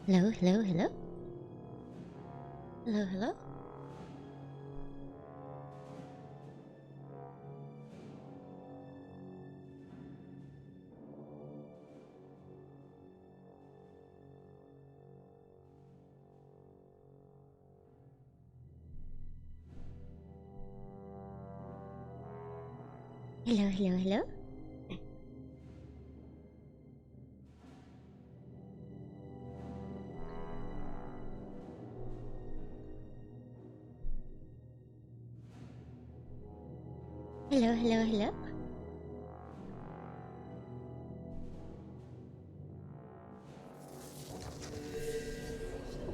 Hello, hello, hello? Hello, hello? Hello, hello, hello? Hello, hello, hello?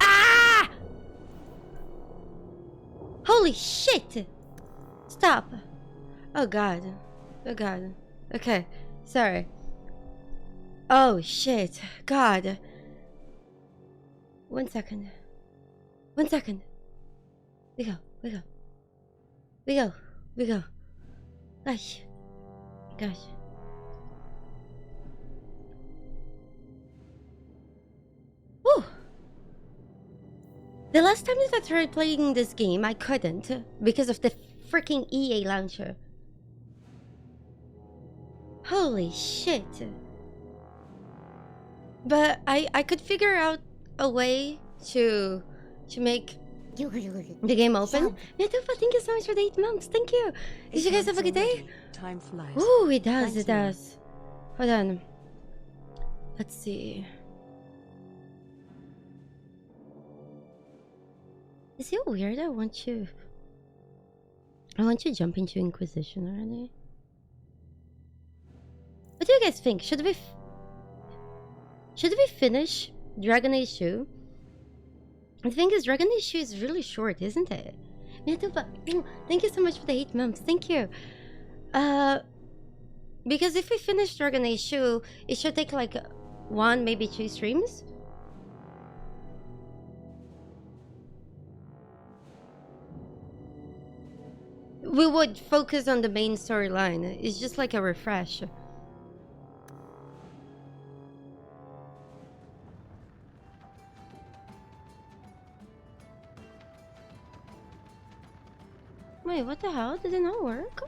Ah! Holy shit! Stop! Oh god. Oh god. Okay, sorry. Oh shit. God. 1 second. 1 second. We go. We go. We go. We go. Gosh. Gosh. Woo! The last time that I tried playing this game, I couldn't because of the freaking EA launcher. Holy shit. But I could figure out a way to make the game open. Natufa, thank you so much for the 8 months. Thank you. Did you guys have a good day? Time flies. Ooh, it does, Thanks, it does. Hold on. Let's see. Is it weird? I want to jump into Inquisition already. What do you guys think? Should we finish Dragon Age 2? The thing is, Dragon Age 2 is really short, isn't it? Natufa, thank you so much for the 8 months. Thank you. Because if we finish Dragon Age 2, it should take like 1, maybe 2 streams. We would focus on the main storyline. It's just like a refresh. Wait, what the hell? Did it not work?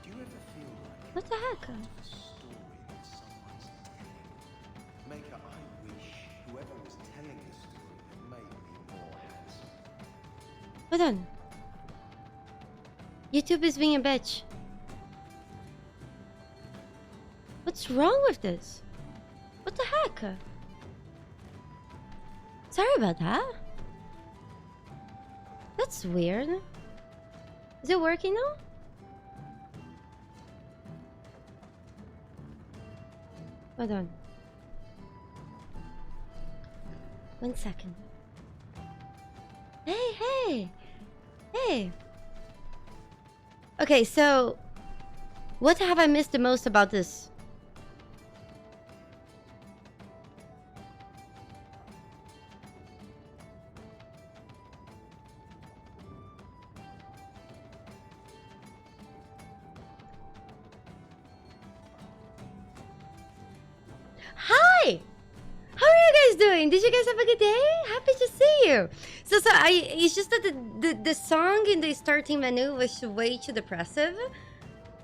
Do you ever feel like What the heck? a story that someone's telling? Maker, I wish whoever was telling the story had made me more handsome. Hold on. YouTube is being a bitch. What's wrong with this? What the heck? Sorry about that. That's weird. Is it working now? Hold on. 1 second. Hey! Okay, so what have I missed the most about this? Hi! How are you guys doing? Did you guys have a good day? Happy to see you. So it's just that the song in the starting menu was way too depressive.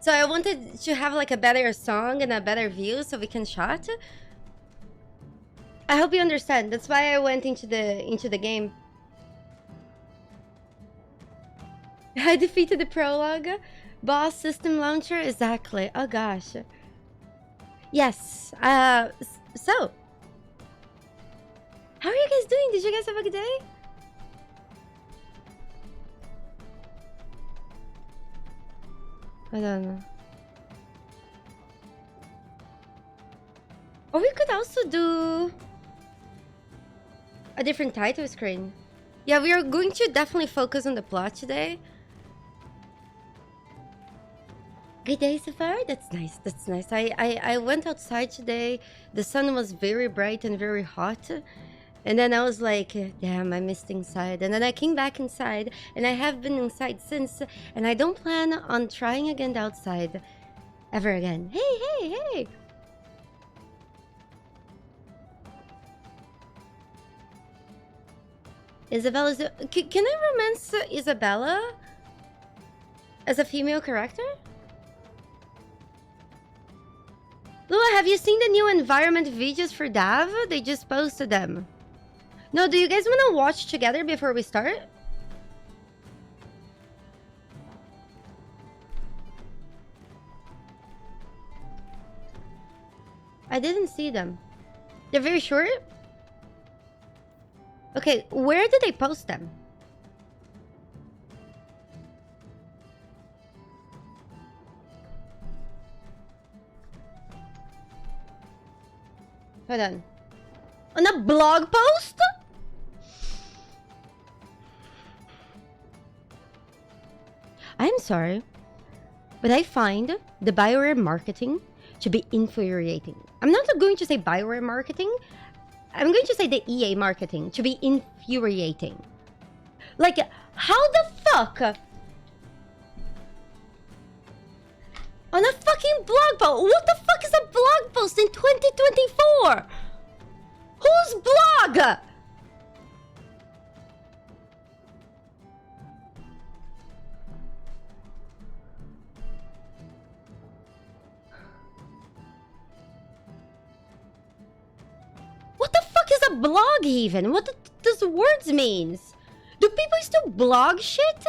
So I wanted to have like a better song and a better view so we can shot. I hope you understand. That's why I went into the game. I defeated the prologue. Boss system launcher, exactly. Oh gosh. Yes. So how are you guys doing? Did you guys have a good day? I don't know. Or we could also do a different title screen. Yeah, we are going to definitely focus on the plot today. Good day so far? That's nice, that's nice. I went outside today. The sun was very bright and very hot. And then I was like, damn, I missed inside. And then I came back inside, and I have been inside since. And I don't plan on trying again the outside ever again. Hey! Isabella's... Can I romance Isabella as a female character? Lua, have you seen the new environment videos for Dav? They just posted them. No, do you guys want to watch together before we start? I didn't see them. They're very short? Okay, where did they post them? Hold on. On a blog post? I'm sorry, but I find the Bioware marketing to be infuriating. I'm not going to say Bioware marketing. I'm going to say the EA marketing to be infuriating. Like, how the fuck? On a fucking blog post? What the fuck is a blog post in 2024? Whose blog? What the fuck is a blog even? What does words means? Do people still blog shit?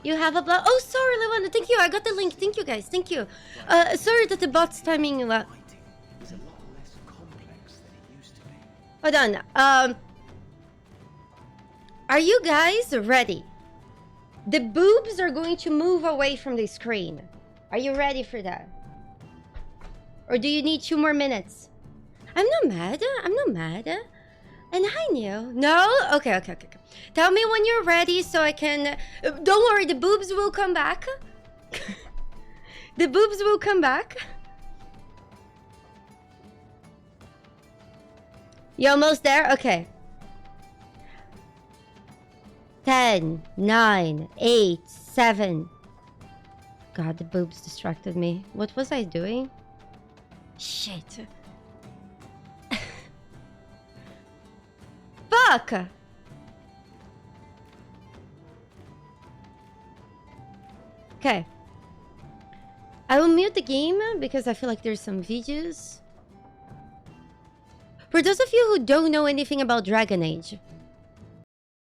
You have a blog? Oh, sorry, Levana. Thank you. I got the link. Thank you, guys. Thank you. Sorry that the bot's timing. Hold on. Are you guys ready? The boobs are going to move away from the screen. Are you ready for that? Or do you need 2 more minutes? I'm not mad. I'm not mad. And hi, Neo. No? Okay. Tell me when you're ready so I can... Don't worry, the boobs will come back. The boobs will come back. You almost there? Okay. 10, 9, 8, 7. God, the boobs distracted me. What was I doing? Shit. Fuck! Okay. I will mute the game because I feel like there's some videos. For those of you who don't know anything about Dragon Age,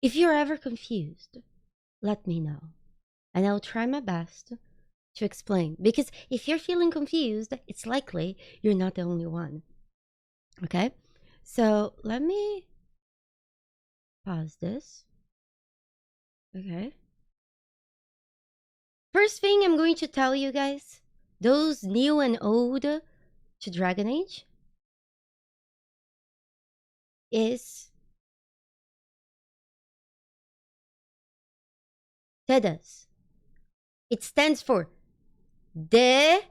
if you're ever confused, let me know. And I'll try my best to explain. Because if you're feeling confused, it's likely you're not the only one. Okay? So let me pause this. Okay. First thing I'm going to tell you guys, those new and old to Dragon Age, is TEDAS. It stands for The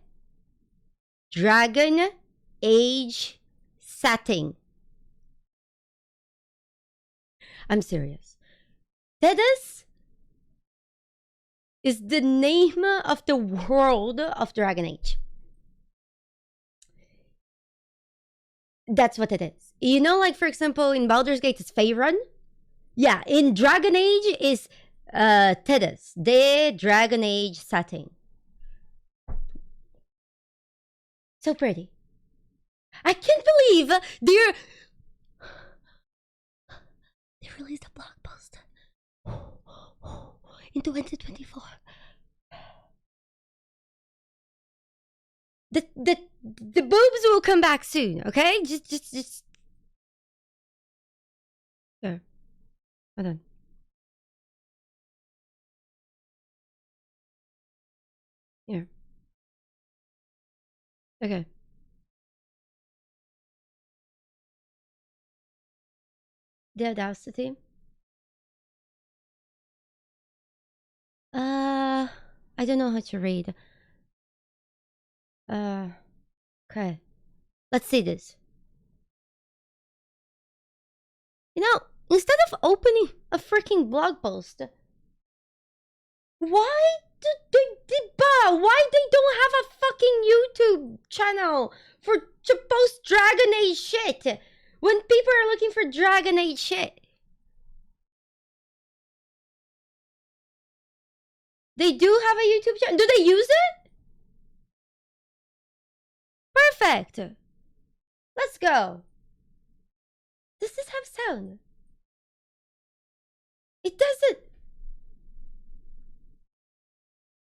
Dragon Age Setting. I'm serious. TEDAS is the name of the world of Dragon Age. That's what it is. You know, like for example, in Baldur's Gate, it's Faerun. Yeah, in Dragon Age is TEDAS, the Dragon Age setting. So pretty. I can't believe they released a blog post in 2024. The boobs will come back soon, okay? Just there. Hold on. Here. Okay. The audacity. I don't know how to read. Okay. Let's see this. You know, instead of opening a freaking blog post, Why why they don't have a fucking YouTube channel to post Dragon Age shit when people are looking for Dragon Age shit? They do have a YouTube channel. Do they use it? Perfect. Let's go. Does this have sound? It doesn't.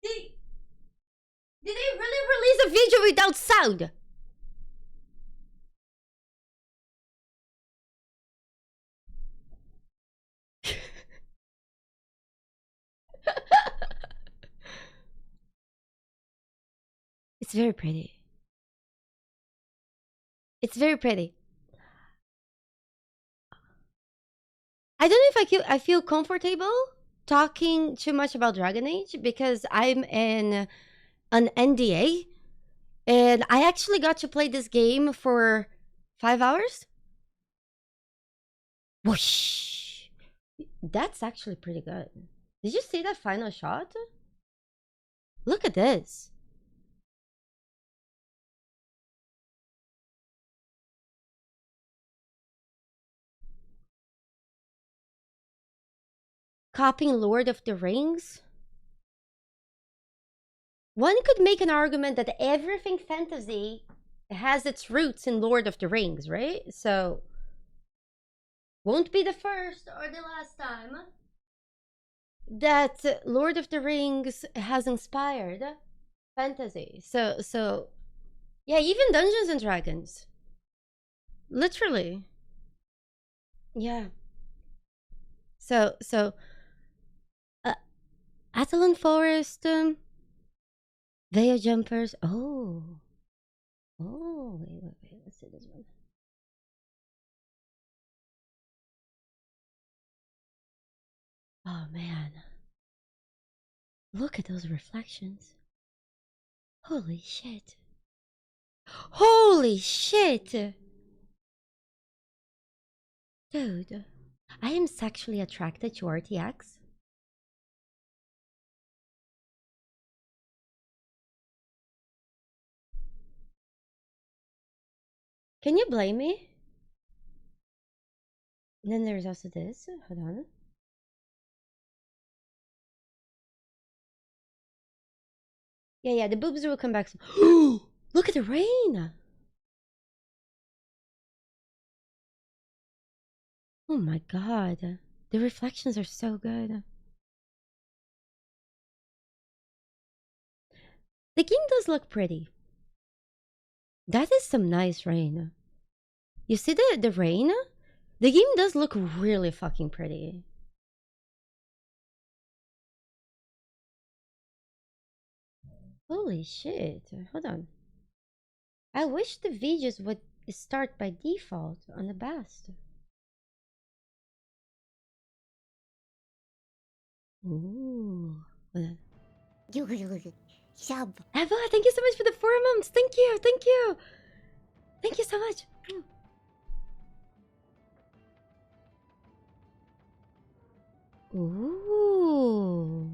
Did they really release a video without sound? It's very pretty. It's very pretty. I don't know if I feel comfortable talking too much about Dragon Age because I'm in an NDA and I actually got to play this game for 5 hours. Whoosh! That's actually pretty good. Did you see that final shot? Look at this. Copying Lord of the Rings? One could make an argument that everything fantasy has its roots in Lord of the Rings, right? So, won't be the first or the last time that Lord of the Rings has inspired fantasy. So, yeah, even Dungeons and Dragons. Literally. Yeah. So, Atalon Forest, Veil Jumpers. Oh, wait. Let's see this one. Oh man, look at those reflections. Holy shit! Holy shit! Dude, I am sexually attracted to RTX. Can you blame me? And then there's also this. Hold on. Yeah, the boobs will come back soon. Look at the rain! Oh my god. The reflections are so good. The game does look pretty. That is some nice rain. You see the rain? The game does look really fucking pretty. Holy shit. Hold on. I wish the videos would start by default on the best. Ooh. Eva, thank you so much for the 4 months. Thank you. Thank you so much. Ooh.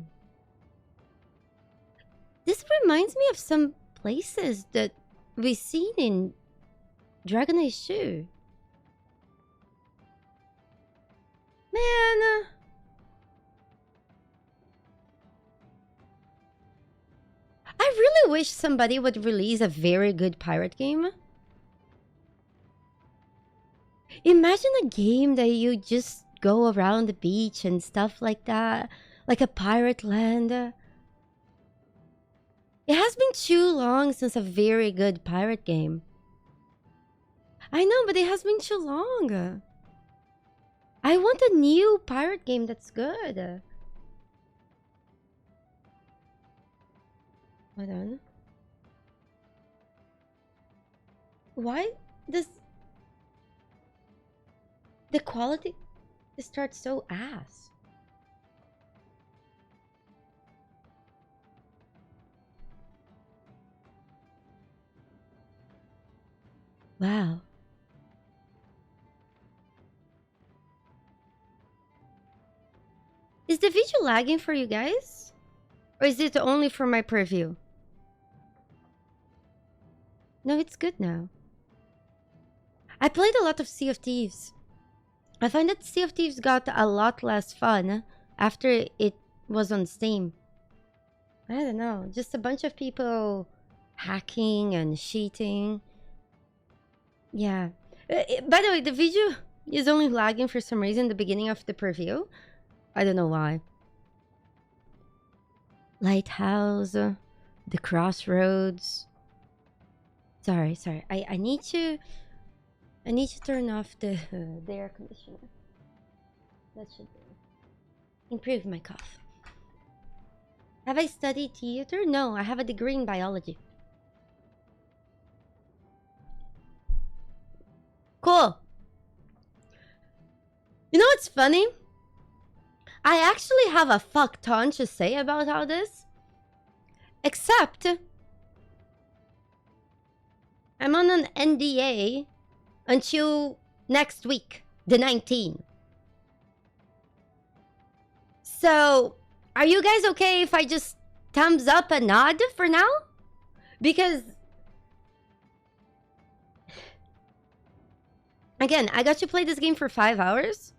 This reminds me of some places that we've seen in Dragon Age 2. Man. I really wish somebody would release a very good pirate game. Imagine a game that you just go around the beach and stuff like that, like a pirate land. It has been too long since a very good pirate game. I know, but it has been too long. I want a new pirate game that's good. Hold on. Why does the quality start so ass? Wow. Is the video lagging for you guys? Or is it only for my preview? No, it's good now. I played a lot of Sea of Thieves. I find that Sea of Thieves got a lot less fun after it was on Steam. I don't know, just a bunch of people hacking and cheating. Yeah. By the way, the video is only lagging for some reason at the beginning of the preview. I don't know why. Lighthouse, the crossroads. Sorry. I need to turn off the air conditioner. That should improve my cough. Have I studied theater? No, I have a degree in biology. Cool. You know what's funny? I actually have a fuck ton to say about all this. Except I'm on an NDA until next week, the 19th. So, are you guys okay if I just thumbs up and nod for now? Because again, I got to play this game for 5 hours.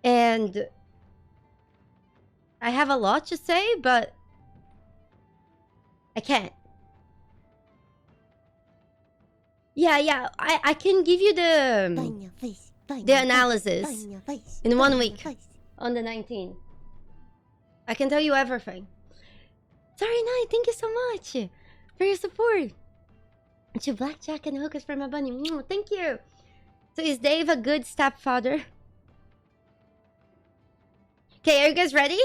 And I have a lot to say, but I can't. Yeah, I can give you the analysis in 1 week on the 19th. I can tell you everything. Sorry, Night, thank you so much for your support. To Blackjack and hookers from my bunny. Thank you. So is Dave a good stepfather? Okay, are you guys ready?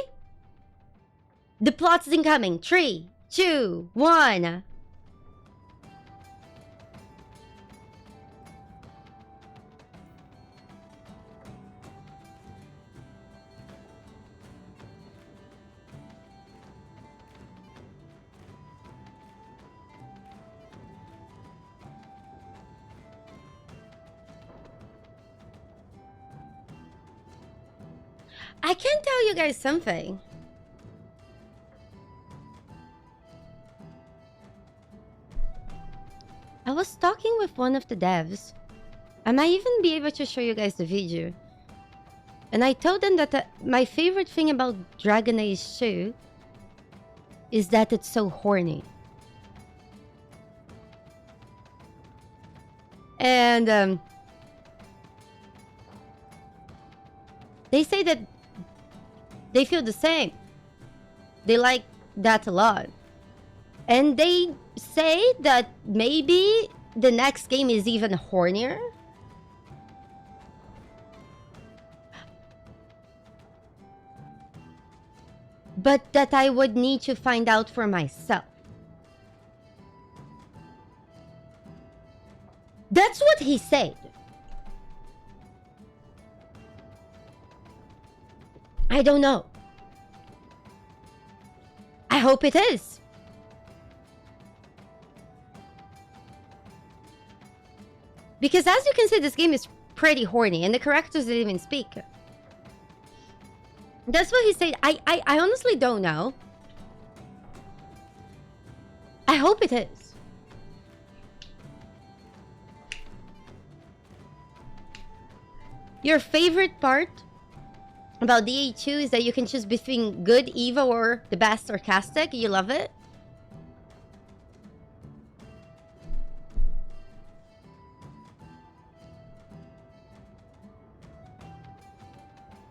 The plot's incoming. 3, 2, 1. I can tell you guys something. I was talking with one of the devs. I might even be able to show you guys the video. And I told them that my favorite thing about Dragon Age 2 is that it's so horny. And they say that they feel the same. They like that a lot. And they say that maybe the next game is even hornier. But that I would need to find out for myself. That's what he said. I don't know. I hope it is. Because as you can see, this game is pretty horny and the characters didn't even speak. That's what he said. I honestly don't know. I hope it is. Your favorite part about DA2 is that you can choose between good, evil, or the best sarcastic. You love it?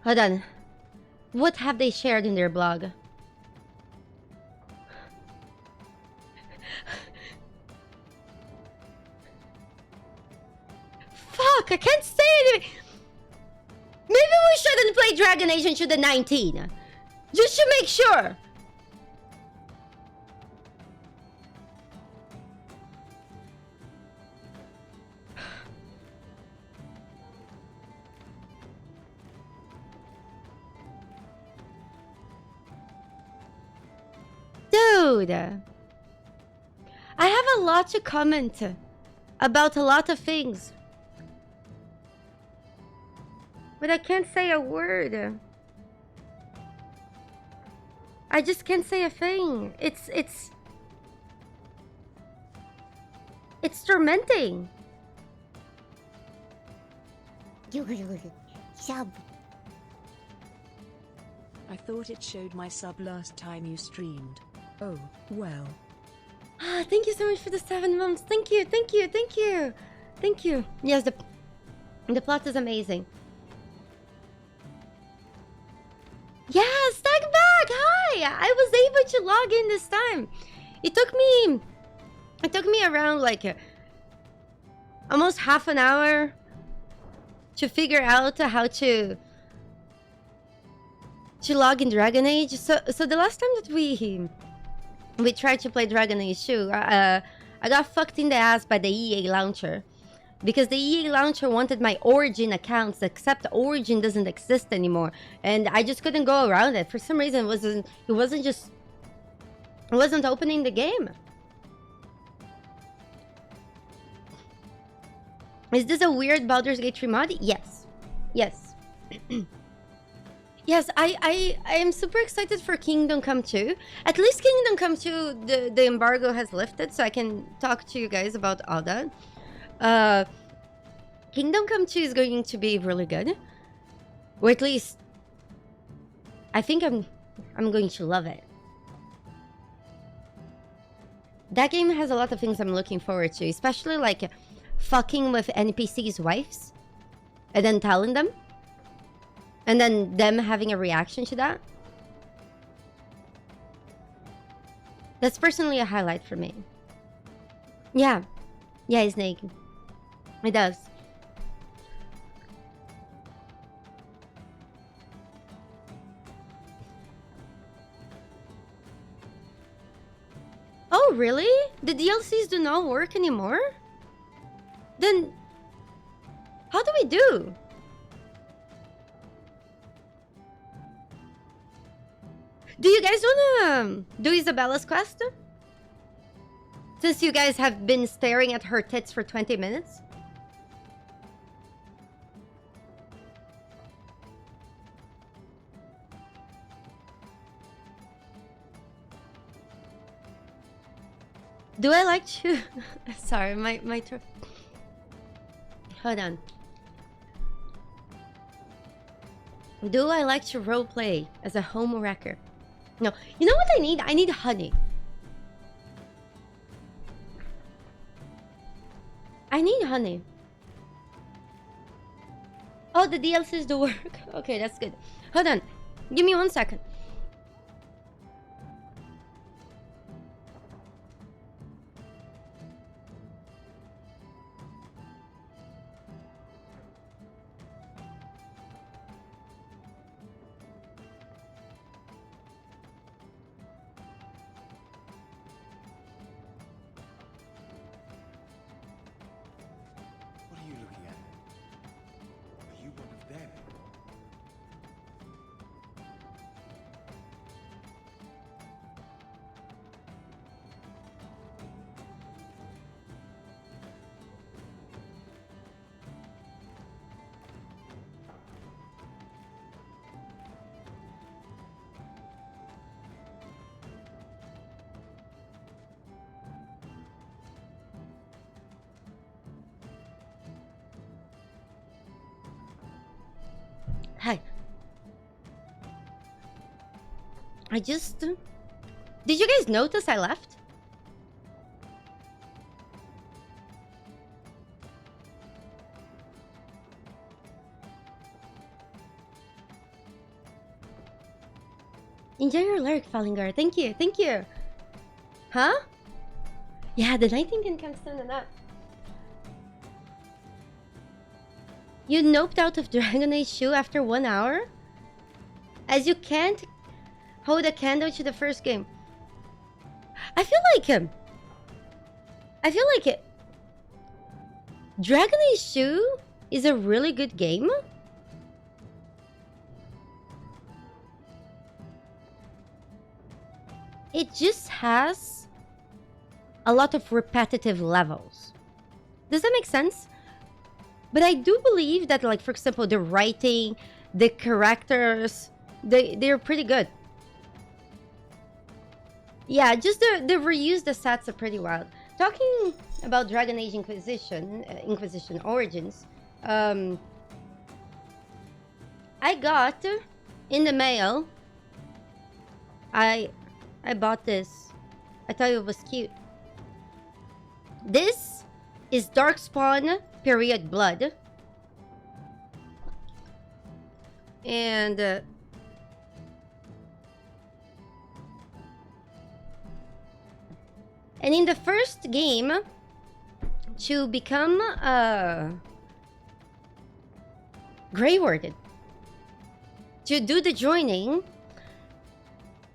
Hold on. What have they shared in their blog? Fuck, I can't say anything. Maybe we shouldn't play Dragon Age into the 19. Just to make sure. Dude, I have a lot to comment about a lot of things. But I can't say a word. I just can't say a thing. It's tormenting. Sub. I thought it showed my sub last time you streamed. Oh, well. Ah, thank you so much for the 7 months. Thank you, thank you, thank you. Thank you. Yes, the plot is amazing. Yes, tag back. Hi. I was able to log in this time. It took me around like almost half an hour to figure out how to log in Dragon Age. So the last time that we tried to play Dragon Age 2, I got fucked in the ass by the EA launcher. Because the EA launcher wanted my Origin accounts, except Origin doesn't exist anymore. And I just couldn't go around it. For some reason, it wasn't opening the game. Is this a weird Baldur's Gate 3 mod? Yes. Yes. Yes, I am super excited for Kingdom Come 2. At least Kingdom Come 2, the embargo has lifted, so I can talk to you guys about all that. Kingdom Come 2 is going to be really good. Or at least I think I'm going to love it. That game has a lot of things I'm looking forward to, especially like fucking with NPCs' wives and then telling them. And then them having a reaction to that. That's personally a highlight for me. Yeah. Yeah, Snake. It does. Oh, really? The DLCs do not work anymore? Then, how do we do? Do you guys wanna do Isabella's quest? Since you guys have been staring at her tits for 20 minutes? Do I like to... Sorry, my throat... Hold on. Do I like to roleplay as a home wrecker? No. You know what I need? I need honey. I need honey. Oh, the DLCs do work. Okay, that's good. Hold on. Give me 1 second. Hi. I just... Did you guys notice I left? Enjoy your lyric, Fallinger. Thank you, thank you. Huh? Yeah, the Nightingale can stand it up. You noped out of Dragon Age 2 after 1 hour? As you can't hold a candle to the first game. I feel like Dragon Age 2 is a really good game. It just has a lot of repetitive levels. Does that make sense? But I do believe that, like, for example, the writing, the characters, they're pretty good. Yeah, just the reuse the stats are pretty wild. Talking about Dragon Age Inquisition Origins, I got in the mail. I bought this. I thought it was cute. This is Darkspawn Period Blood. And in the first game, to become Grey Warded, to do the joining,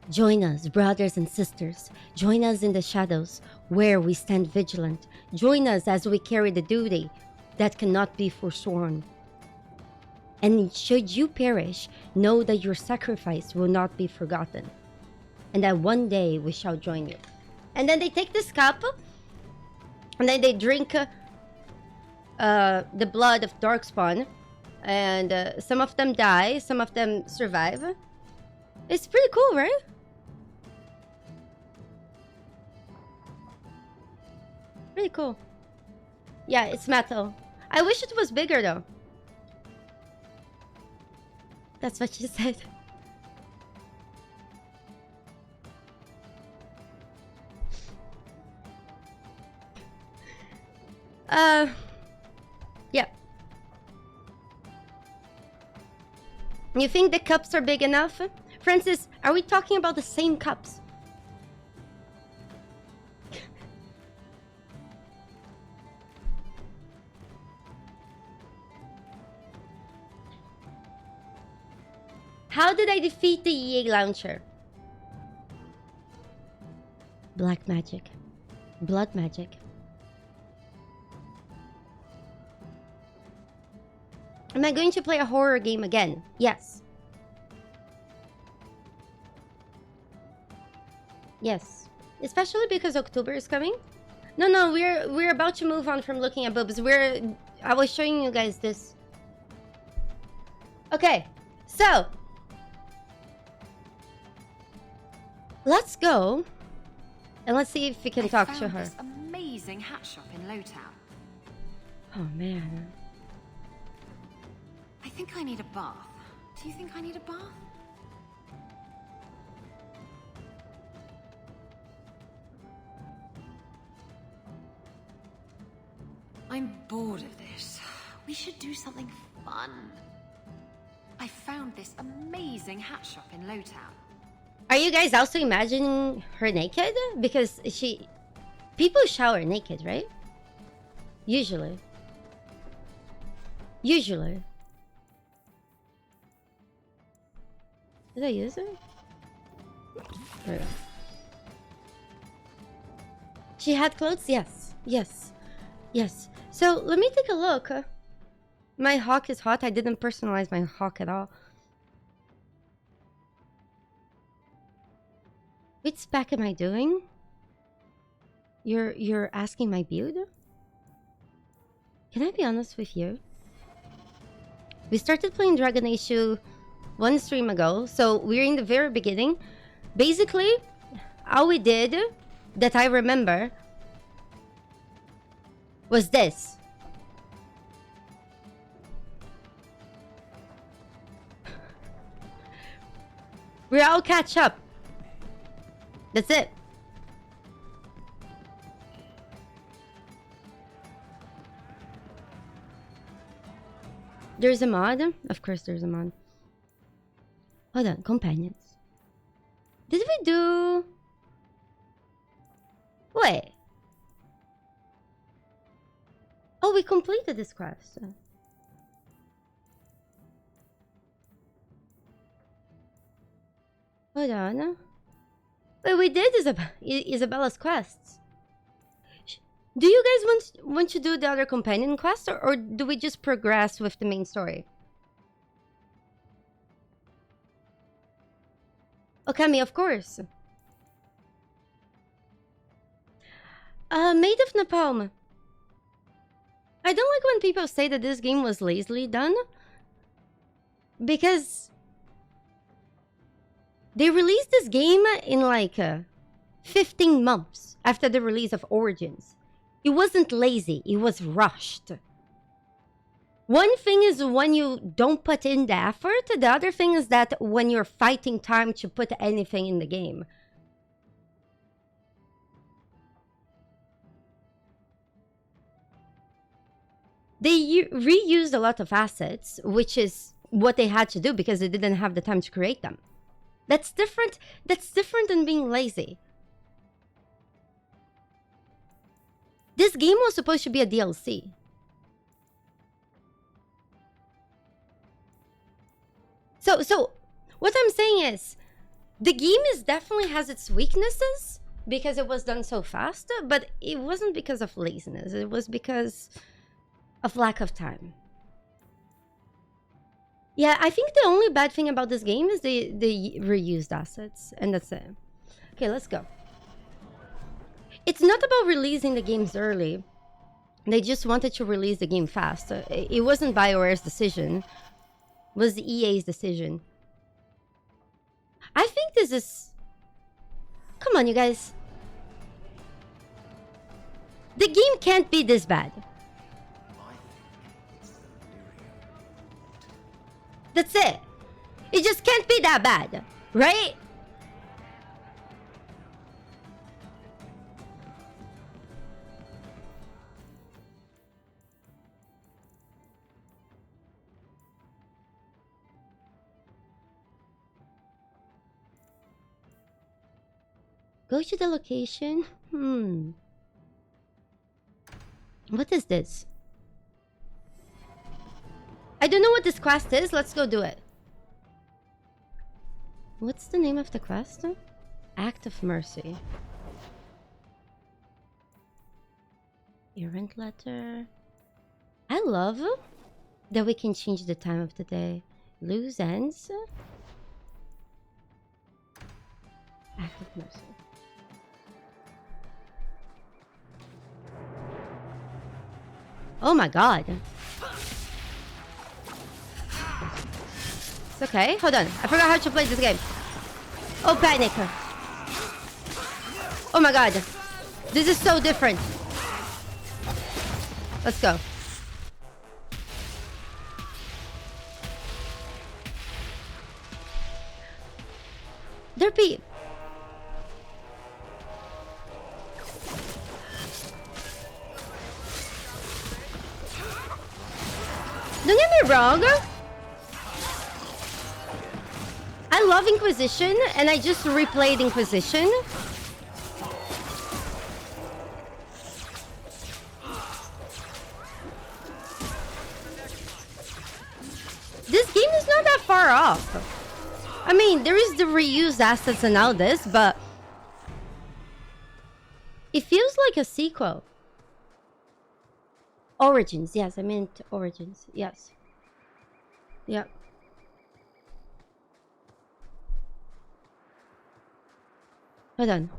join us, brothers and sisters. Join us in the shadows, where we stand vigilant. Join us as we carry the duty that cannot be forsworn. And should you perish, know that your sacrifice will not be forgotten, and that one day we shall join you. And then they take this cup, and then they drink the blood of Darkspawn, and some of them die, some of them survive. It's pretty cool, right? Pretty cool. Yeah, it's metal. I wish it was bigger though. That's what she said. Yeah. You think the cups are big enough? Francis, are we talking about the same cups? How did I defeat the EA launcher? Black magic. Blood magic. Am I going to play a horror game again? Yes. Yes. Especially because October is coming. No, we're about to move on from looking at boobs. I was showing you guys this. Okay. So, let's go and let's see if we can talk to her. This amazing hat shop in Lowtown. Oh man. I think I need a bath. Do you think I need a bath? I'm bored of this. We should do something fun. I found this amazing hat shop in Lowtown. Are you guys also imagining her naked? Because people shower naked, right? Usually. Did I use it? There we go. She had clothes? Yes. So let me take a look. My hawk is hot. I didn't personalize my hawk at all. Which spec am I doing? You're asking my build? Can I be honest with you? We started playing Dragon Age 2 one stream ago, so we're in the very beginning. Basically, all we did that I remember was this. We're all catch up. That's it. There's a mod? Of course there's a mod. Hold on, companions. Did we do... Wait. Oh, we completed this quest. Hold on. Wait, we did Isabella's quests. Do you guys want to do the other companion quest, or do we just progress with the main story? Okami, of course. Made of Napalm. I don't like when people say that this game was lazily done, because they released this game in like 15 months after the release of Origins. It wasn't lazy, it was rushed. One thing is when you don't put in the effort, the other thing is that when you're fighting time to put anything in the game. They reused a lot of assets, which is what they had to do because they didn't have the time to create them. That's different. That's different than being lazy. This game was supposed to be a DLC. So what I'm saying is, the game definitely has its weaknesses because it was done so fast, but it wasn't because of laziness. It was because of lack of time. Yeah, I think the only bad thing about this game is the reused assets, and that's it. Okay, let's go. It's not about releasing the games early. They just wanted to release the game fast. It wasn't BioWare's decision. It was EA's decision. I think this is... Come on, you guys. The game can't be this bad. That's it. It just can't be that bad, right? Go to the location. What is this? I don't know what this quest is. Let's go do it. What's the name of the quest? Act of Mercy. Errant letter. I love that we can change the time of the day. Loose ends. Act of Mercy. Oh my god. It's okay. Hold on. I forgot how to play this game. Oh, panic. Oh my god. This is so different. Let's go. Derpy. Don't get me wrong. I love Inquisition, and I just replayed Inquisition. This game is not that far off. I mean, there is the reused assets and all this, but it feels like a sequel. Origins, yes, I meant Origins, yes. Yep. Hold on.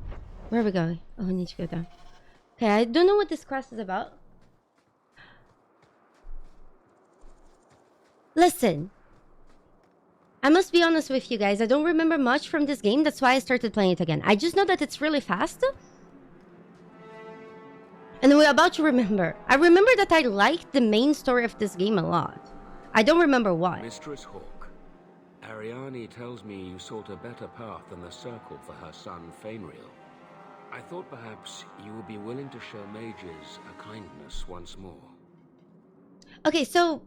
Where are we going? Oh, we need to go down. Okay, I don't know what this quest is about. Listen. I must be honest with you guys. I don't remember much from this game. That's why I started playing it again. I just know that it's really fast. And we're about to remember. I remember that I liked the main story of this game a lot. I don't remember why. Mistress Hawk, Ariane tells me you sought a better path than the Circle for her son, Fenris. I thought perhaps you would be willing to show mages a kindness once more. Okay, so...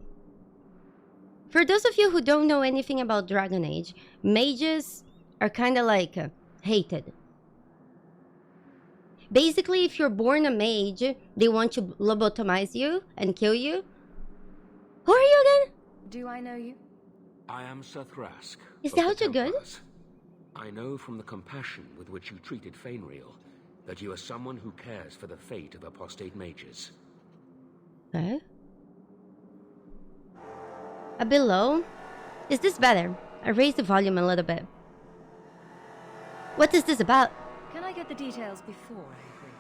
For those of you who don't know anything about Dragon Age, mages are kind of like hated. Basically, if you're born a mage, they want to lobotomize you and kill you. Who are you again? Do I know you? I am Sir Thrask. Is of that the how good? Templars. I know from the compassion with which you treated Fenris that you are someone who cares for the fate of apostate mages. Okay. A bit low. Is this better? I raised the volume a little bit. What is this about? Can I get the details before I agree?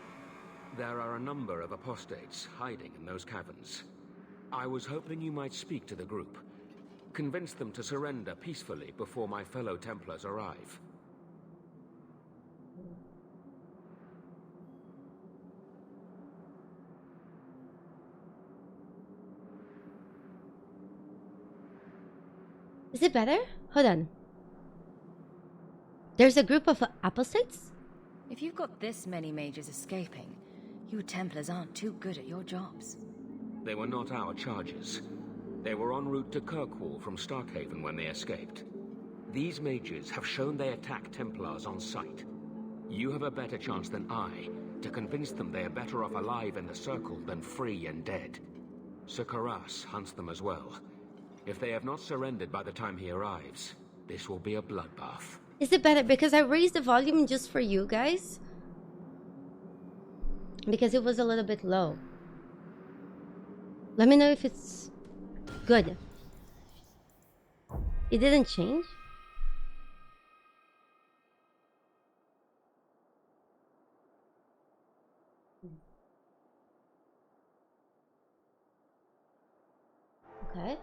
There are a number of apostates hiding in those caverns. I was hoping you might speak to the group. Convince them to surrender peacefully before my fellow Templars arrive. Is it better? Hold on. There's a group of apostates? If you've got this many mages escaping, you Templars aren't too good at your jobs. They were not our charges. They were en route to Kirkwall from Starkhaven when they escaped. These mages have shown they attack Templars on sight. You have a better chance than I to convince them they are better off alive in the Circle than free and dead. Sir Karas hunts them as well. If they have not surrendered by the time he arrives, this will be a bloodbath. Is it better? Because I raised the volume just for you guys. Because it was a little bit low. Let me know if it's good. It didn't change? Okay.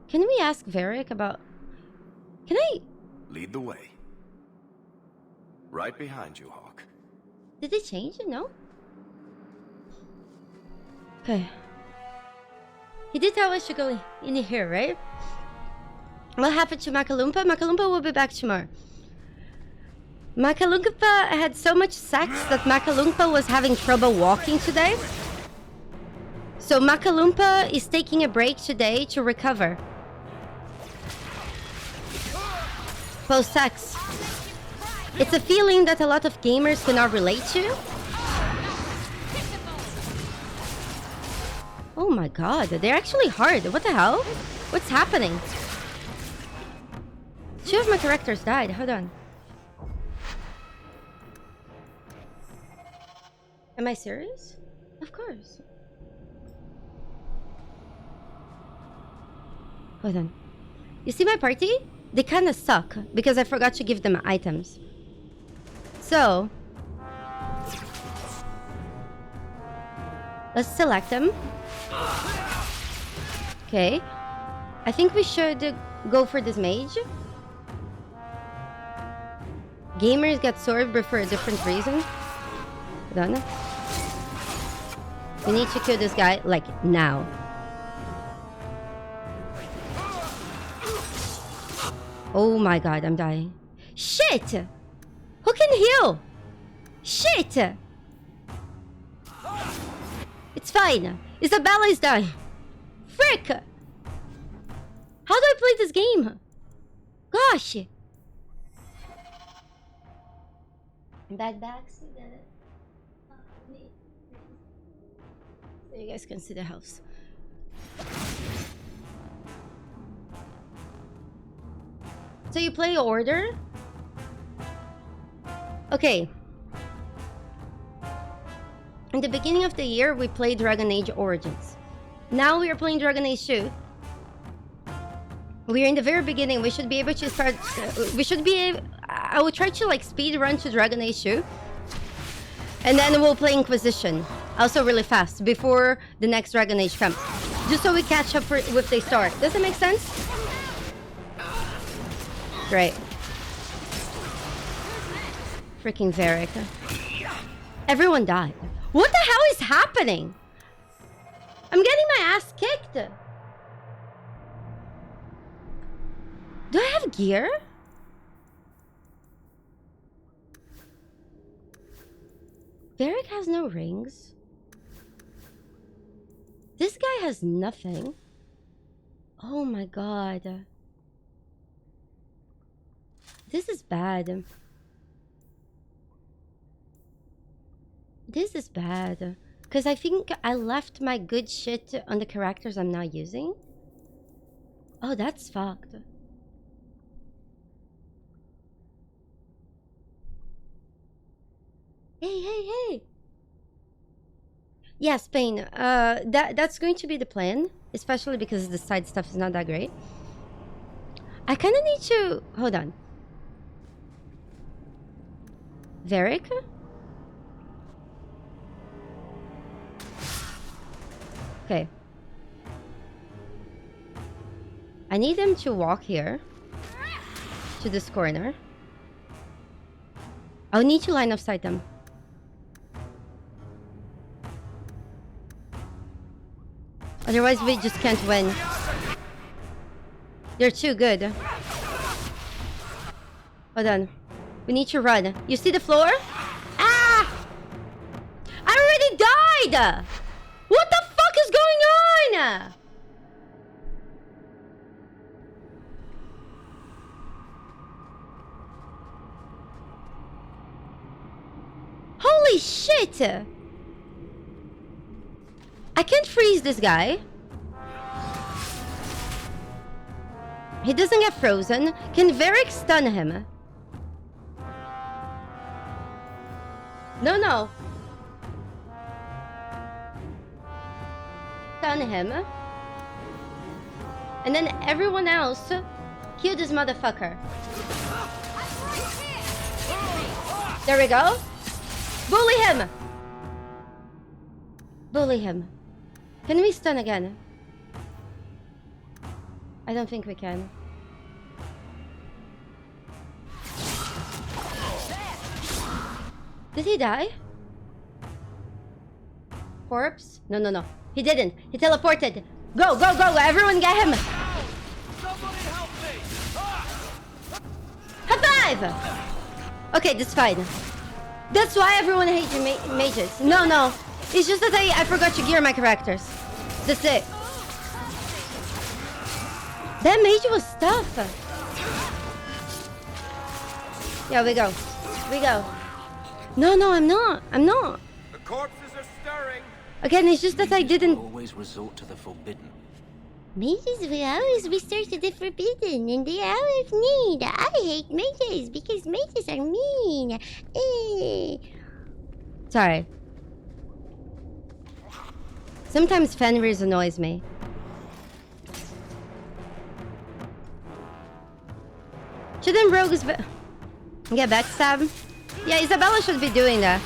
Can we ask Varric about... Can I... Lead the way. Right behind you, Hawk. Did it change? No? Okay. He did tell us to go in here, right? What happened to Makalumpa? Makalumpa will be back tomorrow. Makalumpa had so much sex that Makalumpa was having trouble walking today. So Makalumpa is taking a break today to recover. Post-sex. It's a feeling that a lot of gamers cannot relate to. Oh my god, they're actually hard. What the hell? What's happening? 2 of my characters died. Hold on. Am I serious? Of course. Hold on. You see my party? They kind of suck because I forgot to give them items. So, let's select them. Okay. I think we should go for this mage. Gamers get sword but for a different reason. Hold on. We need to kill this guy, like, now. Oh my god, I'm dying. Shit! Who can heal? Shit! It's fine. Isabella is dying. Frick! How do I play this game? Gosh! Backbacks, you get it? So you guys can see the house. So you play order? Okay. In the beginning of the year, we played Dragon Age Origins. Now we are playing Dragon Age 2. We are in the very beginning. We should be able to start... I will try to like speed run to Dragon Age 2. And then we'll play Inquisition. Also really fast, before the next Dragon Age comes. Just so we catch up with the start. Does that make sense? Great. Freaking Varric. Everyone died. What the hell is happening? I'm getting my ass kicked. Do I have gear? Varric has no rings. This guy has nothing. Oh my god. This is bad. This is bad. Because I think I left my good shit on the characters I'm not using. Oh, that's fucked. Hey. Yeah, Spain. That's going to be the plan. Especially because the side stuff is not that great. I kind of need to... Hold on. Varric? Okay. I need them to walk here. To this corner. I'll need to line of sight them. Otherwise we just can't win. They're too good. Hold on. We need to run. You see the floor? Ah! I already died! What the fuck is going on? Holy shit! I can't freeze this guy. He doesn't get frozen. Can Varric stun him? No. Stun him. And then everyone else kill this motherfucker. There we go. Bully him! Bully him. Can we stun again? I don't think we can. Did he die? Corpse? No. He didn't. He teleported. Go! Everyone get him! High five! Okay, that's fine. That's why everyone hates mages. No. It's just that I forgot to gear my characters. That's it. That mage was tough. Yeah, we go. No, I'm not. The corpses are stirring. Again, it's just that I didn't... Always resort to the forbidden. Mages will always resort to the forbidden in the hour of need. I hate mages because mages are mean. Sorry. Sometimes Fenris annoys me. Shouldn't rogues get backstab? Yeah, Isabella should be doing that.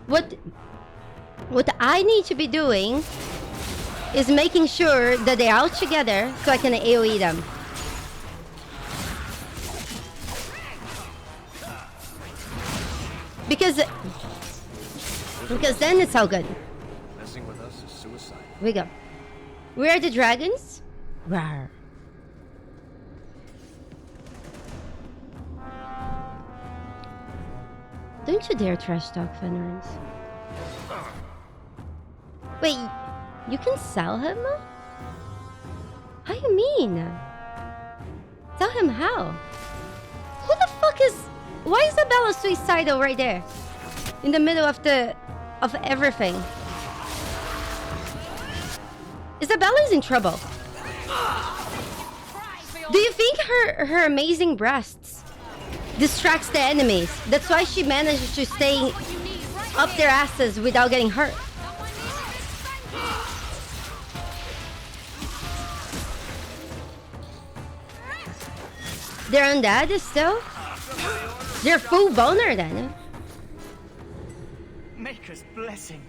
What I need to be doing is making sure that they're out together so I can AoE them. Because then it's all good. Messing with us is suicide. We go. Where are the dragons? Rawr. Don't you dare trash talk Fenris. Wait, you can sell him? How you mean? Tell him how? Who the fuck is... Why is Isabella suicidal right there? In the middle of everything. Isabella's in trouble. Do you think her amazing breasts distracts the enemies? That's why she manages to stay up their asses without getting hurt. They're undead still? They're full boner then. Maker's blessing.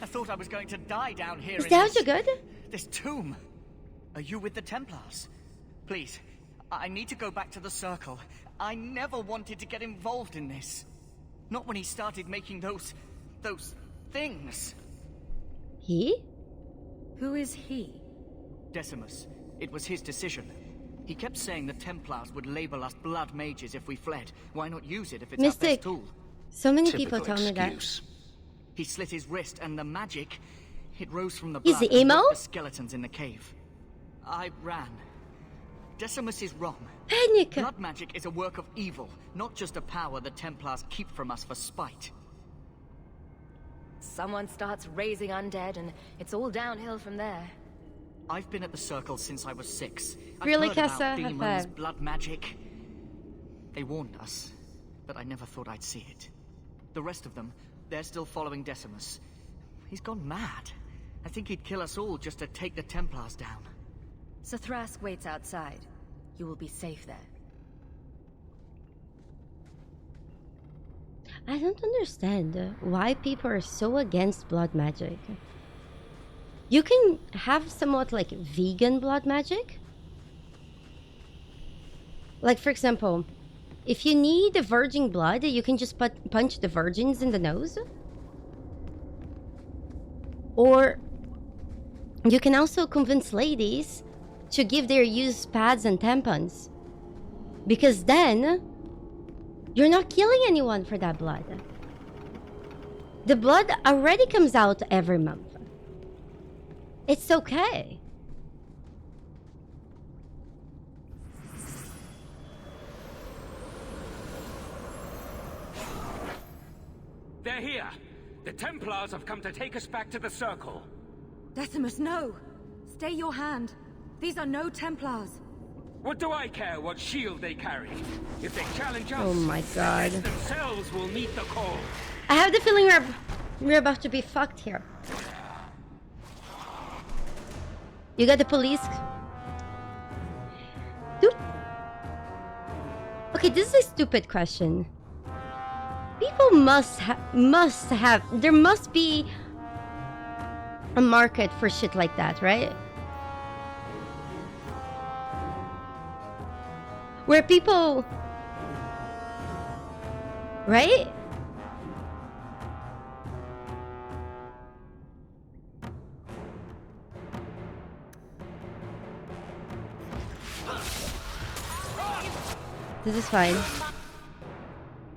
I thought I was going to die down here. Is that so good? This tomb. Are you with the Templars? Please, I need to go back to the Circle. I never wanted to get involved in this. Not when he started making those things. He? Who is he? Decimus. It was his decision. He kept saying the Templars would label us blood mages if we fled. Why not use it if it's our best tool? So many Typical people tell me that. excuse. He slit his wrist and the magic, it rose from the Is blood he and emo? broke the skeletons in the cave. I ran. Decimus is wrong. Panic! Blood magic is a work of evil, not just a power the Templars keep from us for spite. Someone starts raising undead and it's all downhill from there. I've been at the Circle since I was 6. Really, I've heard Kessa? about High demons, five. blood magic. They warned us, but I never thought I'd see it. The rest of them, they're still following Decimus. He's gone mad. I think he'd kill us all just to take the Templars down. Thrask waits outside. You will be safe there. I don't understand why people are so against blood magic. You can have somewhat like vegan blood magic, Like, for example, if you need the virgin blood, you can just punch the virgins in the nose. Or you can also convince ladies to give their used pads and tampons. Because then, you're not killing anyone for that blood. The blood already comes out every month. It's okay. They're here! The Templars have come to take us back to the Circle. Decimus, no! Stay your hand. These are no Templars. What do I care what shield they carry? If they challenge us, Oh my god. they themselves will meet the call. I have the feeling we're about to be fucked here. You got the police. Dude. Okay, this is a stupid question. People must have. There must be a market for shit like that, right? Where people, right? This is fine.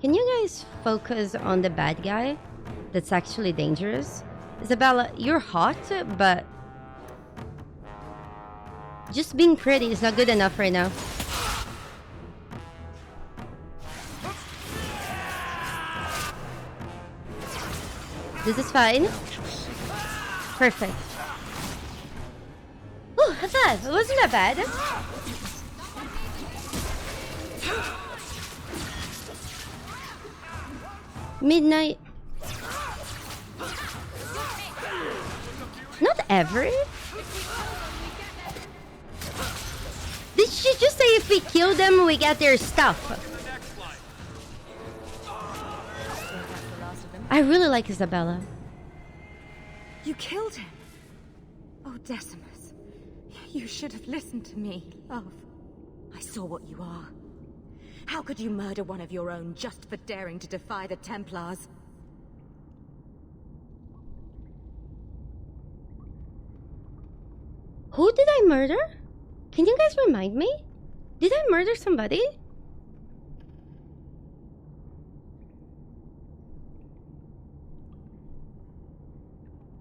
Can you guys focus on the bad guy that's actually dangerous? Isabella, you're hot, but just being pretty is not good enough right now. This is fine. Perfect. Oh, high five. It wasn't that bad. Midnight. Not ever. Did she just say if we kill them, we get their stuff? I really like Isabella. You killed him. Oh, Decimus. You should have listened to me, love. I saw what you are. How could you murder one of your own just for daring to defy the Templars? Who did I murder? Can you guys remind me? Did I murder somebody?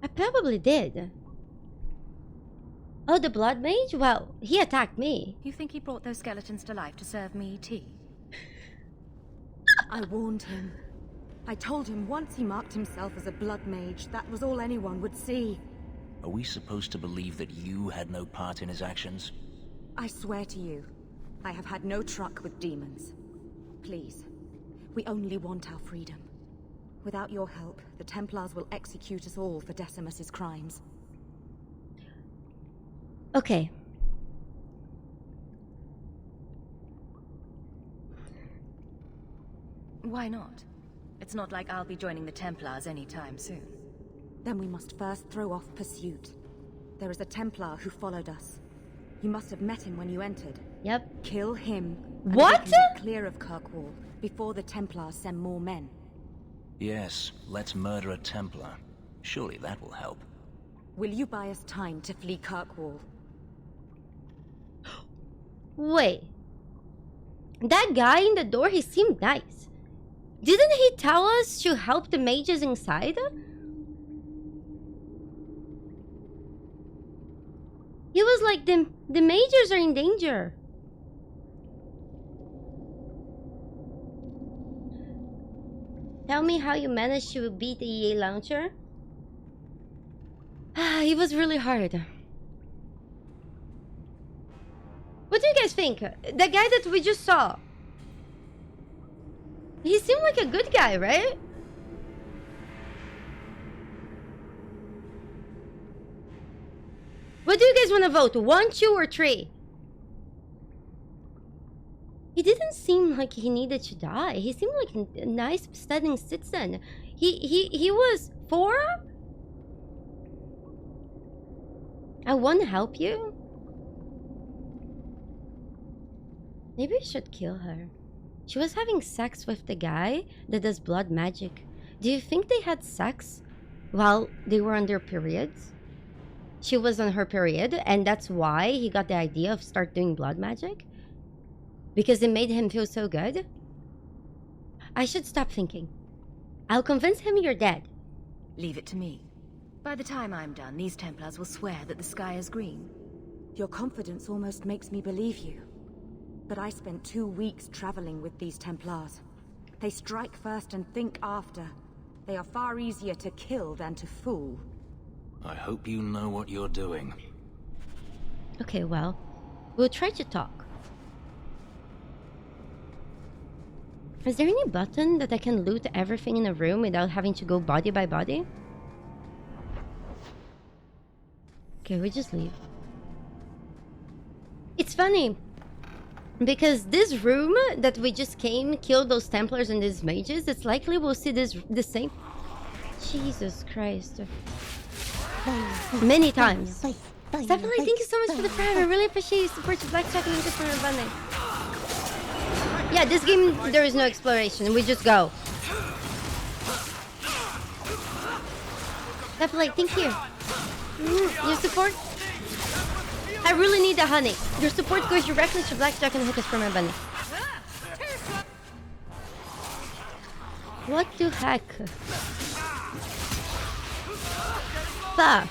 I probably did. Oh, the Blood Mage? Well, he attacked me. You think he brought those skeletons to life to serve me tea? I warned him. I told him once he marked himself as a Blood Mage, that was all anyone would see. Are we supposed to believe that you had no part in his actions? I swear to you, I have had no truck with demons. Please, we only want our freedom. Without your help, the Templars will execute us all for Decimus's crimes. Okay. Why not? It's not like I'll be joining the Templars anytime soon. Then we must first throw off pursuit. There is a Templar who followed us. You must have met him when you entered. Yep. Kill him. And What? we can get clear of Kirkwall before the Templars send more men. Yes, let's murder a Templar. Surely that will help. Will you buy us time to flee Kirkwall? Wait. That guy in the door, he seemed nice. Didn't he tell us to help the mages inside? He was like, the mages are in danger. Tell me how you managed to beat the EA launcher. It was really hard. What do you guys think? The guy that we just saw. He seemed like a good guy, right? What do you guys want to vote? 1, 2, or 3? He didn't seem like he needed to die. He seemed like a nice, upstanding citizen. He was 4? I want to help you. Maybe I should kill her. She was having sex with the guy that does blood magic. Do you think they had sex while they were on their periods? She was on her period, and that's why he got the idea of start doing blood magic? Because it made him feel so good? I should stop thinking. I'll convince him you're dead. Leave it to me. By the time I'm done, these Templars will swear that the sky is green. Your confidence almost makes me believe you. But I spent 2 weeks traveling with these Templars. They strike first and think after. They are far easier to kill than to fool. I hope you know what you're doing. Okay, well, we'll try to talk. Is there any button that I can loot everything in a room without having to go body by body? Okay, we just leave. It's funny, because this room that we just came, killed those Templars and these mages, it's likely we'll see the same... Jesus Christ. Many times. Stephanie, thank you so much for the prime. I really appreciate your support to Blackjack and for your abundance. Yeah, this game, there is no exploration. We just go. Stephanie, thank you. Your support? I really need the honey. Your support goes directly to Blackjack and Hookers for my bunny. What the heck? Fuck.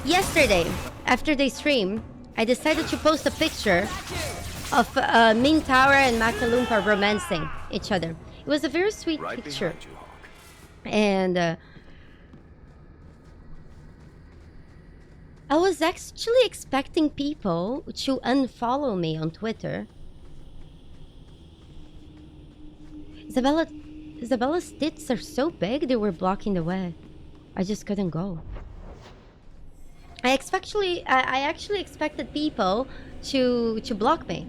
Yesterday, after they stream, I decided to post a picture of Ming Tower and Makalumpa romancing each other. It was a very sweet picture. And I was actually expecting people to unfollow me on Twitter. Isabella's tits are so big they were blocking the way. I just couldn't go. I actually expected people to block me.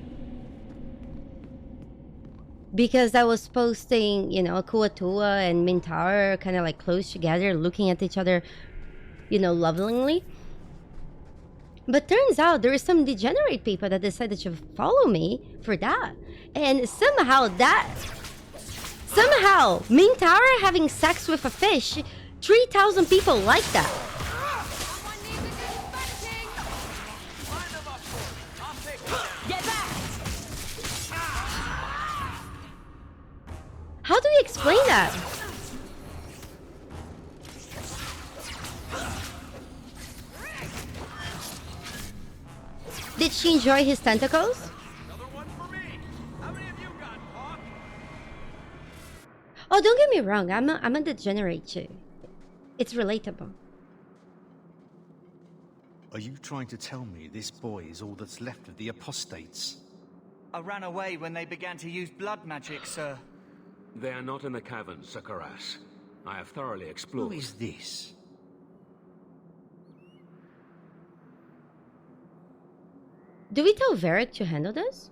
Because I was posting, you know, Kuatua and Mintar kind of like close together, looking at each other, you know, lovingly. But turns out there is some degenerate people that decided to follow me for that. And somehow Mintar having sex with a fish, 3,000 people like that. How do we explain that? Did she enjoy his tentacles? Oh, don't get me wrong. I'm a degenerate too. It's relatable. Are you trying to tell me this boy is all that's left of the apostates? I ran away when they began to use blood magic, sir. They are not in the caverns, Sakaras. I have thoroughly explored. Who is this? Do we tell Varric to handle this?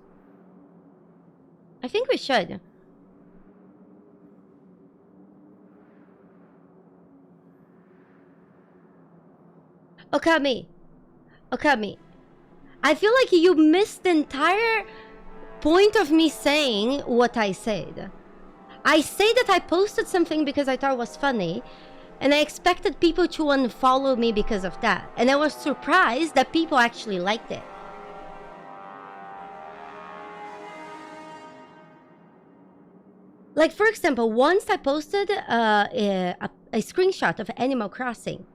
I think we should. Okami. I feel like you missed the entire point of me saying what I said. I say that I posted something because I thought it was funny, and I expected people to unfollow me because of that. And I was surprised that people actually liked it. Like, for example, once I posted a screenshot of Animal Crossing.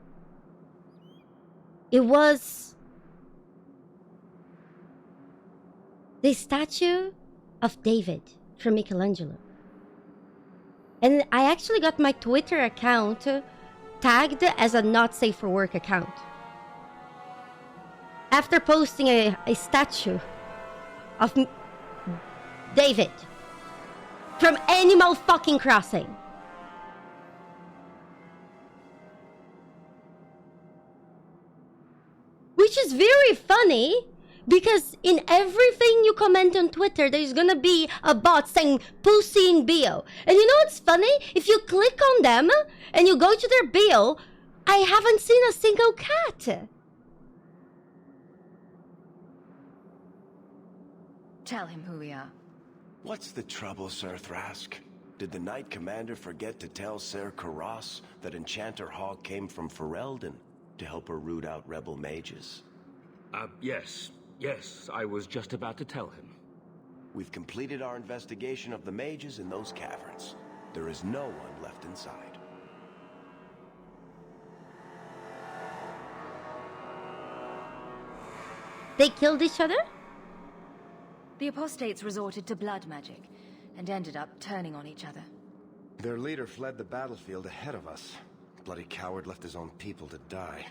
It was the statue of David from Michelangelo. And I actually got my Twitter account tagged as a not safe for work account. After posting a statue of David from Animal fucking Crossing. Which is very funny, because in everything you comment on Twitter, there's gonna be a bot saying pussy in bio. And you know what's funny? If you click on them and you go to their bio, I haven't seen a single cat. Tell him who we are. What's the trouble, Sir Thrask? Did the Knight Commander forget to tell Ser Karas that Enchanter Hawk came from Ferelden to help her root out rebel mages? Yes. Yes, I was just about to tell him. We've completed our investigation of the mages in those caverns. There is no one left inside. They killed each other? The apostates resorted to blood magic and ended up turning on each other. Their leader fled the battlefield ahead of us. Bloody coward left his own people to die.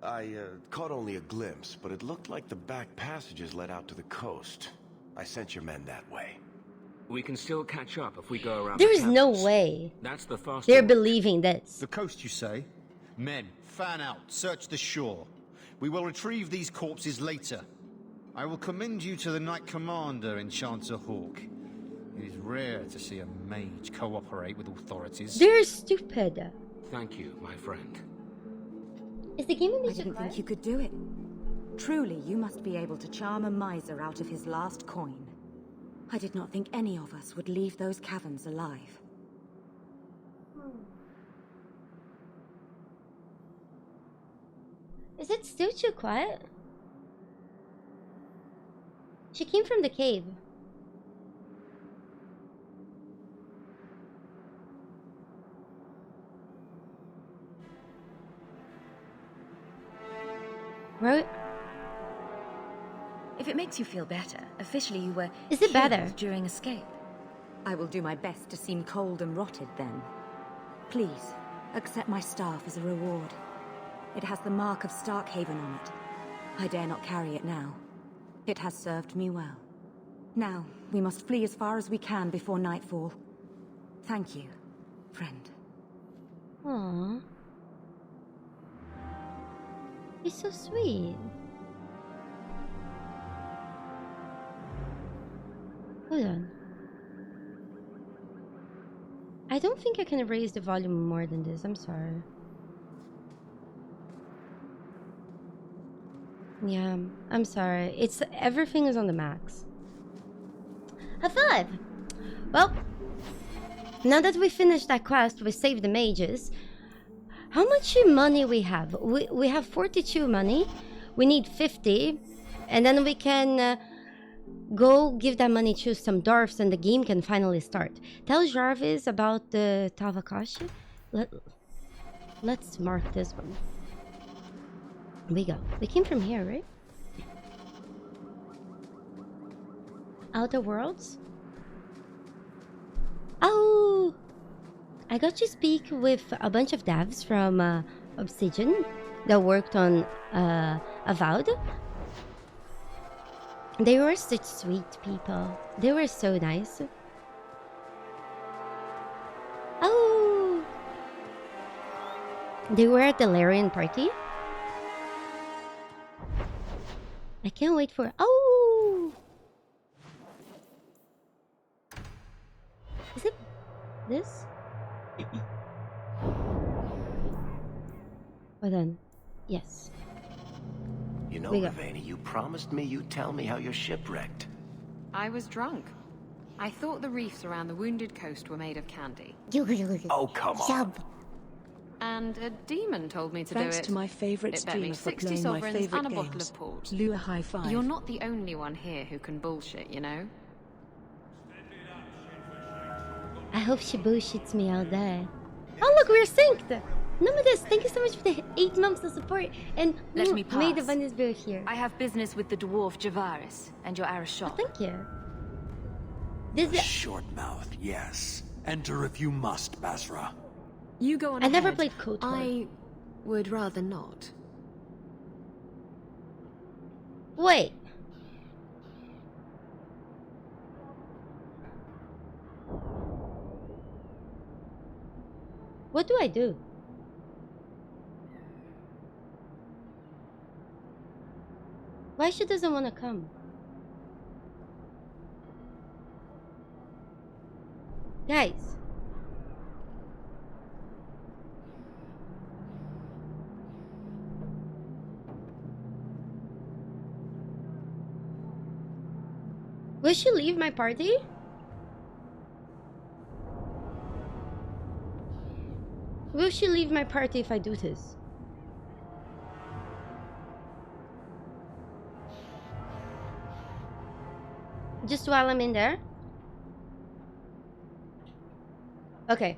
I caught only a glimpse, but it looked like the back passages led out to the coast. I sent your men that way. We can still catch up if we go around. There is no way That's the fastest. they're believing this. The coast, you say? Men, fan out, search the shore. We will retrieve these corpses later. I will commend you to the Knight Commander, Enchanter Hawk. It is rare to see a mage cooperate with authorities. They're stupid. Thank you, my friend. Is the game I didn't think you could do it. Truly, you must be able to charm a miser out of his last coin. I did not think any of us would leave those caverns alive. Is it still too quiet? She came from the cave. Right? If it makes you feel better, officially you were Is it killed better? during escape. I will do my best to seem cold and rotted then. Please, accept my staff as a reward. It has the mark of Starkhaven on it. I dare not carry it now. It has served me well. Now, we must flee as far as we can before nightfall. Thank you, friend. Aww. He's so sweet. Hold on. I don't think I can raise the volume more than this. I'm sorry. Yeah, I'm sorry. It's everything is on the max. High five! Well, now that we finished that quest, we saved the mages. How much money we have? We have 42 money. We need 50, and then we can go give that money to some dwarfs, and the game can finally start. Tell Jarvis about the Tavakashi. Let's mark this one. We go. We came from here, right? Outer Worlds? Oh! I got to speak with a bunch of devs from Obsidian that worked on Avowed. They were such sweet people. They were so nice. Oh! They were at the Larian party. I can't wait for... Oh! Is it this? Well then, yes. You know, Ravani, you promised me you'd tell me how your ship wrecked. I was drunk. I thought the reefs around the wounded coast were made of candy. Oh, come on. And a demon told me to Thanks do it. to my favorite It bet me streamer for 60 playing my sovereigns favorite and a bottle games. of port. Lua high five. You're not the only one here who can bullshit, you know? I hope she bullshits me all day. Oh look, we're synced! Namadas, thank you so much for the 8 months of support, and Let me may the pass. bunnies be here. I have business with the dwarf Javaris and your Arashok. Thank you. This is... Short mouth, yes. Enter if you must, Basra. You go on I never ahead. played KOTOR. I would rather not. Wait. What do I do? Why she doesn't want to come? Guys. Will she leave my party? Will she leave my party if I do this? Just while I'm in there? Okay.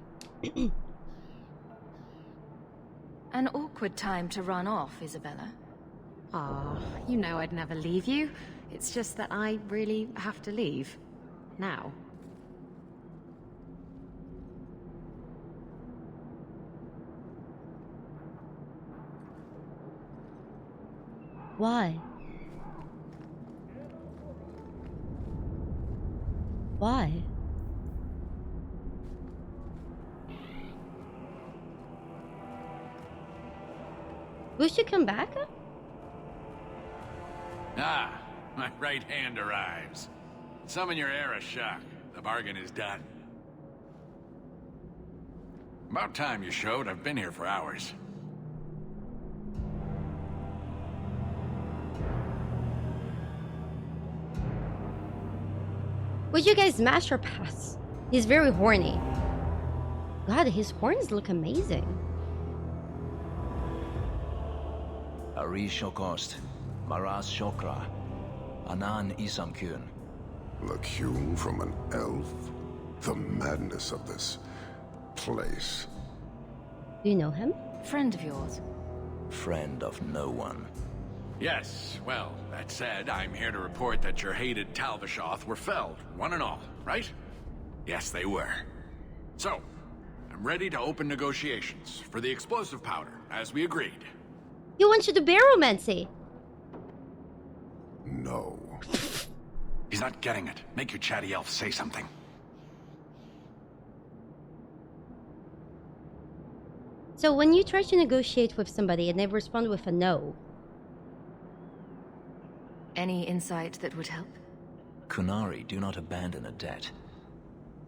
An awkward time to run off, Isabella. Ah, you know I'd never leave you. It's just that I really have to leave. Now. Why? Why? Will she come back? Ah, my right hand arrives. Summon your heir of shock. The bargain is done. About time you showed. I've been here for hours. Would you guys smash or pass? He's very horny. God, his horns look amazing. Ari Shokost, Maras Shokra, Anan Isamkun. Lacune from an elf? The madness of this place. Do you know him? Friend of yours? Friend of no one. Yes, well, that said, I'm here to report that your hated Talvishoth were felled, one and all, right? Yes, they were. So, I'm ready to open negotiations for the explosive powder, as we agreed. You want you to baromancy? No. He's not getting it. Make your chatty elf say something. So when you try to negotiate with somebody and they respond with a no. Any insight that would help? Qunari do not abandon a debt.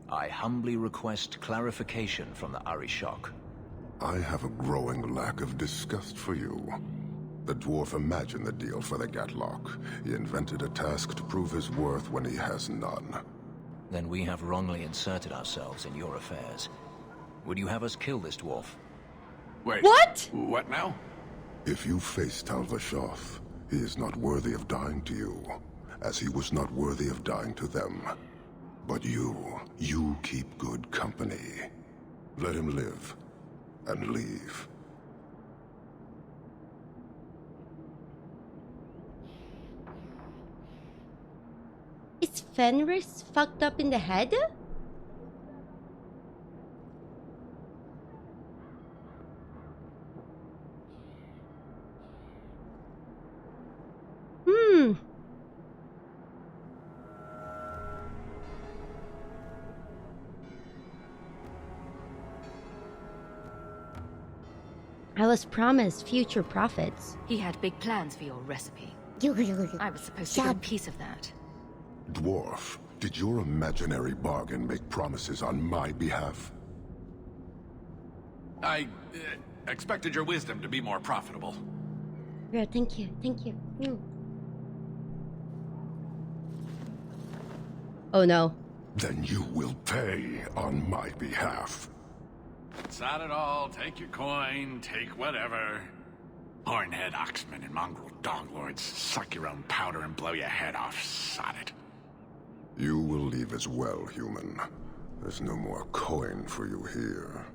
I humbly request clarification from the Arishok. I have a growing lack of disgust for you. The dwarf imagined the deal for the Gatlock. He invented a task to prove his worth when he has none. Then we have wrongly inserted ourselves in your affairs. Would you have us kill this dwarf? Wait. What? What now? If you face Talvishoth, he is not worthy of dying to you, as he was not worthy of dying to them. But you keep good company. Let him live, and leave. Is Fenris fucked up in the head? I was promised future profits. He had big plans for your recipe. I was supposed to get a piece of that. Dwarf, did your imaginary bargain make promises on my behalf? I expected your wisdom to be more profitable. Yeah, thank you, thank you. Oh no. Then you will pay on my behalf. It's not at all. Take your coin, take whatever. Hornhead oxmen and mongrel donglords suck your own powder and blow your head off. Sod it. You will leave as well, human. There's no more coin for you here.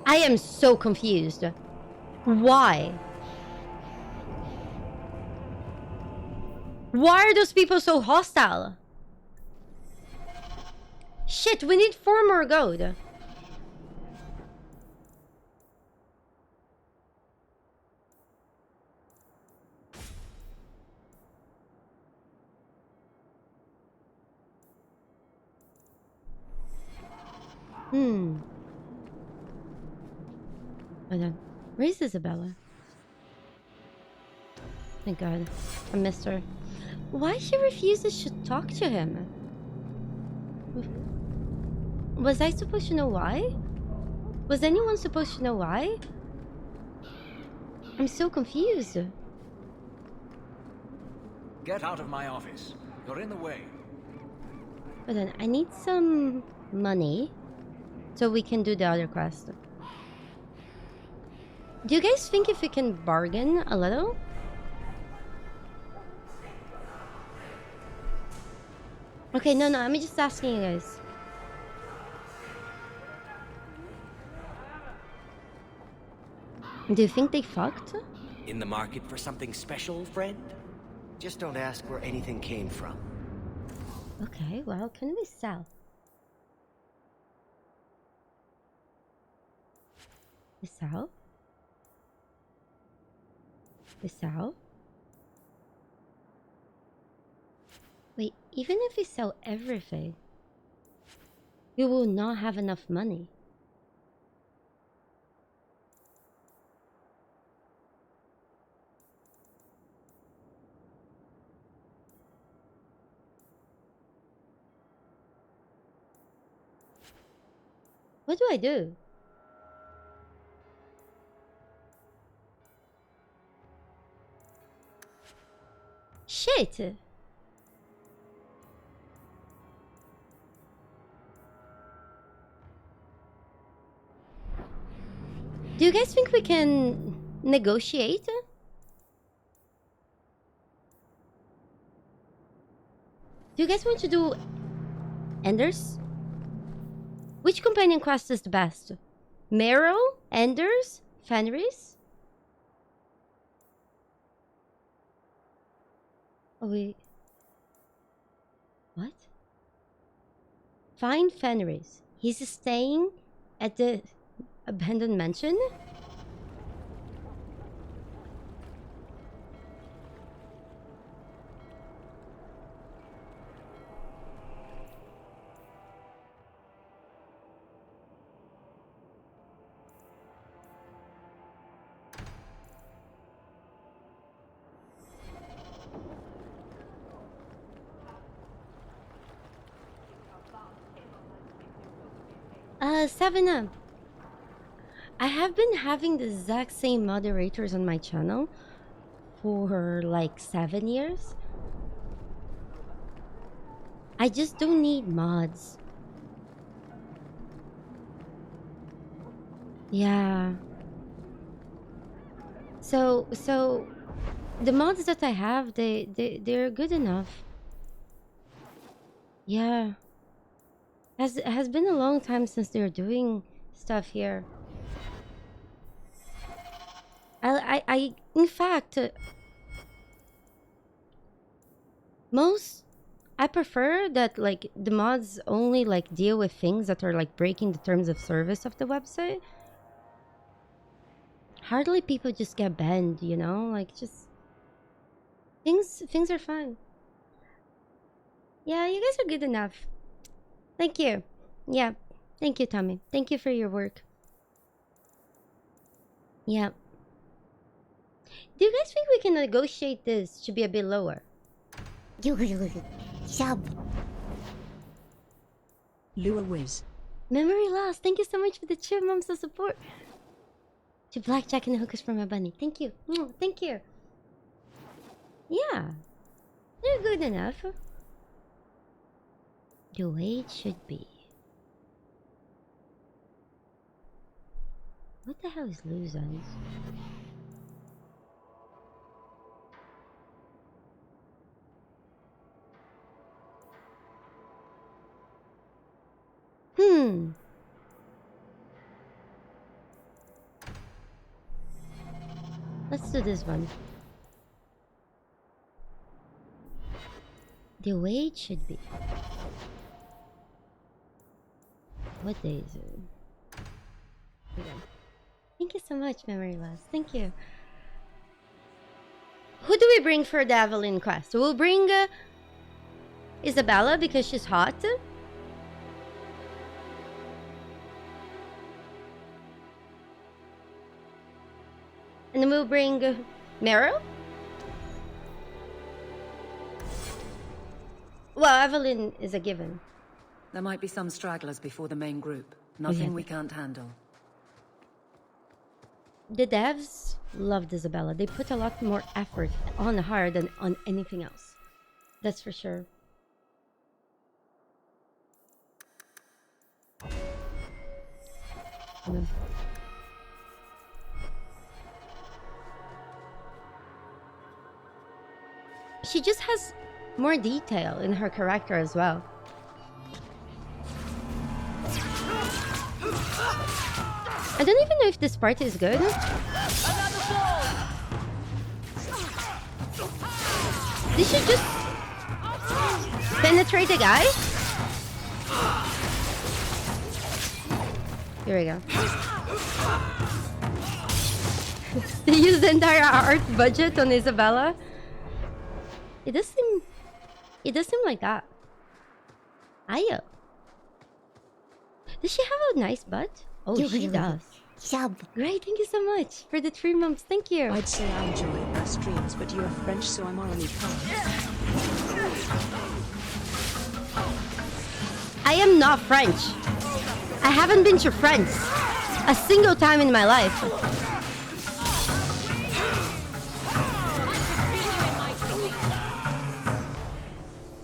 I am so confused. Why? Why are those people so hostile? Shit, we need 4 more gold. Hold on. Where's Isabella? Thank God. I missed her. Why she refuses to talk to him? Was I supposed to know why? Was anyone supposed to know why? I'm so confused. Get out of my office. You're in the way. But then I need some money so we can do the other quest. Do you guys think if we can bargain a little? Okay, no, I'm just asking you guys. Do you think they fucked? In the market for something special, friend? Just don't ask where anything came from. Okay, well, can we sell? We sell? We sell? Wait, even if we sell everything, we will not have enough money. What do I do? Shit! Do you guys think we can negotiate? Do you guys want to do Enders? Which companion quest is the best? Merrill? Enders? Fenris? Oh wait. What? Find Fenris. He's staying at the abandoned mansion? Seven. I have been having the exact same moderators on my channel for like 7 years. I just don't need mods. Yeah. So the mods that I have, they're good enough. Yeah. Has been a long time since they're doing stuff here. I in fact, I prefer that like the mods only like deal with things that are like breaking the terms of service of the website. Hardly people just get banned, you know, like just things are fine. Yeah, you guys are good enough. Thank you. Yeah, thank you, Tommy. Thank you for your work. Yeah. Do you guys think we can negotiate this to be a bit lower? Lua Wiz. Memory lost. Thank you so much for the chip months of support. To blackjack and hookers for my bunny. Thank you. Thank you. Yeah. They're good enough. The way it should be. What the hell is loose ends? Let's do this one. The way it should be. What day is it? Okay. Thank you so much, Memory Loss. Thank you. Who do we bring for the Aveline quest? We'll bring Isabella because she's hot. And then we'll bring Merrill. Well, Aveline is a given. There might be some stragglers before the main group. Nothing we can't handle. The devs loved Isabella. They put a lot more effort on her than on anything else. That's for sure. She just has more detail in her character as well. I don't even know if this part is good. Did she just penetrate the guy? Here we go. They used the entire art budget on Isabella. It does seem like that. Ayo. Does she have a nice butt? Oh, she does. Great, thank you so much for the 3 months. Thank you. I'd say I enjoy her streams, but you're French, so I'm morally can't. I am not French. I haven't been to France a single time in my life.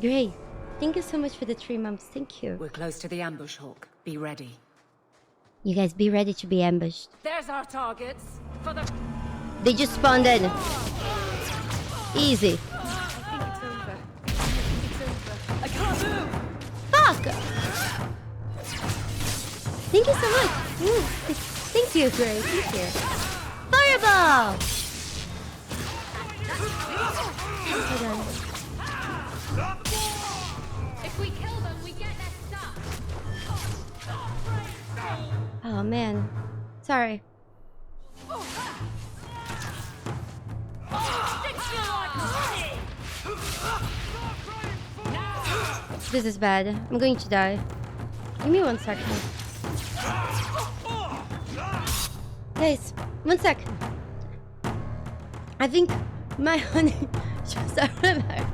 Great. Thank you so much for the 3 months. Thank you. We're close to the ambush, Hawk. Be ready. You guys be ready to be ambushed. There's our targets. For the... They just spawned in. Easy. I can't move. Fuck! Thank you so much. Ooh, thank you, Gray. Thank you. Fireball! Hold on. If we kill them, we get their stuff. Oh man. Sorry. This is bad. I'm going to die. Give me 1 second. Guys, 1 sec. I think my honey just out of there.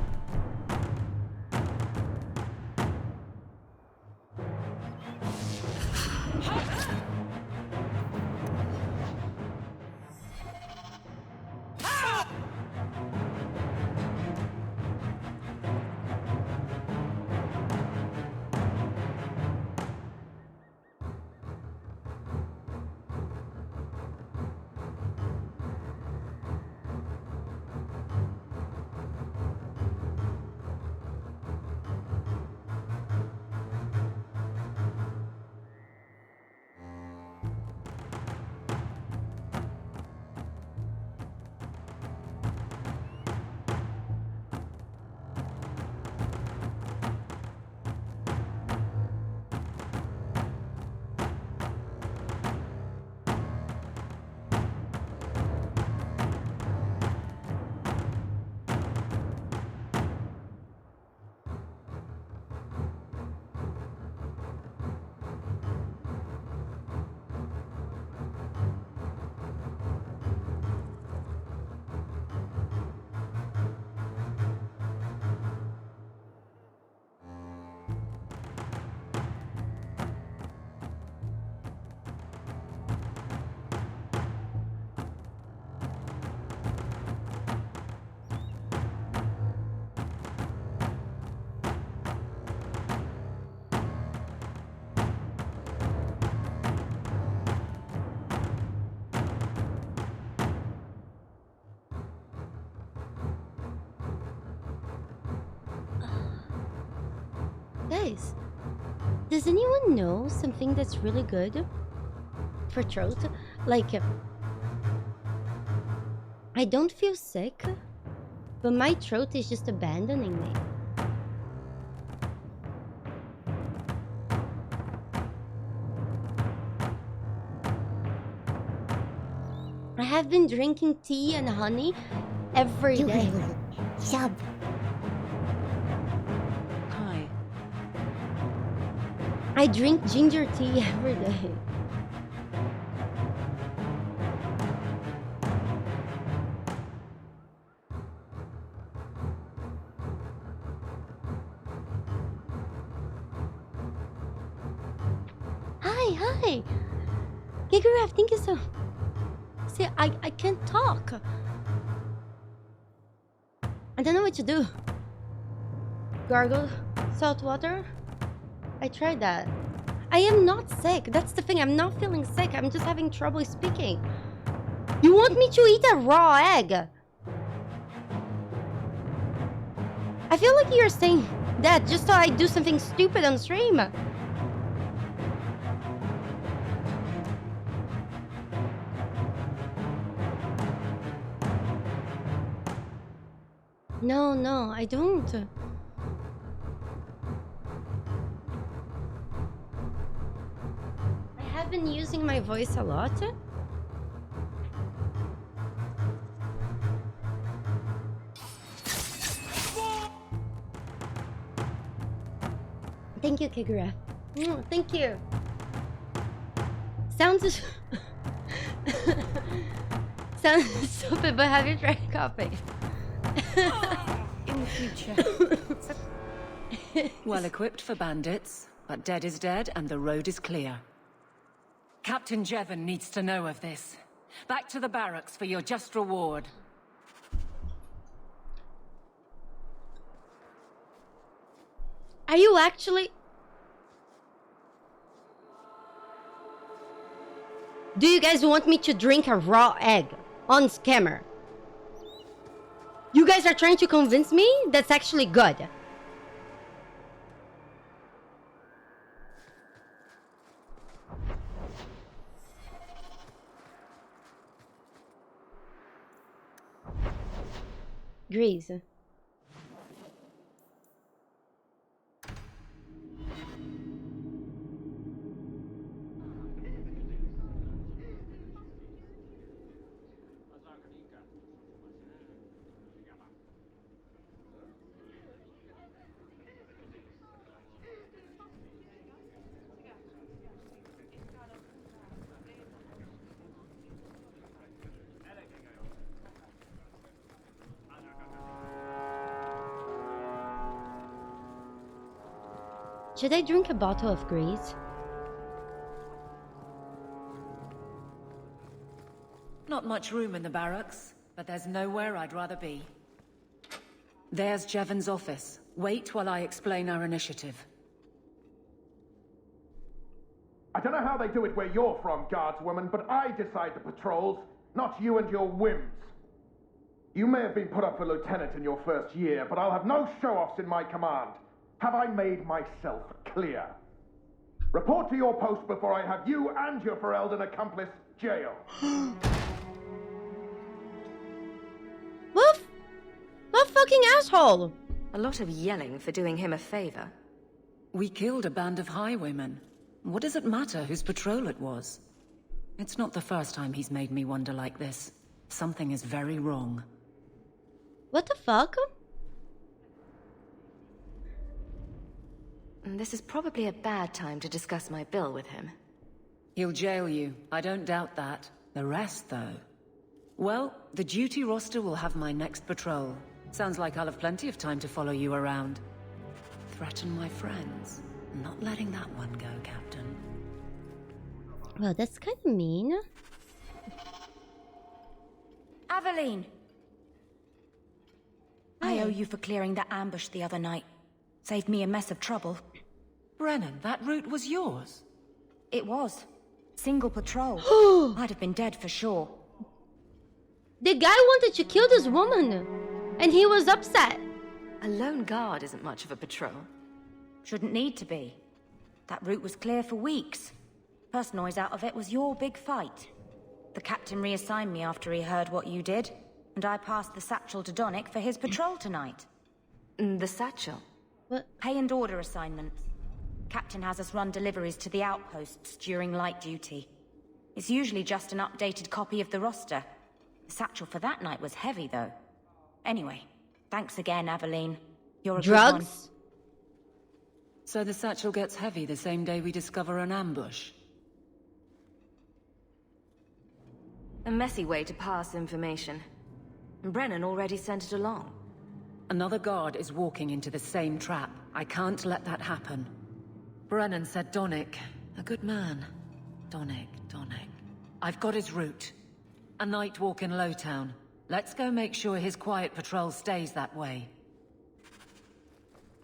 Guys, does anyone know something that's really good for throat? Like, I don't feel sick, but my throat is just abandoning me. I have been drinking tea and honey every day. I drink ginger tea every day. hi. Gigaraf, thank you so... See, I can't talk. I don't know what to do. Gargle salt water? I tried that. I am not sick. That's the thing. I'm not feeling sick. I'm just having trouble speaking. You want me to eat a raw egg? I feel like you're saying that just so I do something stupid on stream. No, I don't. I have been using my voice a lot. Thank you, Kigura. Thank you. Sounds sounds stupid, but have you tried coffee? In the future. Well equipped for bandits, but dead is dead and the road is clear. Captain Jevin needs to know of this. Back to the barracks for your just reward. Are you actually... Do you guys want me to drink a raw egg on Scammer? You guys are trying to convince me that's actually good. Grease. Should I drink a bottle of grease? Not much room in the barracks, but there's nowhere I'd rather be. There's Jevin's office. Wait while I explain our initiative. I don't know how they do it where you're from, guardswoman, but I decide the patrols, not you and your whims. You may have been put up for lieutenant in your first year, but I'll have no show-offs in my command. Have I made myself clear? Report to your post before I have you and your Ferelden accomplice jailed. What fucking asshole? A lot of yelling for doing him a favor. We killed a band of highwaymen. What does it matter whose patrol it was? It's not the first time he's made me wonder like this. Something is very wrong. What the fuck? This is probably a bad time to discuss my bill with him. He'll jail you. I don't doubt that. The rest, though... Well, the duty roster will have my next patrol. Sounds like I'll have plenty of time to follow you around. Threaten my friends. Not letting that one go, Captain. Well, that's kind of mean. Aveline! I owe you for clearing that ambush the other night. Saved me a mess of trouble. Brennan, that route was yours? It was. Single patrol. I'd have been dead for sure. The guy wanted to kill this woman, and he was upset. A lone guard isn't much of a patrol. Shouldn't need to be. That route was clear for weeks. First noise out of it was your big fight. The captain reassigned me after he heard what you did, and I passed the satchel to Donick for his patrol tonight. The satchel? What? Pay and order assignments. Captain has us run deliveries to the outposts during light duty. It's usually just an updated copy of the roster. The satchel for that night was heavy, though. Anyway, thanks again, Aveline. You're a good one. Drugs? So the satchel gets heavy the same day we discover an ambush? A messy way to pass information. Brennan already sent it along. Another guard is walking into the same trap. I can't let that happen. Brennan said Donick, a good man. Donnic. I've got his route. A night walk in Lowtown. Let's go make sure his quiet patrol stays that way.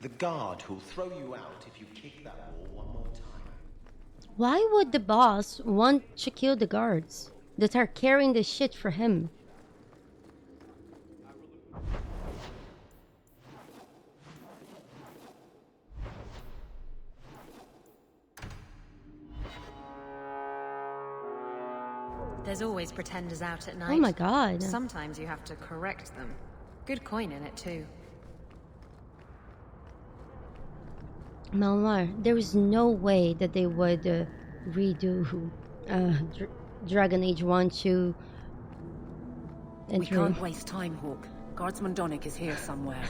The guard who'll throw you out if you kick that wall one more time. Why would the boss want to kill the guards that are carrying the shit for him? There's always pretenders out at night. Oh my god. Sometimes you have to correct them. Good coin in it too. Malmar, there is no way that they would redo Dragon Age 1, 2, and We 3. can't waste time, Hawk. Guardsman Donnic is here somewhere.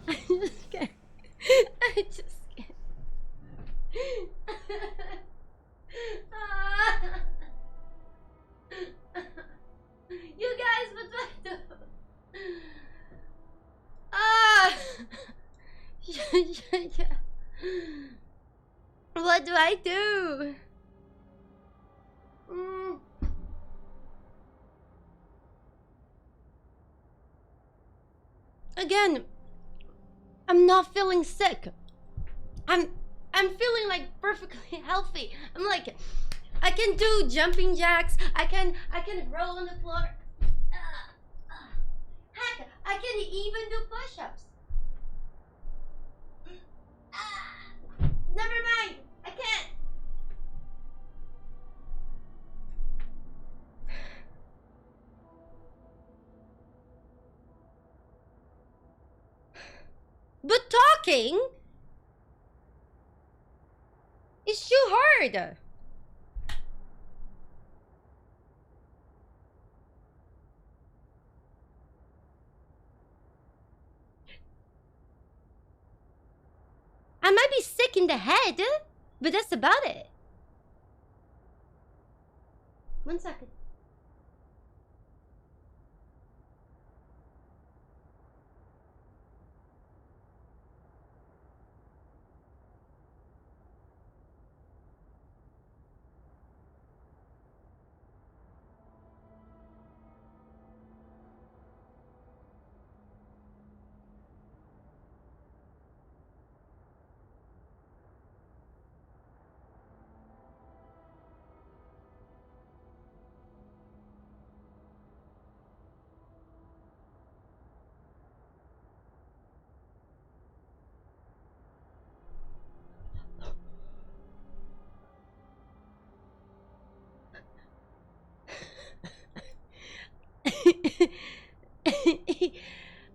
I just can't. I just can't. You guys, what do I do? What do I do? Again, I'm not feeling sick. I'm feeling like perfectly healthy. I'm like, I can do jumping jacks. I can roll on the floor. Heck, I can even do push-ups. Never mind, I can't. But talking is too hard. I might be sick in the head, but that's about it. 1 second.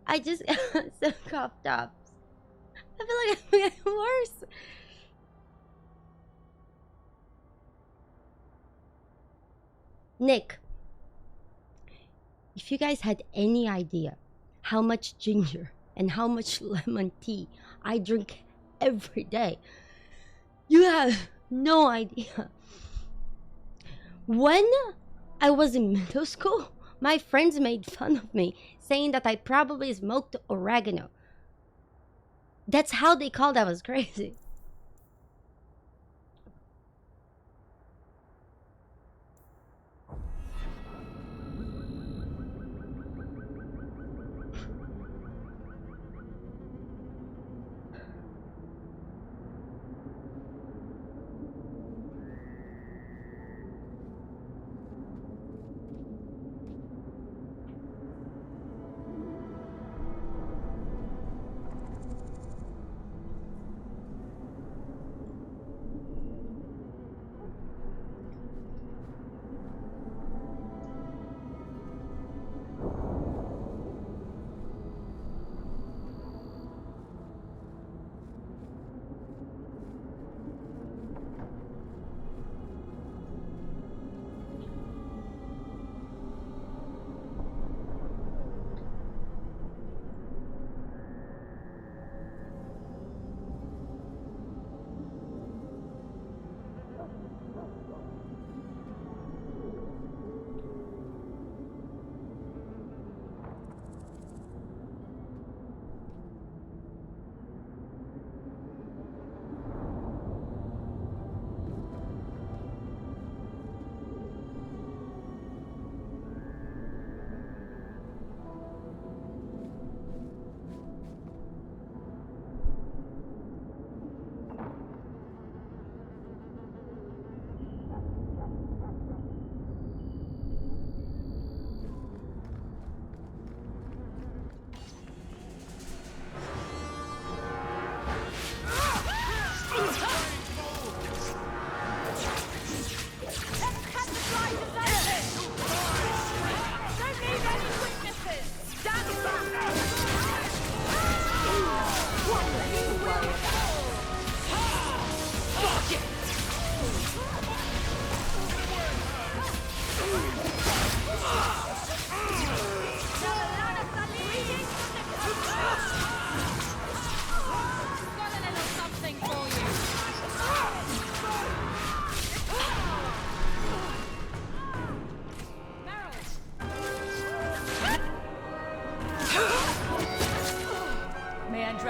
I just got some cough drops. I feel like I'm getting worse. Nick, if you guys had any idea how much ginger and how much lemon tea I drink every day, you have no idea. When I was in middle school, my friends made fun of me, saying that I probably smoked oregano. That's how they called I was crazy.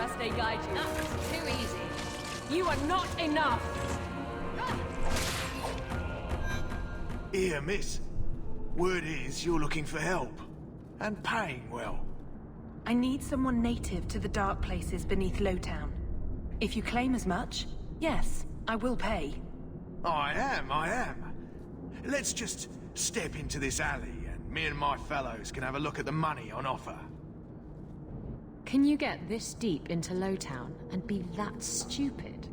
trust they guide you. That's too easy. You are not enough! Here, miss. Word is you're looking for help. And paying well. I need someone native to the dark places beneath Lowtown. If you claim as much, yes, I will pay. I am. Let's just step into this alley, and me and my fellows can have a look at the money on offer. Can you get this deep into Lowtown and be that stupid?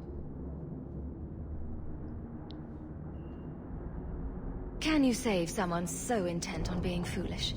Can you save someone so intent on being foolish?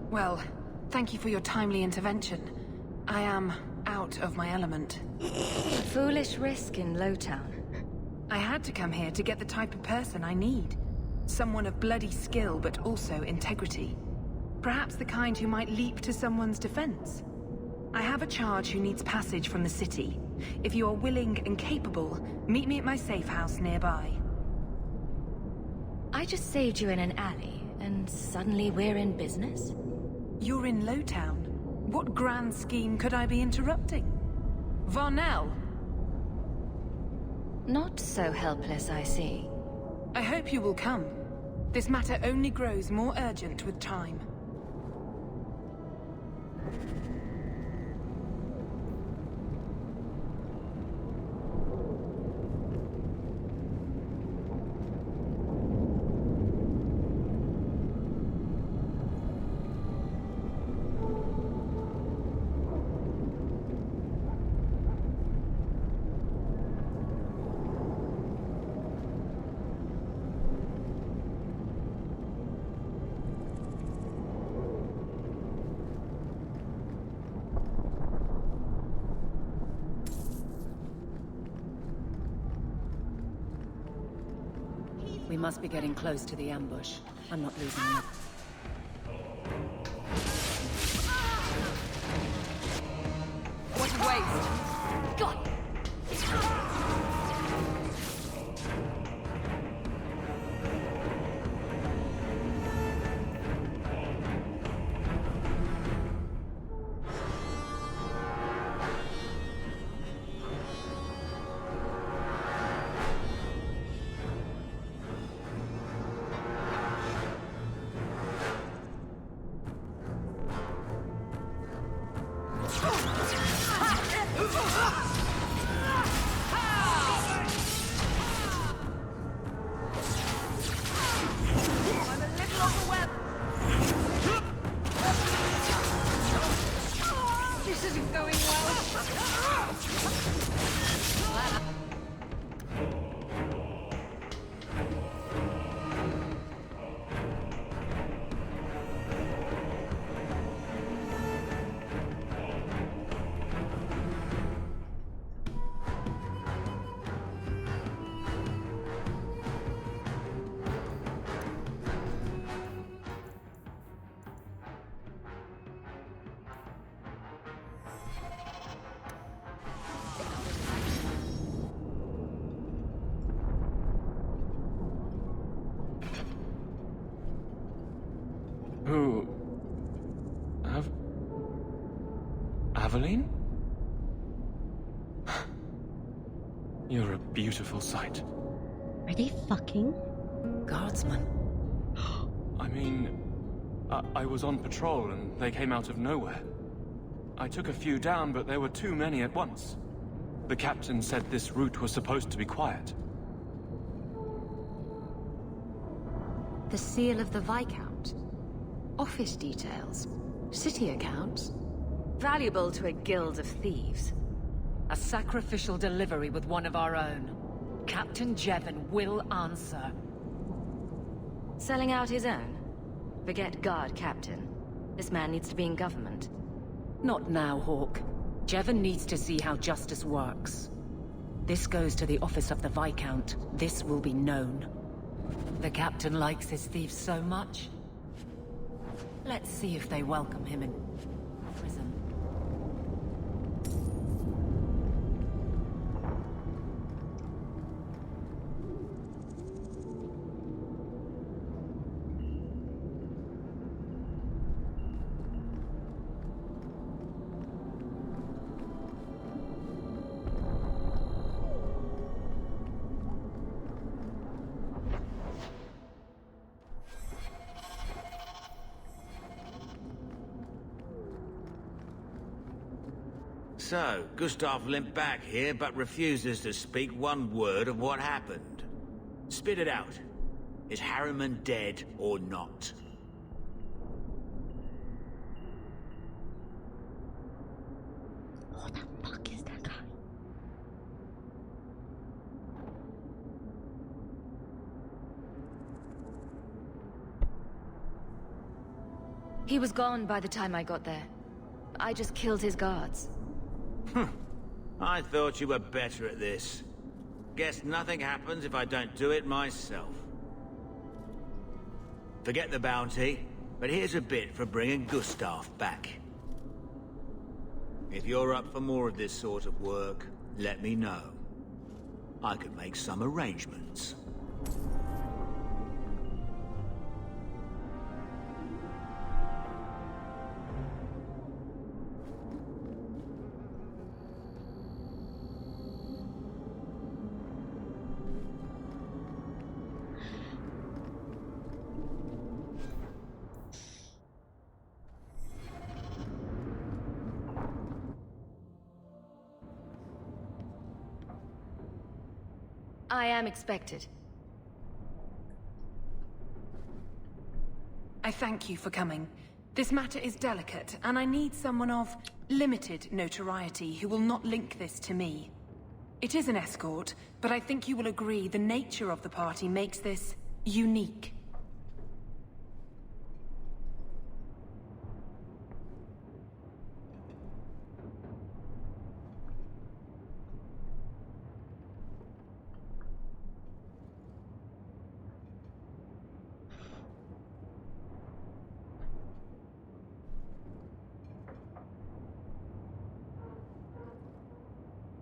Well, thank you for your timely intervention. I am out of my element. Foolish risk in Lowtown. I had to come here to get the type of person I need. Someone of bloody skill, but also integrity. Perhaps the kind who might leap to someone's defense. I have a charge who needs passage from the city. If you are willing and capable, meet me at my safe house nearby. I just saved you in an alley, and suddenly we're in business? You're in Lowtown. What grand scheme could I be interrupting? Varnell! Not so helpless, I see. I hope you will come. This matter only grows more urgent with time. We must be getting close to the ambush. I'm not losing enough. What a waste! God! Who... Aveline? You're a beautiful sight. Are they fucking? Guardsmen. I mean... I was on patrol and they came out of nowhere. I took a few down, but there were too many at once. The captain said this route was supposed to be quiet. The seal of the Viscount. Office details. City accounts. Valuable to a guild of thieves. A sacrificial delivery with one of our own. Captain Jevin will answer. Selling out his own? Forget guard captain. This man needs to be in government. Not now, Hawk. Jevin needs to see how justice works. This goes to the office of the Viscount. This will be known. The captain likes his thieves so much. Let's see if they welcome him in prison. So, Gustav limped back here, but refuses to speak one word of what happened. Spit it out. Is Harriman dead or not? Who the fuck is that guy? He was gone by the time I got there. I just killed his guards. I thought you were better at this. Guess nothing happens if I don't do it myself. Forget the bounty, but here's a bit for bringing Gustav back. If you're up for more of this sort of work, let me know. I could make some arrangements. I am expected. I thank you for coming. This matter is delicate, and I need someone of limited notoriety who will not link this to me. It is an escort, but I think you will agree the nature of the party makes this unique.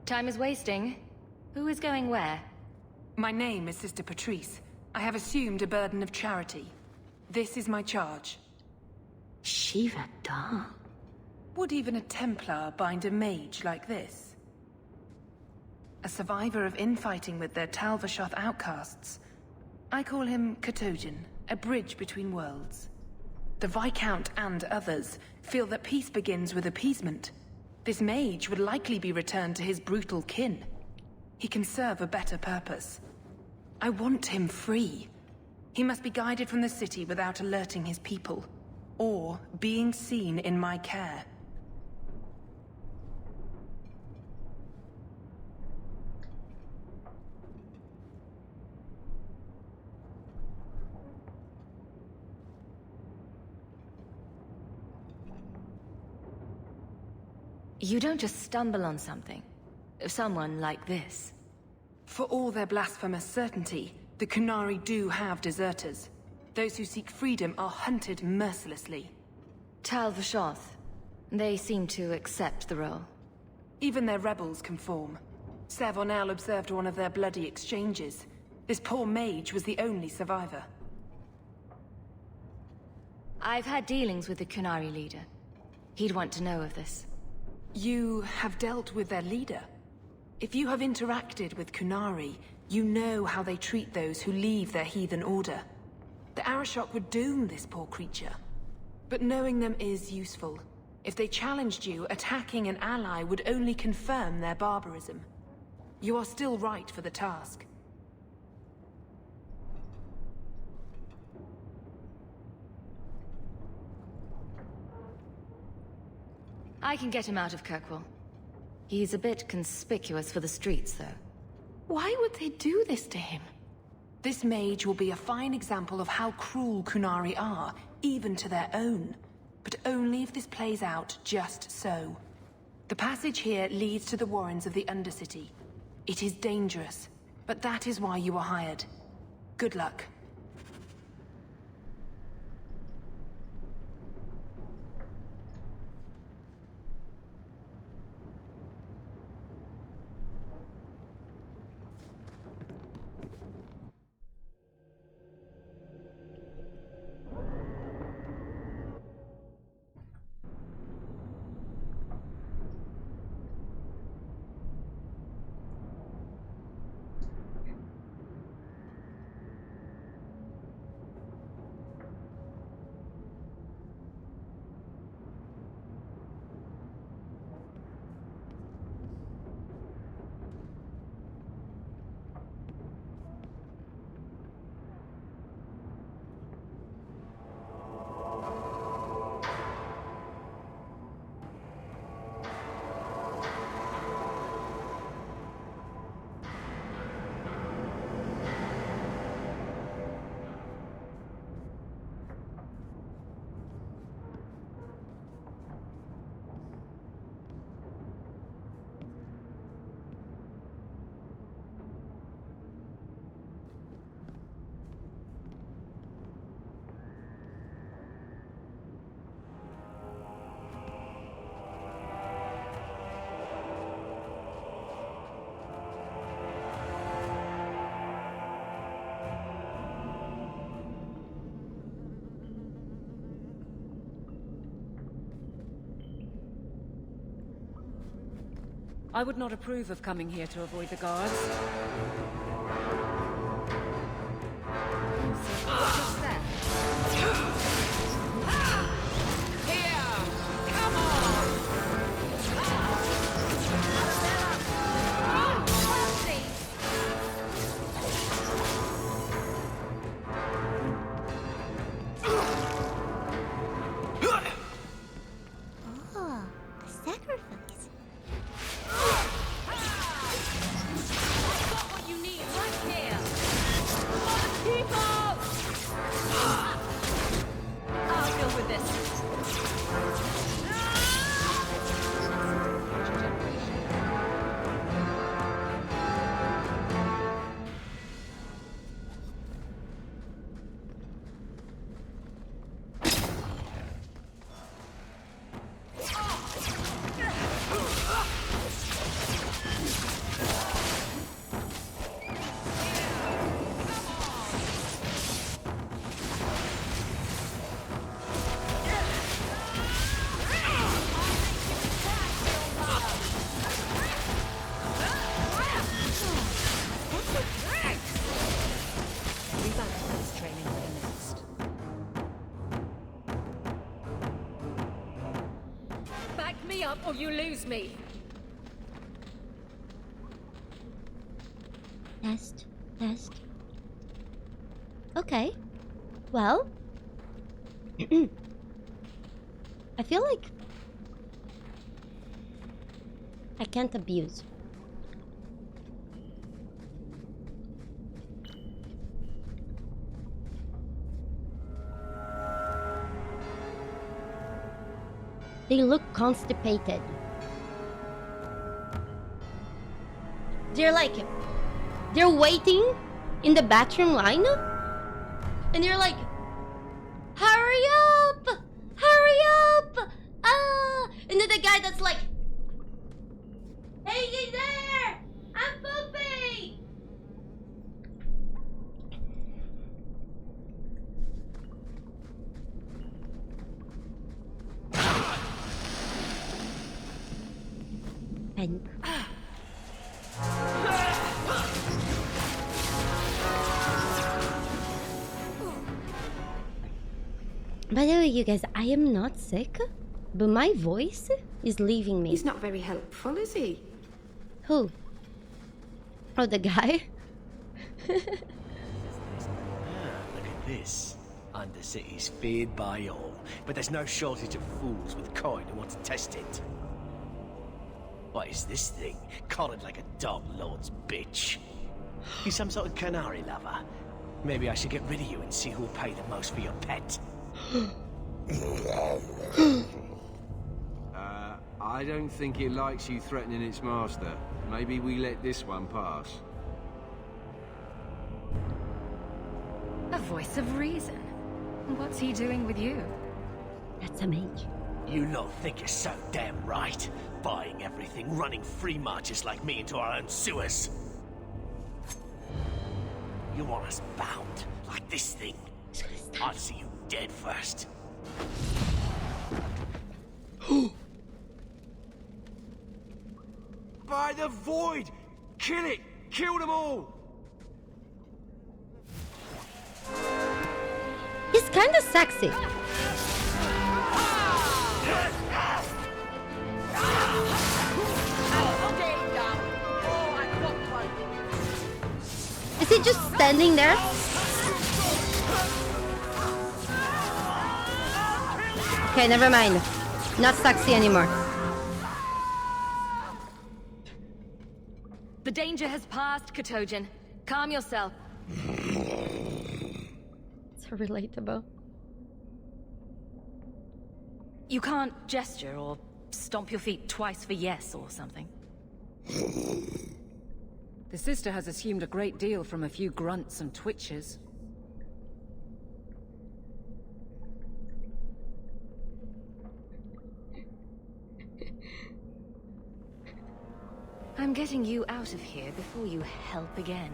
Time is wasting. Who is going where? My name is Sister Patrice. I have assumed a burden of charity. This is my charge. Shiva Da. Would even a Templar bind a mage like this? A survivor of infighting with their Talvashoth outcasts. I call him Katojan, a bridge between worlds. The Viscount and others feel that peace begins with appeasement. This mage would likely be returned to his brutal kin. He can serve a better purpose. I want him free. He must be guided from the city without alerting his people, or being seen in my care. You don't just stumble on something. Someone like this. For all their blasphemous certainty, the Qunari do have deserters. Those who seek freedom are hunted mercilessly. Talvashoth. They seem to accept the role. Even their rebels conform. Savonel observed one of their bloody exchanges. This poor mage was the only survivor. I've had dealings with the Qunari leader. He'd want to know of this. You have dealt with their leader? If you have interacted with Qunari, you know how they treat those who leave their heathen order. The Arashok would doom this poor creature. But knowing them is useful. If they challenged you, attacking an ally would only confirm their barbarism. You are still right for the task. I can get him out of Kirkwall. He's a bit conspicuous for the streets, though. Why would they do this to him? This mage will be a fine example of how cruel Qunari are, even to their own. But only if this plays out just so. The passage here leads to the warrens of the Undercity. It is dangerous, but that is why you were hired. Good luck. I would not approve of coming here to avoid the guards. Or you lose me. Test. Okay. Well. I feel like I can't abuse. They look constipated. They're waiting in the bathroom line, and they're like, hurry up! Hurry up! Ah! And then the guy that's like, hey there! I'm pooping! Panic. By the way, you guys, I am not sick, but my voice is leaving me. He's not very helpful, is he? Who? Oh, the guy? Look at this. Undercity's feared by all, but there's no shortage of fools with coin who want to test it. What is this thing? Collared like a dog lord's bitch. You some sort of Qunari lover? Maybe I should get rid of you and see who'll pay the most for your pet. I don't think it likes you threatening its master. Maybe we let this one pass. A voice of reason. What's he doing with you? That's a mage. You lot think you're so damn right, buying everything, running free marches like me into our own sewers. You want us bound, like this thing? I'd see you dead first. By the void! Kill it! Kill them all! He's kind of sexy. Is he just standing there? Okay, never mind. Not sexy anymore. The danger has passed, Katojan. Calm yourself. So relatable. You can't gesture or stomp your feet twice for yes or something. The sister has assumed a great deal from a few grunts and twitches. I'm getting you out of here before you help again.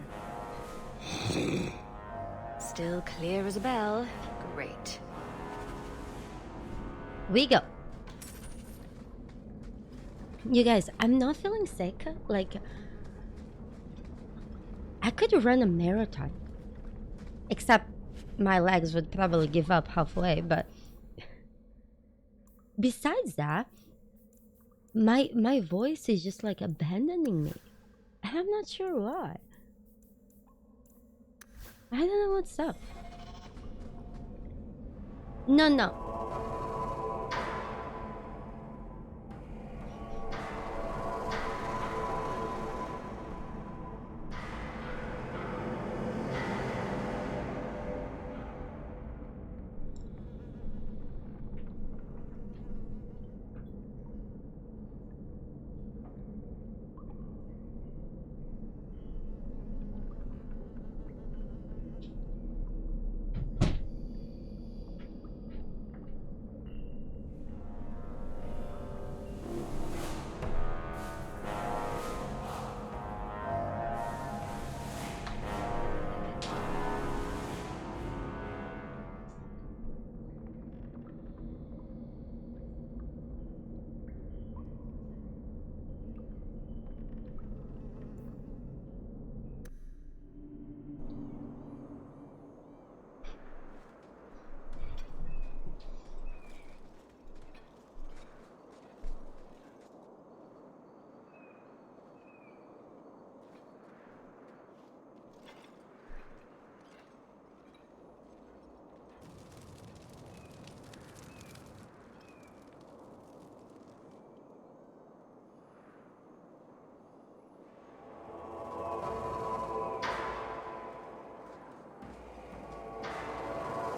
Still clear as a bell. Great. We go. You guys, I'm not feeling sick. Like, I could run a marathon. Except my legs would probably give up halfway, but besides that, my voice is just like abandoning me. And I'm not sure why. I don't know what's up. No.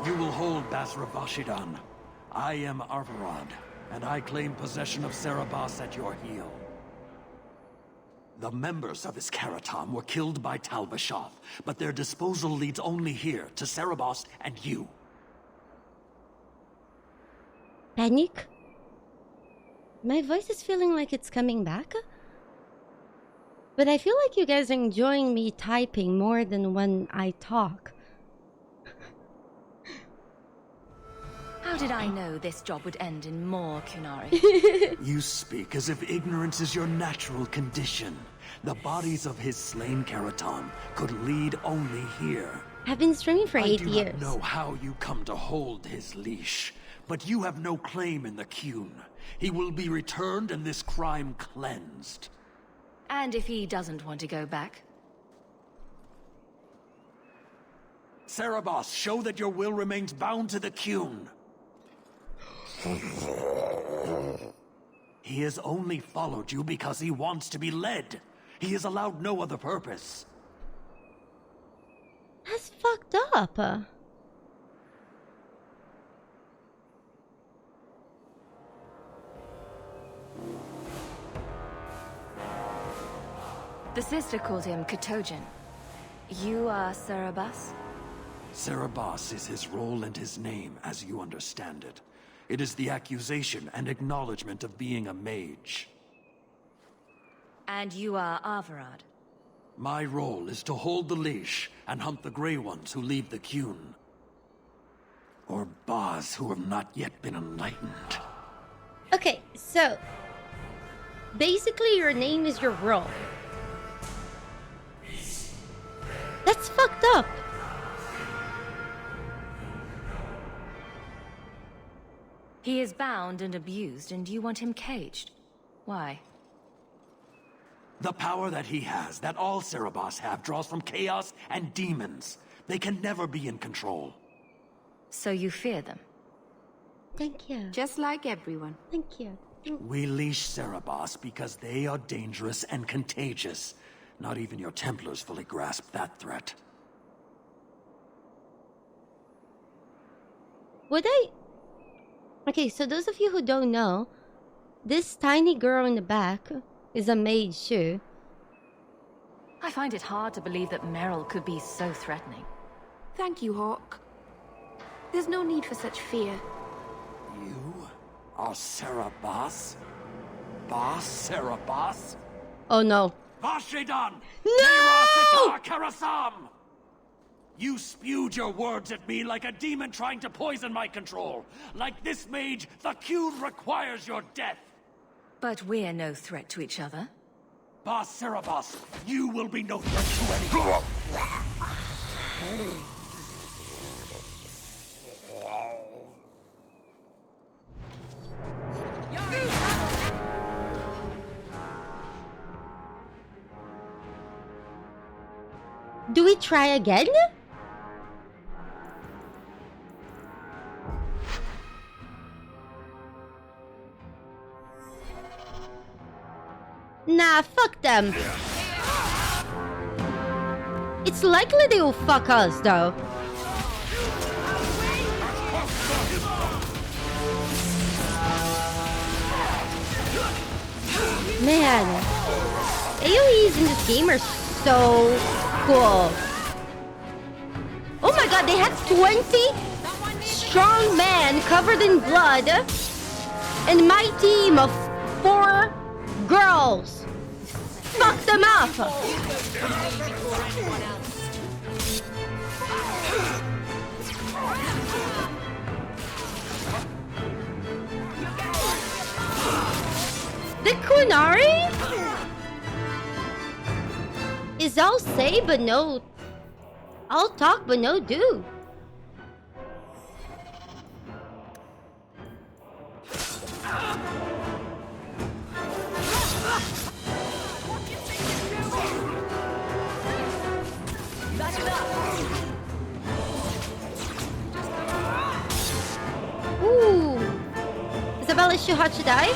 You will hold Basravashidan. I am Arvarad, and I claim possession of Cerebos at your heel. The members of Escaratam were killed by Talbashoth, but their disposal leads only here, to Cerebos and you. Panic? My voice is feeling like it's coming back. But I feel like you guys are enjoying me typing more than when I talk. How did I know this job would end in more Qunari? You speak as if ignorance is your natural condition. The bodies of his slain Keratam could lead only here. I've been streaming for 8 years. I do not know how you come to hold his leash, but you have no claim in the Qun. He will be returned and this crime cleansed. And if he doesn't want to go back? Cerebos, show that your will remains He has only followed you because he wants to be led. He is allowed no other purpose. That's fucked up. The sister called him Katojan. You are Cerebus? Cerebus is his role and his name, as you understand it. It is the accusation and acknowledgement of being a mage. And you are Averard? My role is to hold the leash and hunt the Grey Ones who leave the Qun. Or Baz who have not yet been enlightened. Okay, so basically your name is your role. That's fucked up. He is bound and abused, and you want him caged. Why? The power that he has, that all Cerebos have, draws from chaos and demons. They can never be in control. So you fear them? Thank you. Just like everyone. Thank you. We leash Cerebos because they are dangerous and contagious. Not even your Templars fully grasp that threat. Would I... Okay, so those of you who don't know, this tiny girl in the back is a mage too. I find it hard to believe that Merrill could be so threatening. Thank you, Hawk. There's no need for such fear. You are Cerebos? Boss Cerebos? Oh no. Vashidan! No! Karasam! You spewed your words at me like a demon trying to poison my control. Like this mage, the Qun requires your death. But we're no threat to each other. Boss Cerebos, you will be no threat to anyone. Do we try again? Nah, fuck them. It's likely they will fuck us, though. Man, AoEs in this game are so cool. Oh my god, they had 20 strong men covered in blood, and my team of 4 girls. Fuck them up! The Qunari is all say but no. All talk but no do. Ooh. Isabella is too hot to die?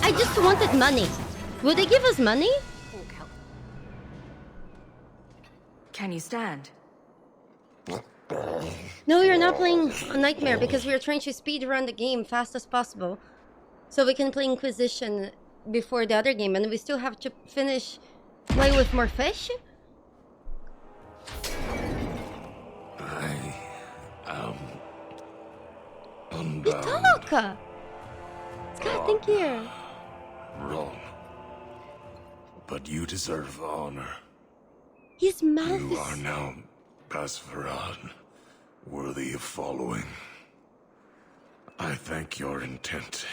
I just wanted money. Will they give us money? Can you stand? No, we are not playing a Nightmare because we are trying to speed run the game fast as possible. So we can play Inquisition before the other game, and we still have to play with more fish? I am unbound. You talk! Scott, thank you. Wrong. But you deserve honor. His mouth You is... are now Basfarad, worthy of following. I thank your intent,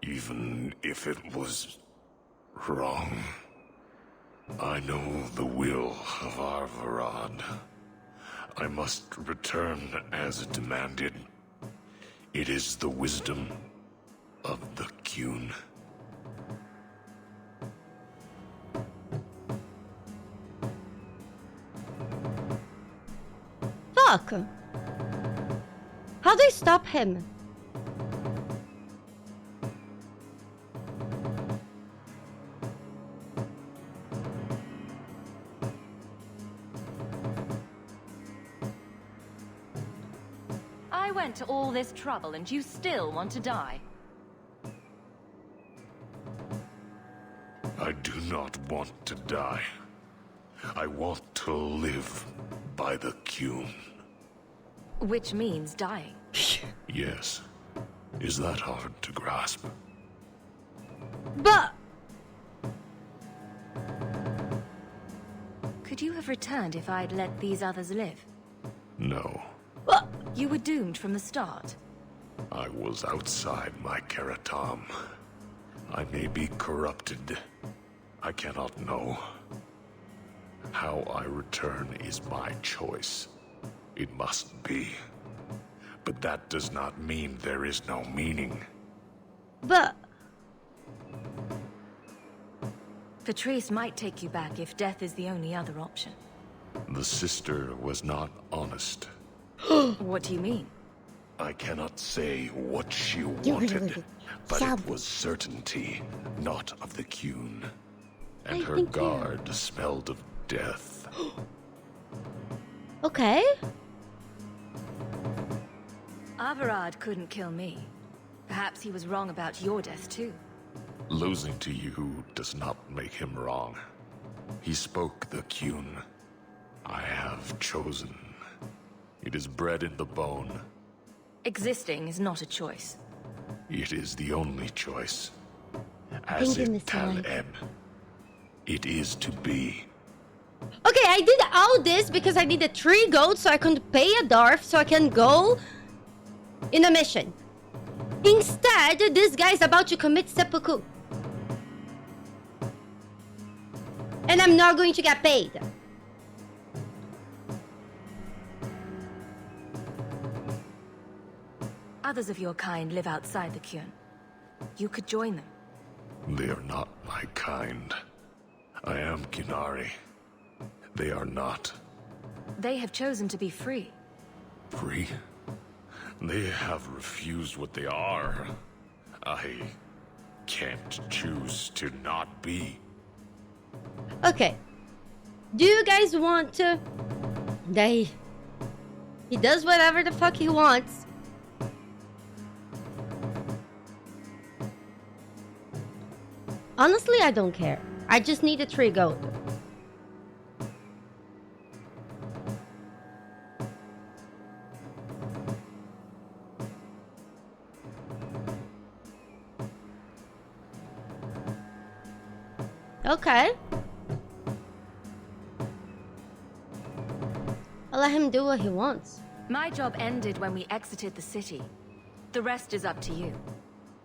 even if it was wrong. I know the will of Arvarad. I must return as demanded. It is the wisdom of the Qun. Fuck! How do I stop him? I went to all this trouble and you still want to die. I do not want to die. I want to live by the Qun. Which means dying. Yes. Is that hard to grasp? But... Could you have returned if I'd let these others live? No. You were doomed from the start. I was outside my Karatam. I may be corrupted. I cannot know. How I return is my choice. It must be. But that does not mean there is no meaning. But... Patrice might take you back if death is the only other option. The sister was not honest. What do you mean? I cannot say what she wanted, but it was certainty, not of the Qun. And her guard smelled of death. Okay. Averard couldn't kill me. Perhaps he was wrong about your death too. Losing to you does not make him wrong. He spoke the Qun. I have chosen. It is bred in the bone. Existing is not a choice. It is the only choice. As it Tal-Eb. It is to be. Okay, I did all this because I needed 3 gold so I could pay a dwarf so I can go in a mission. Instead, this guy's about to commit seppuku. And I'm not going to get paid. Others of your kind live outside the Qun. You could join them. They are not my kind. I am Qunari. They are not. They have chosen to be free. Free? They have refused what they are. I can't choose to not be. Okay. Do you guys want to... He does whatever the fuck he wants. Honestly, I don't care. I just need a 3 gold. Okay. I'll let him do what he wants. My job ended when we exited the city. The rest is up to you.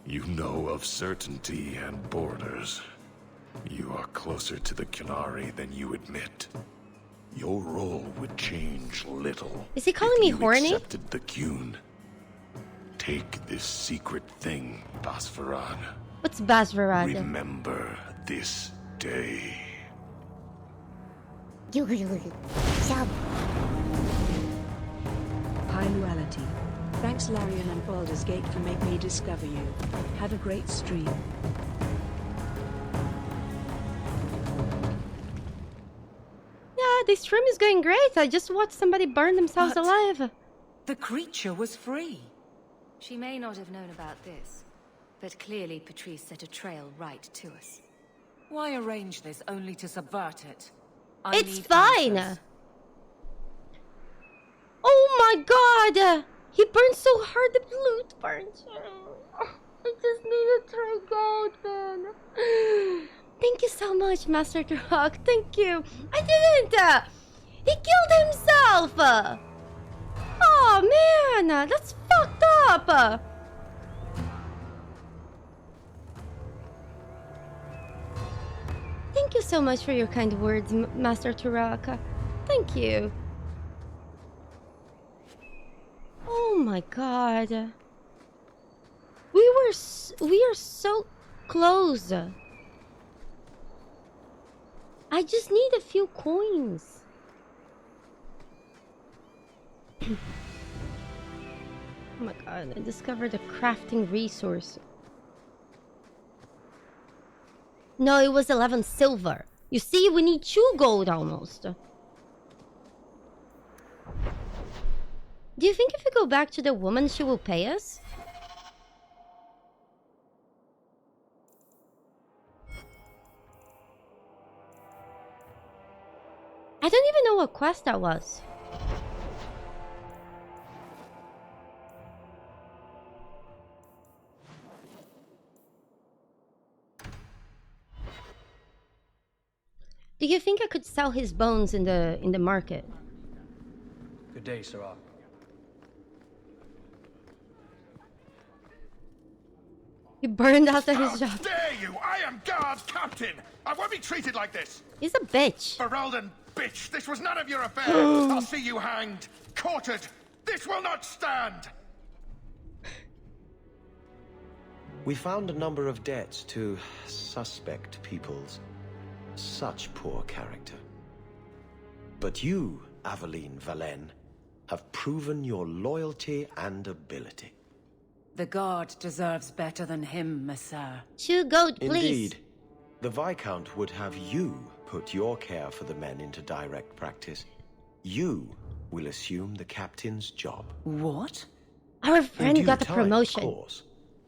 You know of certainty and borders. You are closer to the Qunari than you admit. Your role would change little. Is he calling me horny? Accepted the Qun. Take this secret thing, Basvarad. What's Basvarad? Remember this day. Hi, Luality. Thanks, Larian and Baldur's Gate, for making me discover you. Have a great stream. Yeah, this stream is going great. I just watched somebody burn themselves alive. The creature was free. She may not have known about this, but clearly Patrice set a trail right to us. Why arrange this only to subvert it? It's fine. Oh my god! He burned so hard the blood burns. I just need a 3 gold, man. Thank you so much, Master Rock. Thank you. I didn't. He killed himself. Oh man, that's fucked up. Thank you so much for your kind words, Master Turaka. Thank you. Oh my god. We are so close. I just need a few coins. Oh my god, I discovered a crafting resource. No, it was 11 silver. You see, we need 2 gold almost. Do you think if we go back to the woman, she will pay us? I don't even know what quest that was. Do you think I could sell his bones in the market? Good day, Sarah. He burned out of his job. How dare you! I am guard captain! I won't be treated like this! He's a bitch. Ferelden, bitch! This was none of your affair! I'll see you hanged! Quartered! This will not stand! We found a number of debts to suspect peoples. Such poor character. But you, Aveline Valen, have proven your loyalty and ability. The guard deserves better than him, Messere. 2 gold, please. Indeed. The Viscount would have you put your care for the men into direct practice. You will assume the captain's job. What? Our friend got a promotion.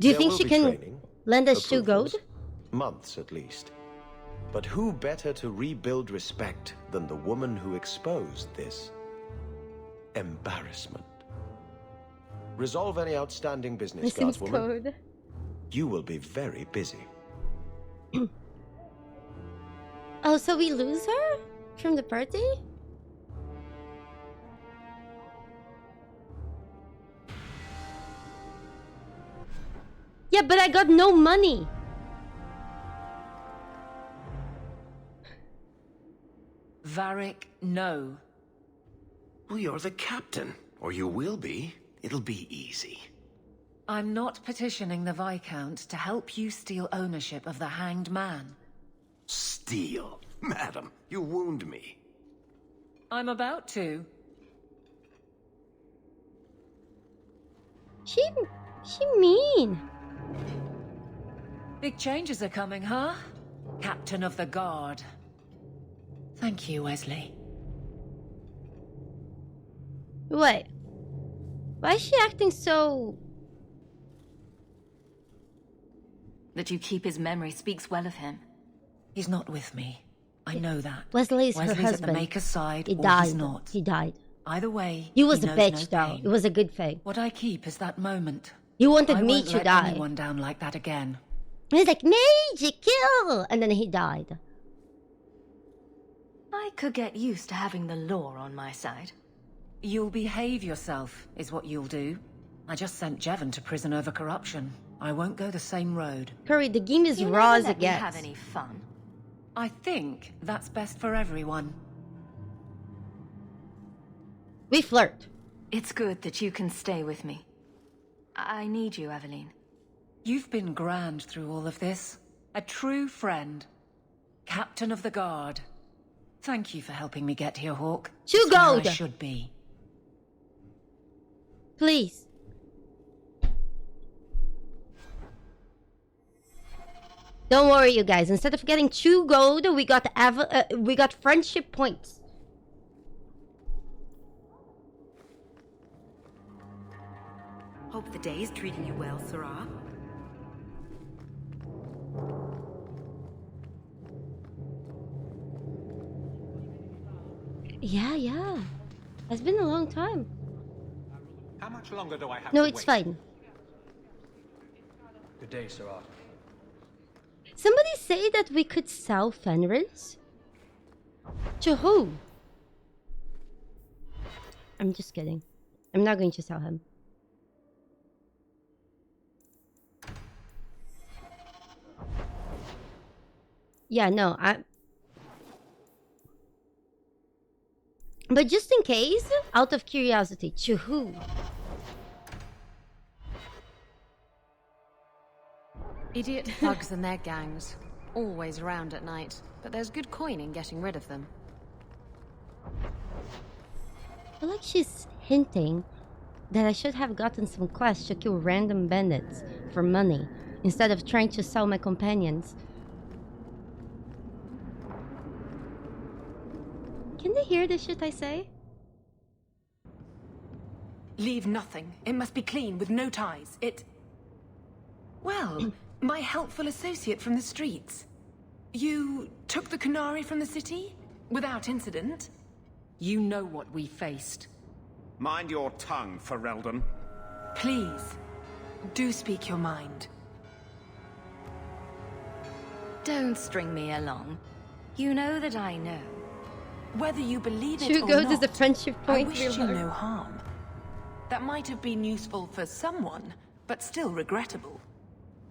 Do you think she can lend us 2 gold? Months at least. But who better to rebuild respect than the woman who exposed this embarrassment? Resolve any outstanding business, guardswoman. Code. You will be very busy. Oh, so we lose her from the party? Yeah, but I got no money. Varric, no. Well, you're the captain, or you will be. It'll be easy. I'm not petitioning the Viscount to help you steal ownership of the Hanged Man. Steal? Madam, you wound me. I'm about to. She mean. Big changes are coming, huh? Captain of the Guard. Thank you, Wesley. Wait. Why is she acting so... That you keep his memory speaks well of him. He's not with me. I know that. Wesley's her Wesley's husband. at the Maker's side, He or died. he's not. He died. Either way, He was a knows bitch, no though. pain. It was a good thing. What I keep is that moment. He wanted I me won't to let die. anyone down like that again. And he's like, Mage, kill! And then he died. I could get used to having the law on my side. You'll behave yourself, is what you'll do. I just sent Jevin to prison over corruption. I won't go the same road. Curry, the game is You raw never as let it me gets. have any fun. I think that's best for everyone. We flirt. It's good that you can stay with me. I need you, Aveline. You've been grand through all of this. A true friend. Captain of the Guard. Thank you for helping me get here, Hawk. 2 It's where gold. I should be. Please. Don't worry, you guys. Instead of getting 2 gold, we got friendship points. Hope the day is treating you well, Sarah. Yeah. It's been a long time. How much longer do I have No, to it's wait? fine. Good day, Sarah. Somebody say that we could sell Fenris? To who? I'm just kidding. I'm not going to sell him. Yeah, no, But just in case, out of curiosity, to who? Idiot thugs and their gangs. Always around at night, but there's good coin in getting rid of them. I feel like she's hinting that I should have gotten some quests to kill random bandits for money instead of trying to sell my companions. Can they hear the shit I say? Leave nothing. It must be clean with no ties. Well, my helpful associate from the streets. You took the Qunari from the city? Without incident? You know what we faced. Mind your tongue, Ferelden. Please, do speak your mind. Don't string me along. You know that I know. Whether you believe it Two or goats not, is the friendship point. I wish you no harm. That might have been useful for someone, but still regrettable.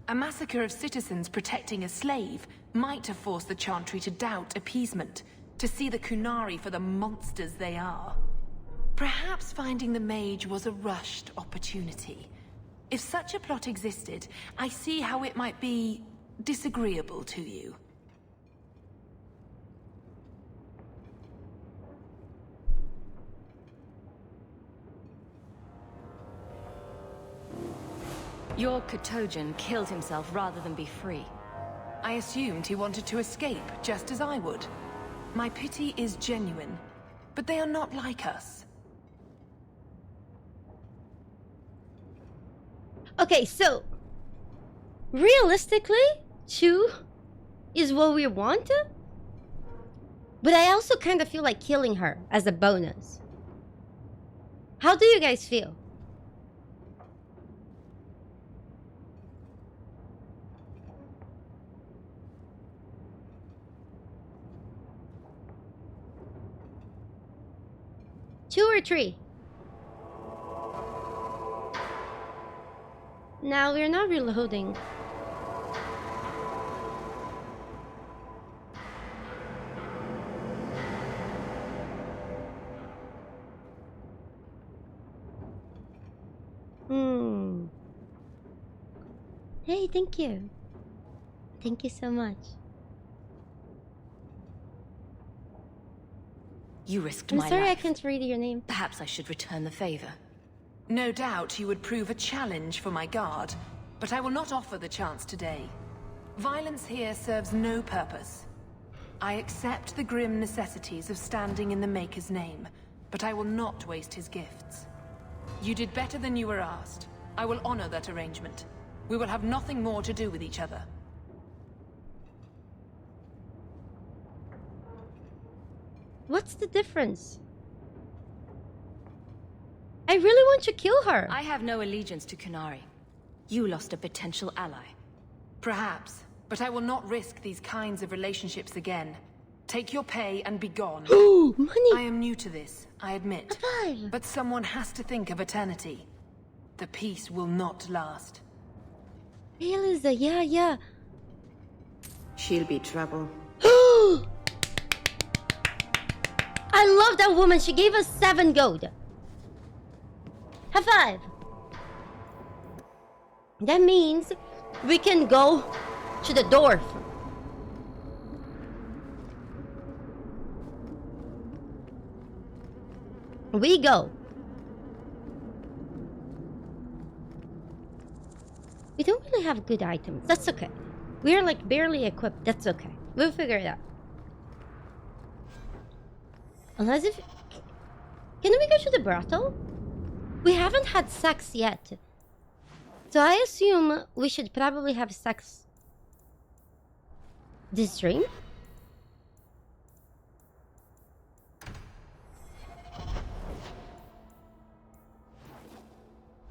A massacre of citizens protecting a slave might have forced the Chantry to doubt appeasement, to see the Qunari for the monsters they are. Perhaps finding the mage was a rushed opportunity. If such a plot existed, I see how it might be disagreeable to you. Your Katojan killed himself rather than be free. I assumed he wanted to escape, just as I would. My pity is genuine, but they are not like us. Okay, so realistically, 2 is what we want, but I also kind of feel like killing her as a bonus. How do you guys feel? Two or 3? Now we're not reloading. Hey, thank you. Thank you so much. You risked I'm my sorry life. I can't read your name. Perhaps I should return the favor. No doubt you would prove a challenge for my guard, but I will not offer the chance today. Violence here serves no purpose. I accept the grim necessities of standing in the Maker's name, but I will not waste his gifts. You did better than you were asked. I will honor that arrangement. We will have nothing more to do with each other. What's the difference? I really want to kill her. I have no allegiance to Qunari. You lost a potential ally. Perhaps, but I will not risk these kinds of relationships again. Take your pay and be gone. Ooh, money! I am new to this, I admit. But someone has to think of eternity. The peace will not last. Hey, Eliza, yeah. She'll be trouble. I love that woman. She gave us 7 gold. High five. That means we can go to the dwarf. We go. We don't really have good items. That's okay. We're like barely equipped. That's okay. We'll figure it out. Unless if... Can we go to the brothel? We haven't had sex yet. So I assume we should probably have sex this stream.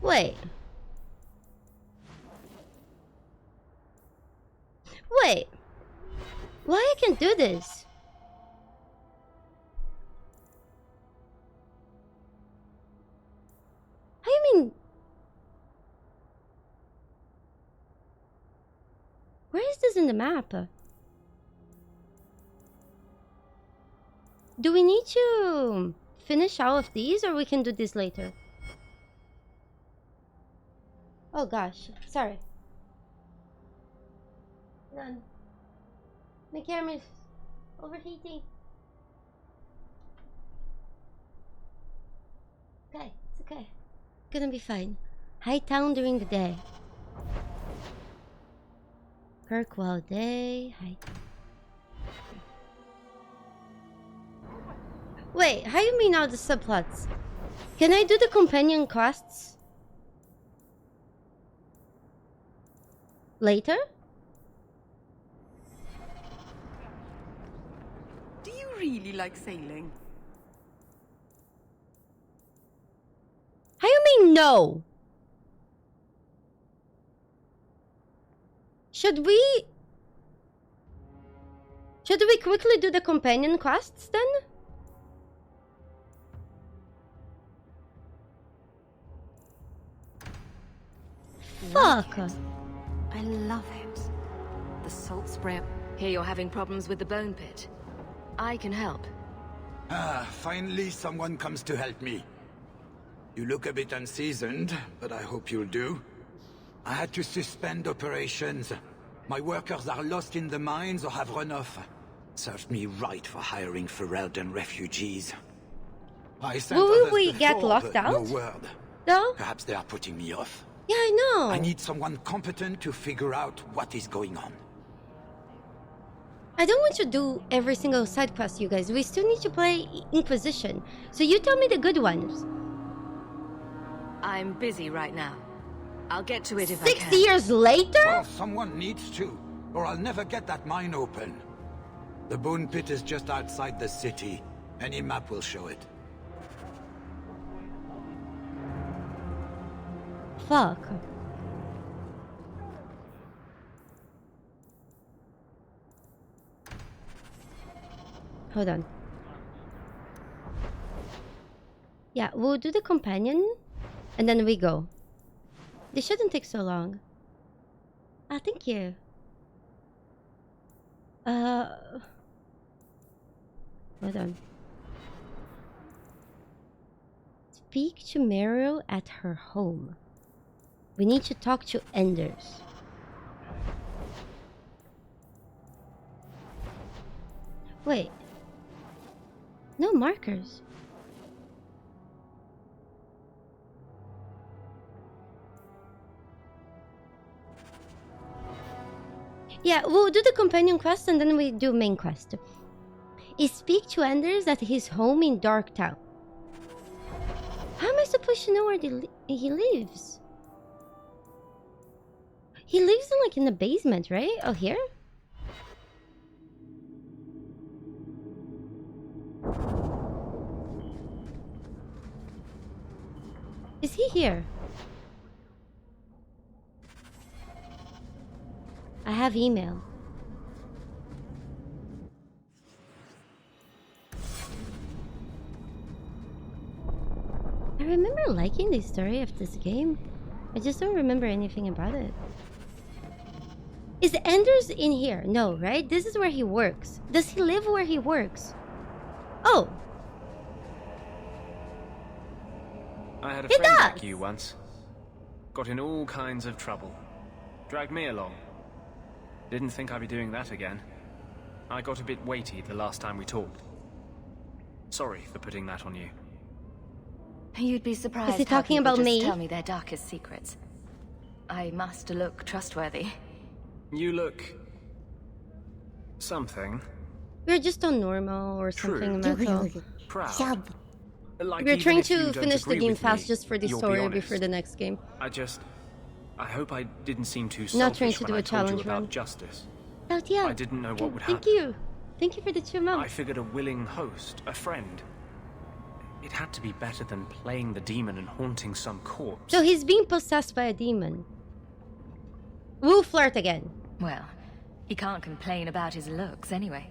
Wait. Why I can't do this? How you mean? Where is this in the map? Do we need to finish all of these, or we can do this later? Oh gosh, sorry. None. My camera is overheating. Okay, it's okay. Gonna be fine. Hightown during the day. Kirkwall day. Hightown. Wait, how you mean all the subplots? Can I do the companion quests later? Do you really like sailing? How you mean no? Should we quickly do the companion quests then? Fuck. I love it. The salt spray. Hear you're having problems with the bone pit. I can help. Ah, finally someone comes to help me. You look a bit unseasoned, but I hope you'll do. I had to suspend operations. My workers are lost in the mines or have run off. Served me right for hiring Ferelden refugees. I sent Will we others get before, locked but out? No word. No? Perhaps they are putting me off. Yeah, I know. I need someone competent to figure out what is going on. I don't want to do every single side quest, you guys. We still need to play Inquisition. So you tell me the good ones. I'm busy right now. I'll get to it if I 60 can. years later? Well, someone needs to, or I'll never get that mine open. The bone pit is just outside the city. Any map will show it. Fuck. Hold on. Yeah, we'll do the companion and then we go. This shouldn't take so long. Ah, thank you. Hold on. Speak to Merrill at her home. We need to talk to Enders. Wait. No markers. Yeah, we'll do the companion quest and then we do main quest. Is speak to Enders at his home in Darktown. How am I supposed to know where he lives? He lives in like in the basement, right? Oh, here? Is he here? I have email. I remember liking the story of this game. I just don't remember anything about it. Is Enders in here? No, right? This is where he works. Does he live where he works? Oh! I had a He friend does! like you once. Got in all kinds of trouble. Dragged me along. Didn't think I'd be doing that again. I got a bit weighty the last time we talked. Sorry for putting that on you. You'd be surprised. Is he how talking people about just me? Tell me their darkest secrets. I must look trustworthy. You look... something. We're just on normal or something mental. Proud. Like We're even trying if you to don't finish the agree game with fast me, just for the you'll be story honest. before the next game. I hope I didn't seem too Not trying selfish to when do I a told challenge you about run. justice. Oh, yeah. I didn't know what would Thank happen. you. Thank you for the 2 months. I figured a willing host, a friend. It had to be better than playing the demon and haunting some corpse. So he's being possessed by a demon. We'll flirt again. Well, he can't complain about his looks anyway.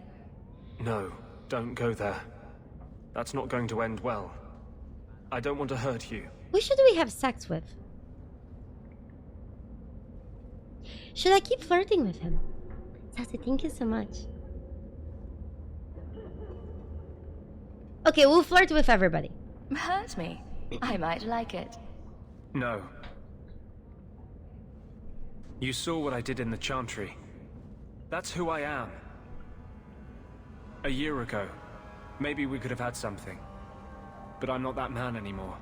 No, don't go there. That's not going to end well. I don't want to hurt you. Who should we have sex with? Should I keep flirting with him? Sassy, thank you so much. Okay, we'll flirt with everybody. Hurt me. I might like it. No. You saw what I did in the Chantry. That's who I am. A year ago, maybe we could have had something. But I'm not that man anymore.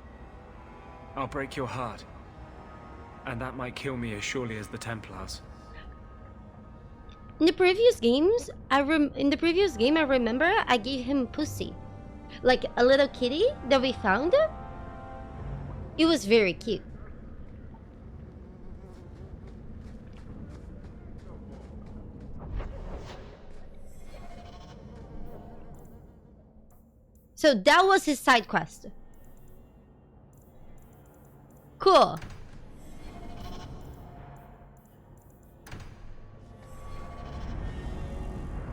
I'll break your heart. And that might kill me as surely as the Templars. In the previous games, I remember I gave him pussy. Like a little kitty that we found. It was very cute. So that was his side quest. Cool.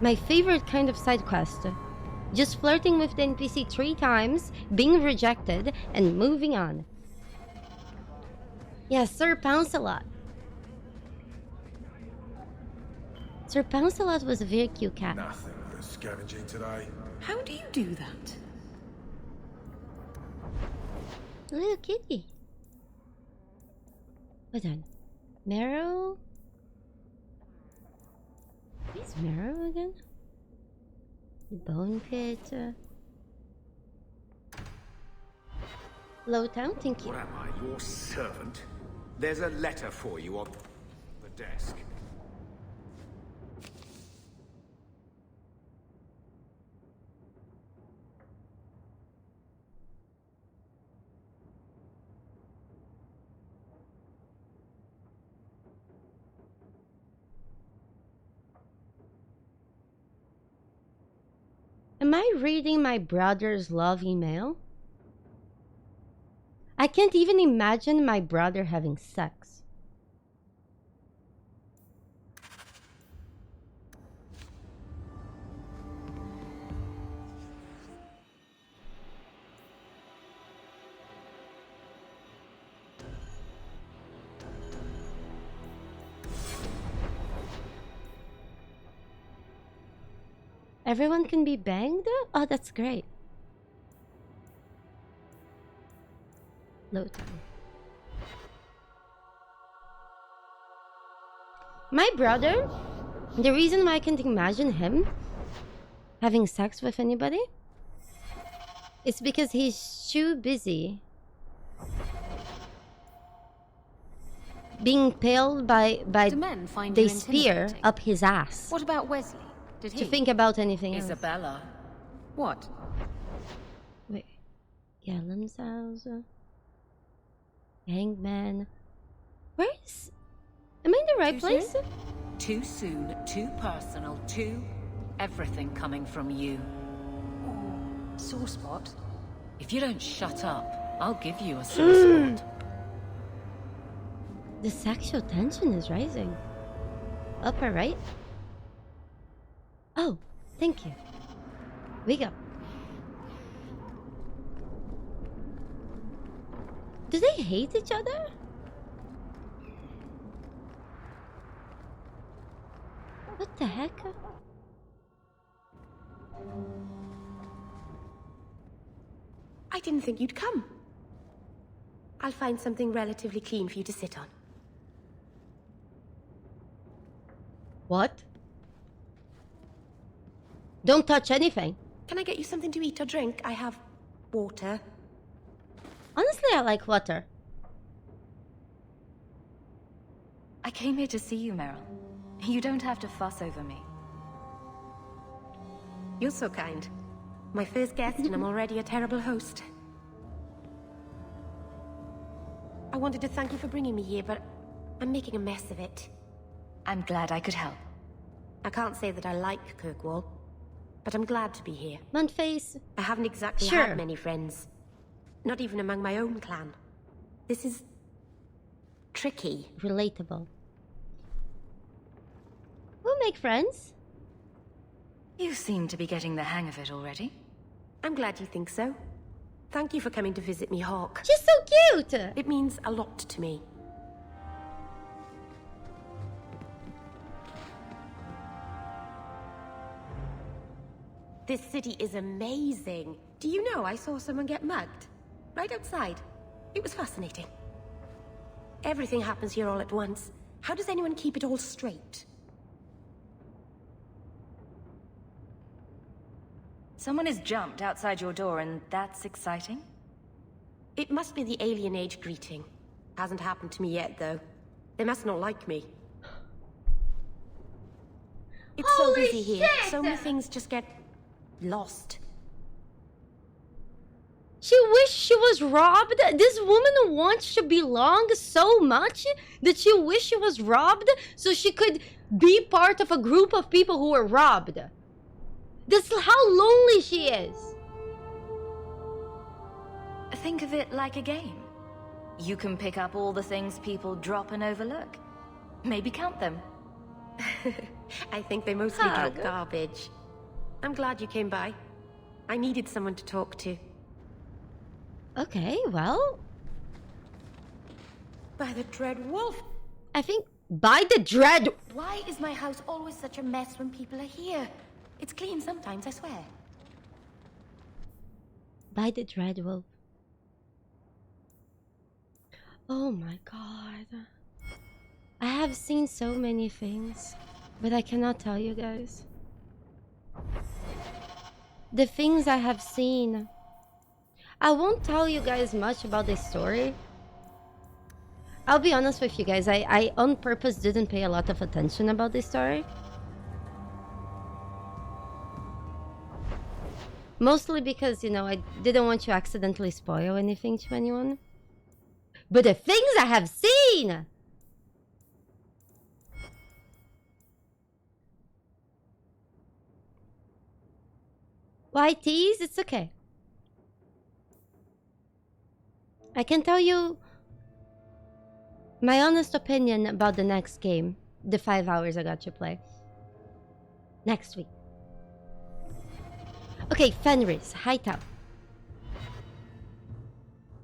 My favorite kind of side quest. Just flirting with the NPC 3 times, being rejected, and moving on. Yeah, Sir Pounce-a-Lot. Sir Pounce-a-Lot was a very cute cat. Nothing for scavenging today. How do you do that? Little kitty. Hold on. Merrill? Where's Merrill again? Bone pit. Lowtown, thank you. What am I, your servant? There's a letter for you on the desk. Am I reading my brother's love email? I can't even imagine my brother having sex. Everyone can be banged? Oh, that's great. Lowtown. My brother, the reason why I can't imagine him having sex with anybody is because he's too busy being impaled by the spear up his ass. What about Wesley? Did he? To think about anything else. Isabella. What? Wait. Gallows house. Hangman. Where is... Am I in the right place? Soon? Too soon, too personal, too... everything coming from you. Sore spot? If you don't shut up, I'll give you a sore spot. The sexual tension is rising. Upper right? Oh, thank you. We go. Do they hate each other? What the heck? I didn't think you'd come. I'll find something relatively clean for you to sit on. What? Don't touch anything. Can I get you something to eat or drink? I have water. Honestly, I like water. I came here to see you, Merrill. You don't have to fuss over me. You're so kind. My first guest and I'm already a terrible host. I wanted to thank you for bringing me here, but I'm making a mess of it. I'm glad I could help. I can't say that I like Kirkwall, but I'm glad to be here. Mudface. I haven't exactly had many friends. Not even among my own clan. This is... tricky. Relatable. We'll make friends. You seem to be getting the hang of it already. I'm glad you think so. Thank you for coming to visit me, Hawk. She's so cute! It means a lot to me. This city is amazing. Do you know I saw someone get mugged? Right outside. It was fascinating. Everything happens here all at once. How does anyone keep it all straight? Someone has jumped outside your door and that's exciting? It must be the alien age greeting. Hasn't happened to me yet, though. They must not like me. It's Holy so busy here. shit! So many things just get lost. She wished she was robbed. This woman wants to belong so much that she wished she was robbed so she could be part of a group of people who were robbed. That's how lonely she is. Think of it like a game. You can pick up all the things people drop and overlook. Maybe count them. I think they mostly drop garbage. I'm glad you came by. I needed someone to talk to. Okay, well... By the Dread Wolf. I think by the Dread... Why is my house always such a mess when people are here? It's clean sometimes, I swear. By the Dread Wolf. Oh my god. I have seen so many things, but I cannot tell you guys. The things I have seen. I won't tell you guys much about the story. I'll be honest with you guys, I on purpose didn't pay a lot of attention about this story. Mostly because, you know, I didn't want to accidentally spoil anything to anyone. But the things I have seen! Why tease? It's okay. I can tell you my honest opinion about the next game. The 5 hours I got to play. Next week. Okay, Fenris, Hightown.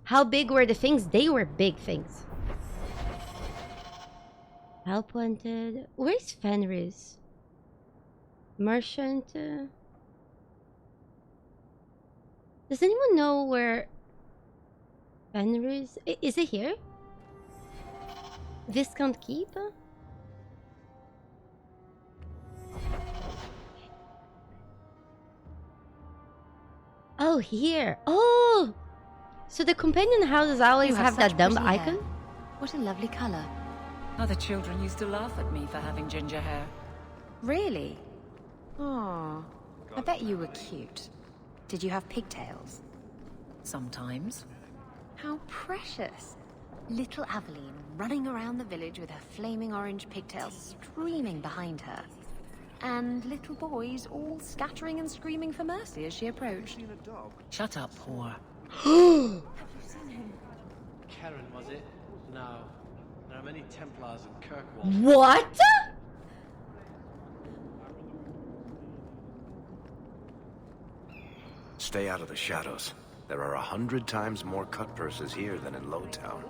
How big were the things? They were big things. Help wanted. Where's Fenris? Merchant. Does anyone know where Fenris? Is it here? Viscount Keep? Oh, here. Oh! So the companion houses always have that dumb icon? What a lovely color. Other children used to laugh at me for having ginger hair. Really? Oh, I bet you were cute. Did you have pigtails? Sometimes. How precious. Little Aveline running around the village with her flaming orange pigtails streaming behind her. And little boys all scattering and screaming for mercy as she approached. Shut up, whore. Have you seen him? Karen, was it? No. There are many Templars in Kirkwall. What? Stay out of the shadows. There are 100 times more cut purses here than in Lowtown.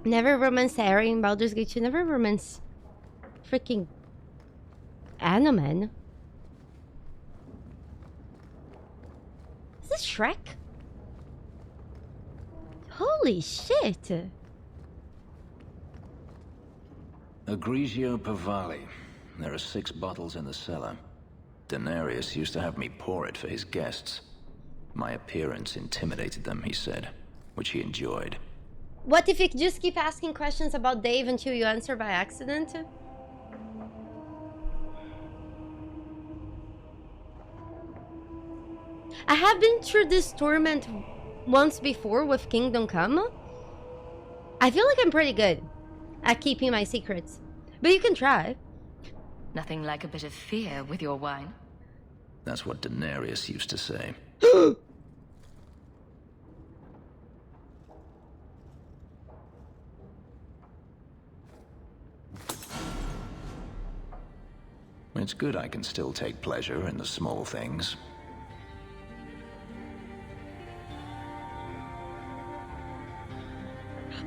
Never romance Harry in Baldur's Gate 2. Never romance freaking Anoman. Is this Shrek? Holy shit! Agrigio Pavali. There are 6 bottles in the cellar. Denarius used to have me pour it for his guests. My appearance intimidated them, he said, which he enjoyed. What if you just keep asking questions about Dave until you answer by accident? I have been through this torment once before with Kingdom Come. I feel like I'm pretty good at keeping my secrets, but you can try. Nothing like a bit of fear with your wine. That's what Denarius used to say. It's good I can still take pleasure in the small things.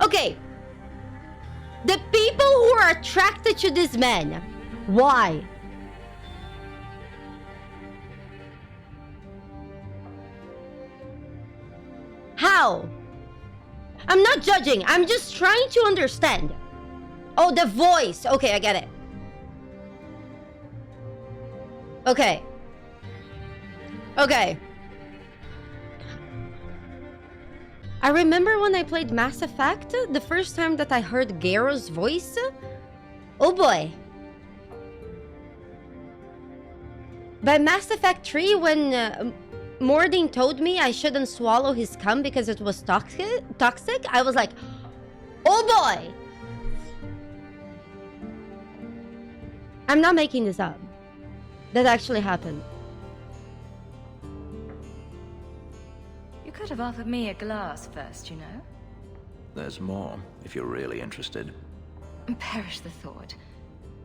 Okay. The people who are attracted to this man. Why? How? I'm not judging. I'm just trying to understand. Oh, the voice. Okay, I get it. Okay. Okay. I remember when I played Mass Effect, the first time that I heard Garrow's voice. Oh boy. By Mass Effect 3, when Mordin told me I shouldn't swallow his cum because it was toxic, I was like, oh boy. I'm not making this up. That actually happened. You could have offered me a glass first, you know. There's more, if you're really interested. Perish the thought.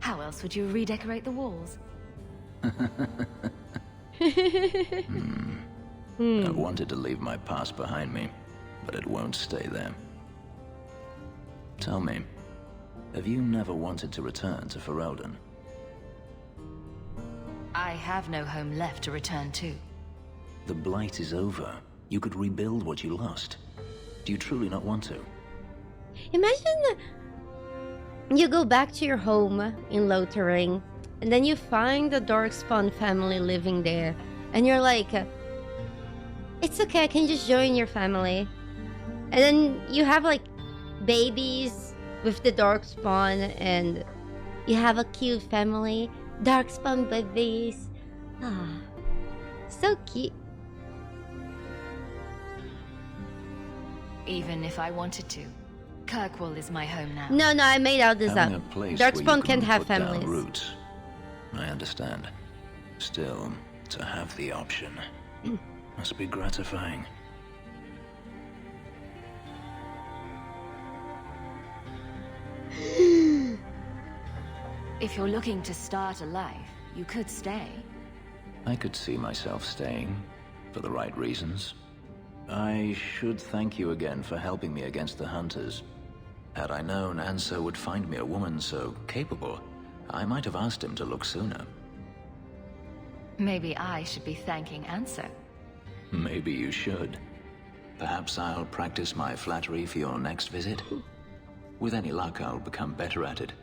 How else would you redecorate the walls? I've wanted to leave my past behind me, but it won't stay there. Tell me, have you never wanted to return to Ferelden? I have no home left to return to. The Blight is over. You could rebuild what you lost. Do you truly not want to? Imagine you go back to your home in Lowtown, and then you find the Darkspawn family living there, and you're like, it's okay, I can just join your family. And then you have like babies with the Darkspawn, and you have a cute family. Darkspawn babies. Ah, so cute. Even if I wanted to. Kirkwall is my home now. No, I made out this up. Darkspawn can't have families. Roots. I understand. Still, to have the option must be gratifying. If you're looking to start a life, you could stay. I could see myself staying, for the right reasons. I should thank you again for helping me against the hunters. Had I known Anso would find me a woman so capable, I might have asked him to look sooner. Maybe I should be thanking Anso. Maybe you should. Perhaps I'll practice my flattery for your next visit. With any luck, I'll become better at it.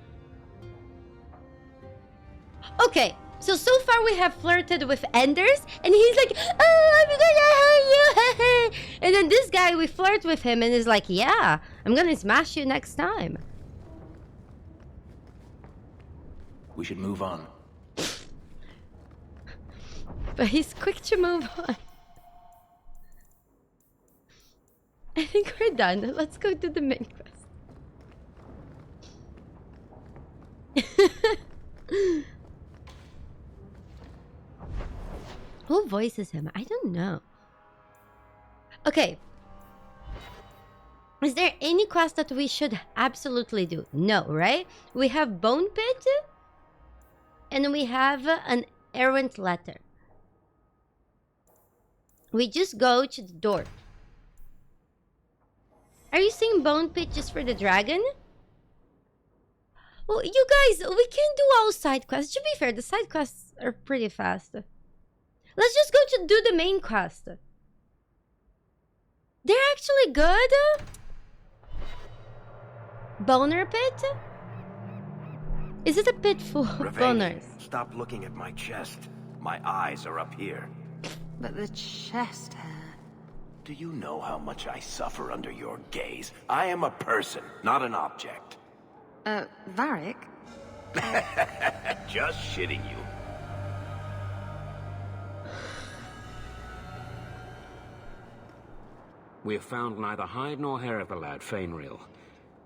Okay, so far we have flirted with Anders, and he's like, oh, I'm gonna hurt you. And then this guy, we flirt with him, and is like, yeah, I'm gonna smash you next time. We should move on. But he's quick to move on. I think we're done. Let's go to the main quest. Who voices him? I don't know. Okay. Is there any quest that we should absolutely do? No, right? We have Bone Pit. And we have an errant letter. We just go to the door. Are you saying Bone Pit just for the dragon? Well, you guys, we can do all side quests. To be fair, the side quests are pretty fast. Let's just go to do the main quest. They're actually good. Boner Pit? Is it a pit full of boners? Stop looking at my chest. My eyes are up here. But the chest hair... Do you know how much I suffer under your gaze? I am a person, not an object. Varric? Just shitting you. We have found neither hide nor hair of the lad, Fenris.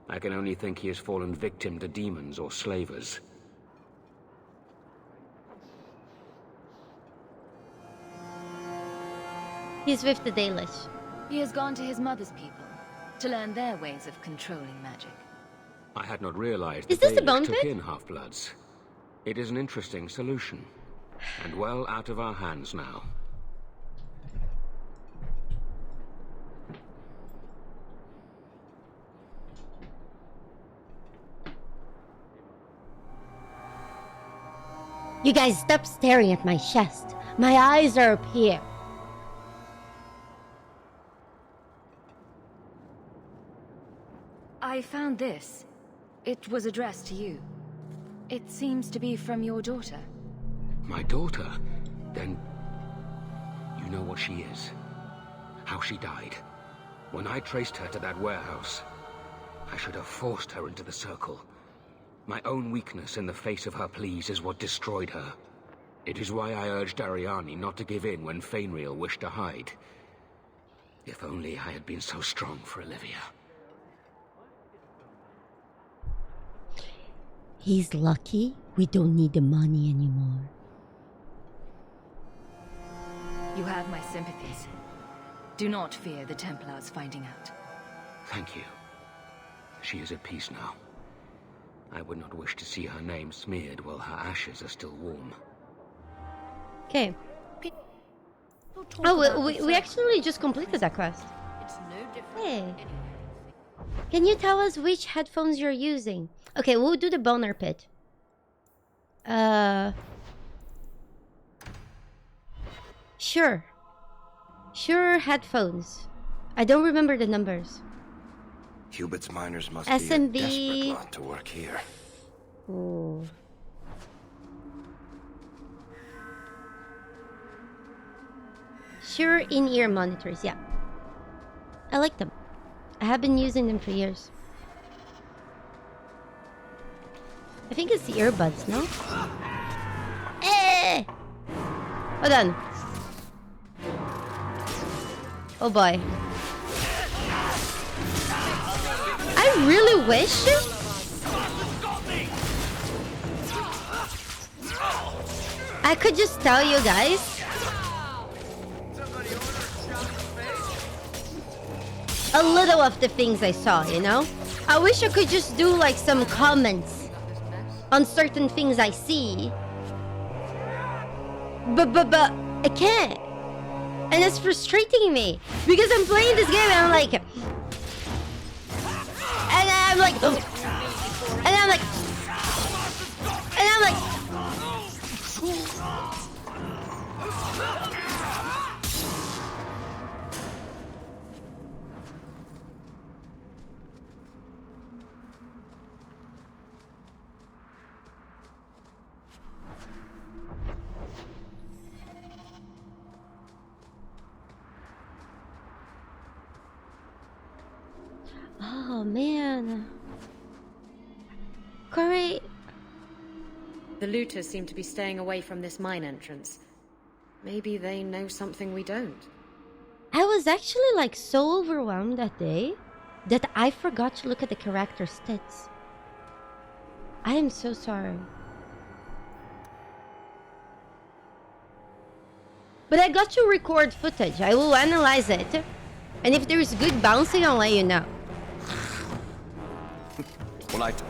I can only think he has fallen victim to demons or slavers. He's with the Dalish. He has gone to his mother's people to learn their ways of controlling magic. I had not realized Is that this the Dalish Bone took Pit? in half-bloods. It is an interesting solution, and well out of our hands now. You guys stop staring at my chest. My eyes are up here. I found this. It was addressed to you. It seems to be from your daughter. My daughter? Then... know what she is. How she died. When I traced her to that warehouse, I should have forced her into the circle. My own weakness in the face of her pleas is what destroyed her. It is why I urged Ariane not to give in when Fenris wished to hide. If only I had been so strong for Olivia. He's lucky we don't need the money anymore. You have my sympathies. Do not fear the Templars finding out. Thank you. She is at peace now. I would not wish to see her name smeared while her ashes are still warm. Okay. Oh, we actually just completed that quest. It's no different. Hey. Can you tell us which headphones you're using? Okay, we'll do the boner pit. Sure. Sure headphones. I don't remember the numbers. Hubert's miners must SMB. be a desperate lot to work here. Ooh. Sure in-ear monitors, yeah. I like them. I have been using them for years. I think it's the earbuds, no? Eh! Hold on. Oh boy. I really wish I could just tell you guys a little of the things I saw, you know? I wish I could just do like some comments on certain things I see. But I can't. And it's frustrating me because I'm playing this game and I'm like, and I'm like, and I'm like, and I'm like, oh man. Corey. The looters seem to be staying away from this mine entrance. Maybe they know something we don't. I was actually like so overwhelmed that day that I forgot to look at the character stats. I am so sorry. But I got to record footage. I will analyze it. And if there's good bouncing, I'll let you know. When I tell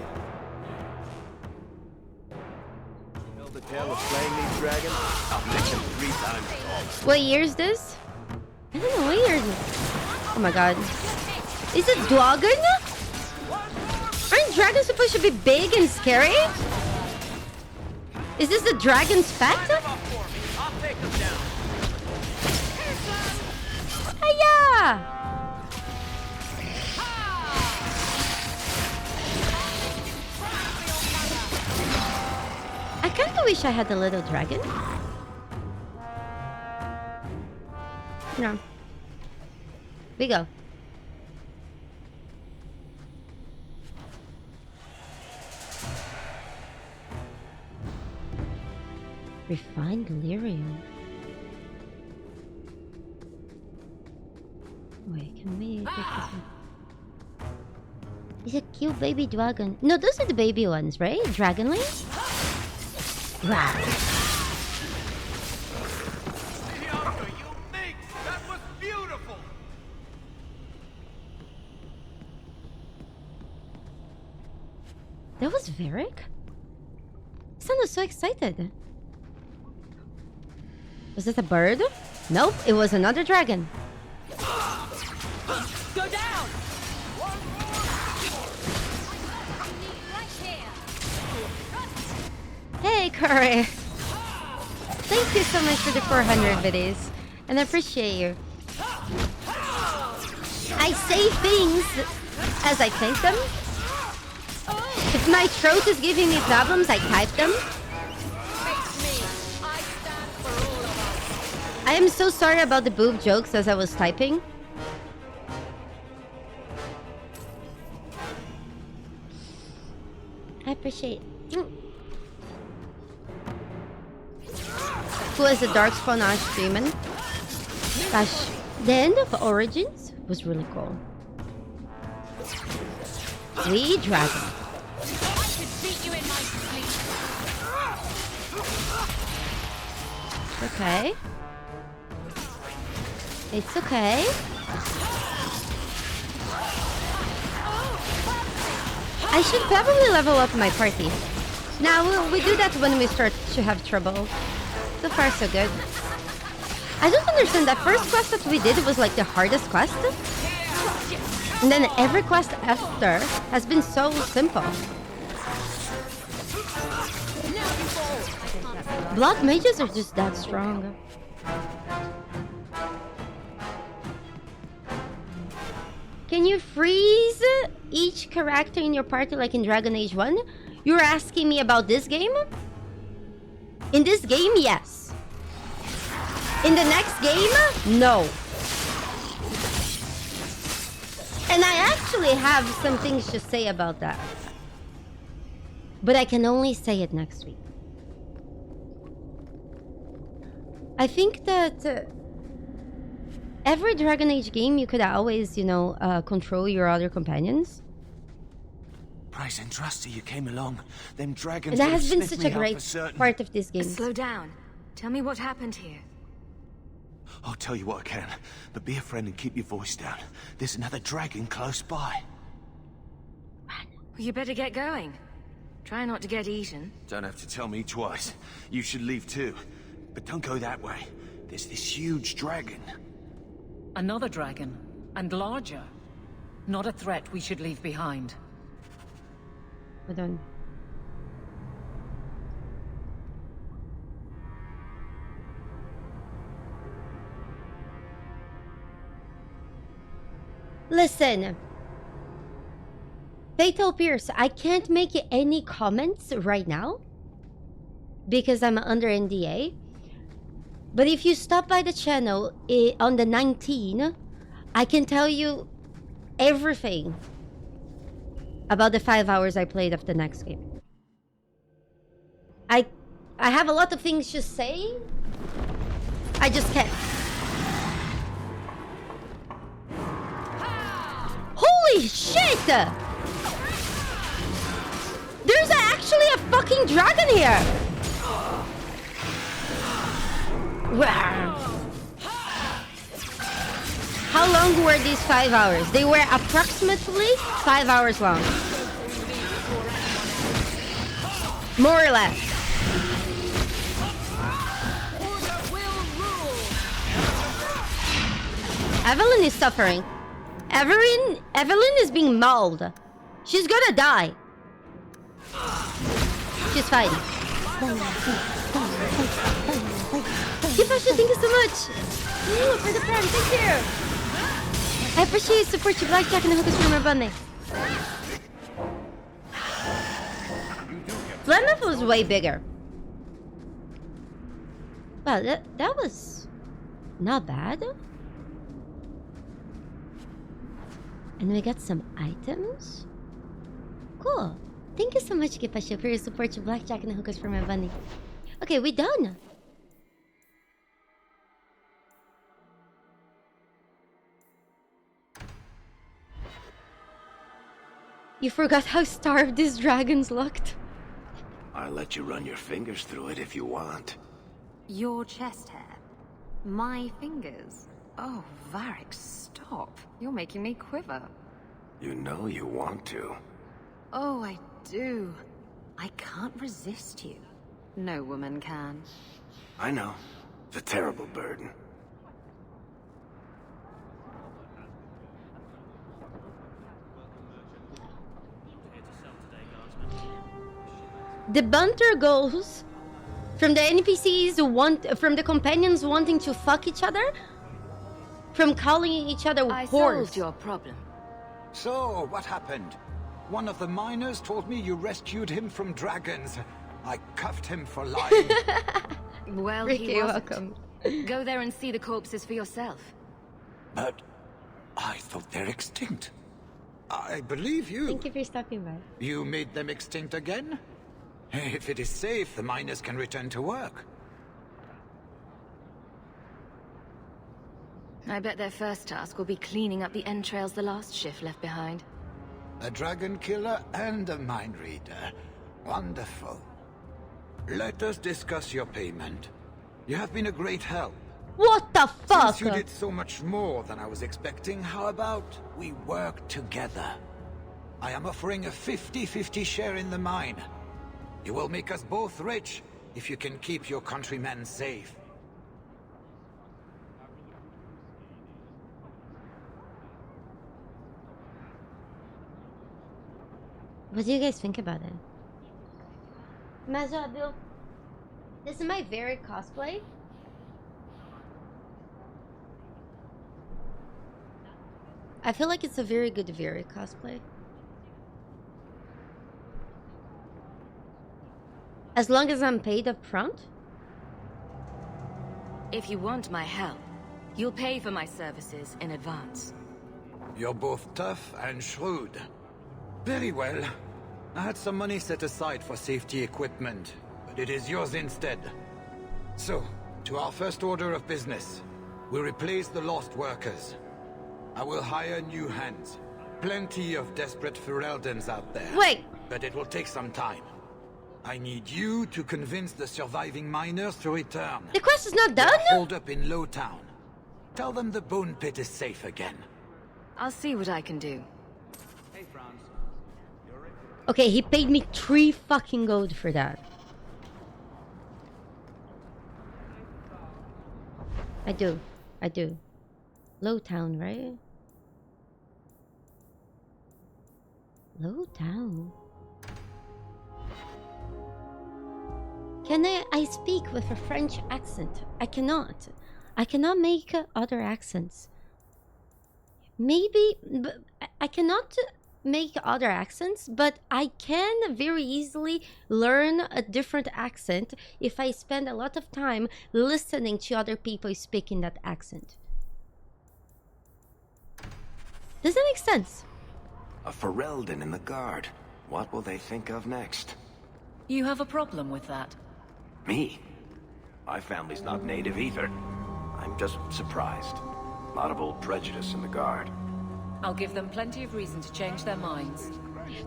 the tale of slaying these dragons, I'll mention 3 times all. What year is this? I don't know what year is this. Oh my god. Is it dragon? Aren't dragons supposed to be big and scary? Is this the dragon's pet? Hiya! I kind of wish I had a little dragon. No. We go. Refined lyrium. Wait, can we take this one? It's a cute baby dragon. No, those are the baby ones, right? Dragonlings? Wow. That was Varric? He sounded so excited. Was it a bird? Nope, it was another dragon. Go down! Hey, Curry. Thank you so much for the 400 biddies. And I appreciate you. I say things as I think them. If my throat is giving me problems, I type them. I I am so sorry about the boob jokes as I was typing. I appreciate it. Who is a Darkspawn Ash Demon? Gosh, the end of Origins was really cool. We dragon. I could beat you in my sleep. Okay. It's okay. I should probably level up my party. Now, we do that when we start to have trouble. So far, so good. I don't understand, that first quest that we did was like the hardest quest. And then every quest after has been so simple. Blood mages are just that strong. Can you freeze each character in your party like in Dragon Age 1? You're asking me about this game? In this game, yes. In the next game, no. And I actually have some things to say about that. But I can only say it next week. I think that every Dragon Age game, you could always, you know, control your other companions. Praise and trust you came along. Them dragons. And that has been such a great part of this game. Slow down. Tell me what happened here. I'll tell you what I can, but be a friend and keep your voice down. There's another dragon close by. Well, you better get going. Try not to get eaten. Don't have to tell me twice. You should leave too. But don't go that way. There's this huge dragon. Another dragon, and larger. Not a threat we should leave behind. Hold on. Listen. Fatal Pierce, I can't make any comments right now because I'm under NDA. But if you stop by the channel on the 19th, I can tell you everything about the 5 hours I played of the next game. I have a lot of things to say. I just can't. Holy shit! There's actually a fucking dragon here! How long were these 5 hours? They were approximately 5 hours long. More or less. Aveline is suffering. Aveline is being mauled. She's gonna die. She's fine. Kipasha, thank you so much. Ooh, for the friend, thank you. I appreciate your support, you blackjack and the hookers from my bunny. Flemeth was way bigger. Well, that was not bad. And we got some items. Cool. Thank you so much, Kipasha, for your support, you blackjack and the hookers from my bunny. Okay, we done. You forgot how starved these dragons looked. I'll let you run your fingers through it if you want. Your chest hair? My fingers? Oh, Varric, stop. You're making me quiver. You know you want to. Oh, I do. I can't resist you. No woman can. I know. It's a terrible burden. The banter goes from the NPCs from the companions wanting to fuck each other, from calling each other whores. I solved your problem. So, what happened? One of the miners told me you rescued him from dragons. I cuffed him for lying. Well, Ricky, he wasn't. welcome. Go there and see the corpses for yourself. But I thought they're extinct. I believe you. Thank you for stopping by. You made them extinct again? If it is safe, the miners can return to work. I bet their first task will be cleaning up the entrails the last shift left behind. A dragon killer and a mind reader. Wonderful. Let us discuss your payment. You have been a great help. What the fuck? Since you did so much more than I was expecting, how about we work together? I am offering a 50-50 share in the mine. You will make us both rich if you can keep your countrymen safe. What do you guys think about it? Mazabil, this is my very cosplay. I feel like it's a very good very cosplay. As long as I'm paid up front? If you want my help, you'll pay for my services in advance. You're both tough and shrewd. Very well. I had some money set aside for safety equipment, but it is yours instead. So, to our first order of business. We replace the lost workers. I will hire new hands. Plenty of desperate Fereldans out there. Wait! But it will take some time. I need you to convince the surviving miners to return. The quest is not done? They're holed up in Lowtown. Tell them the bone pit is safe again. I'll see what I can do. Hey, Franz. Okay, he paid me 3 fucking gold for that. I do. Lowtown, right? Lowtown. Can I speak with a French accent? I cannot. I cannot make other accents. Maybe, but I cannot make other accents, but I can very easily learn a different accent if I spend a lot of time listening to other people speaking that accent. Does that make sense? A Ferelden in the guard. What will they think of next? You have a problem with that? Me? My family's not native either. I'm just surprised. A lot of old prejudice in the guard. I'll give them plenty of reason to change their minds.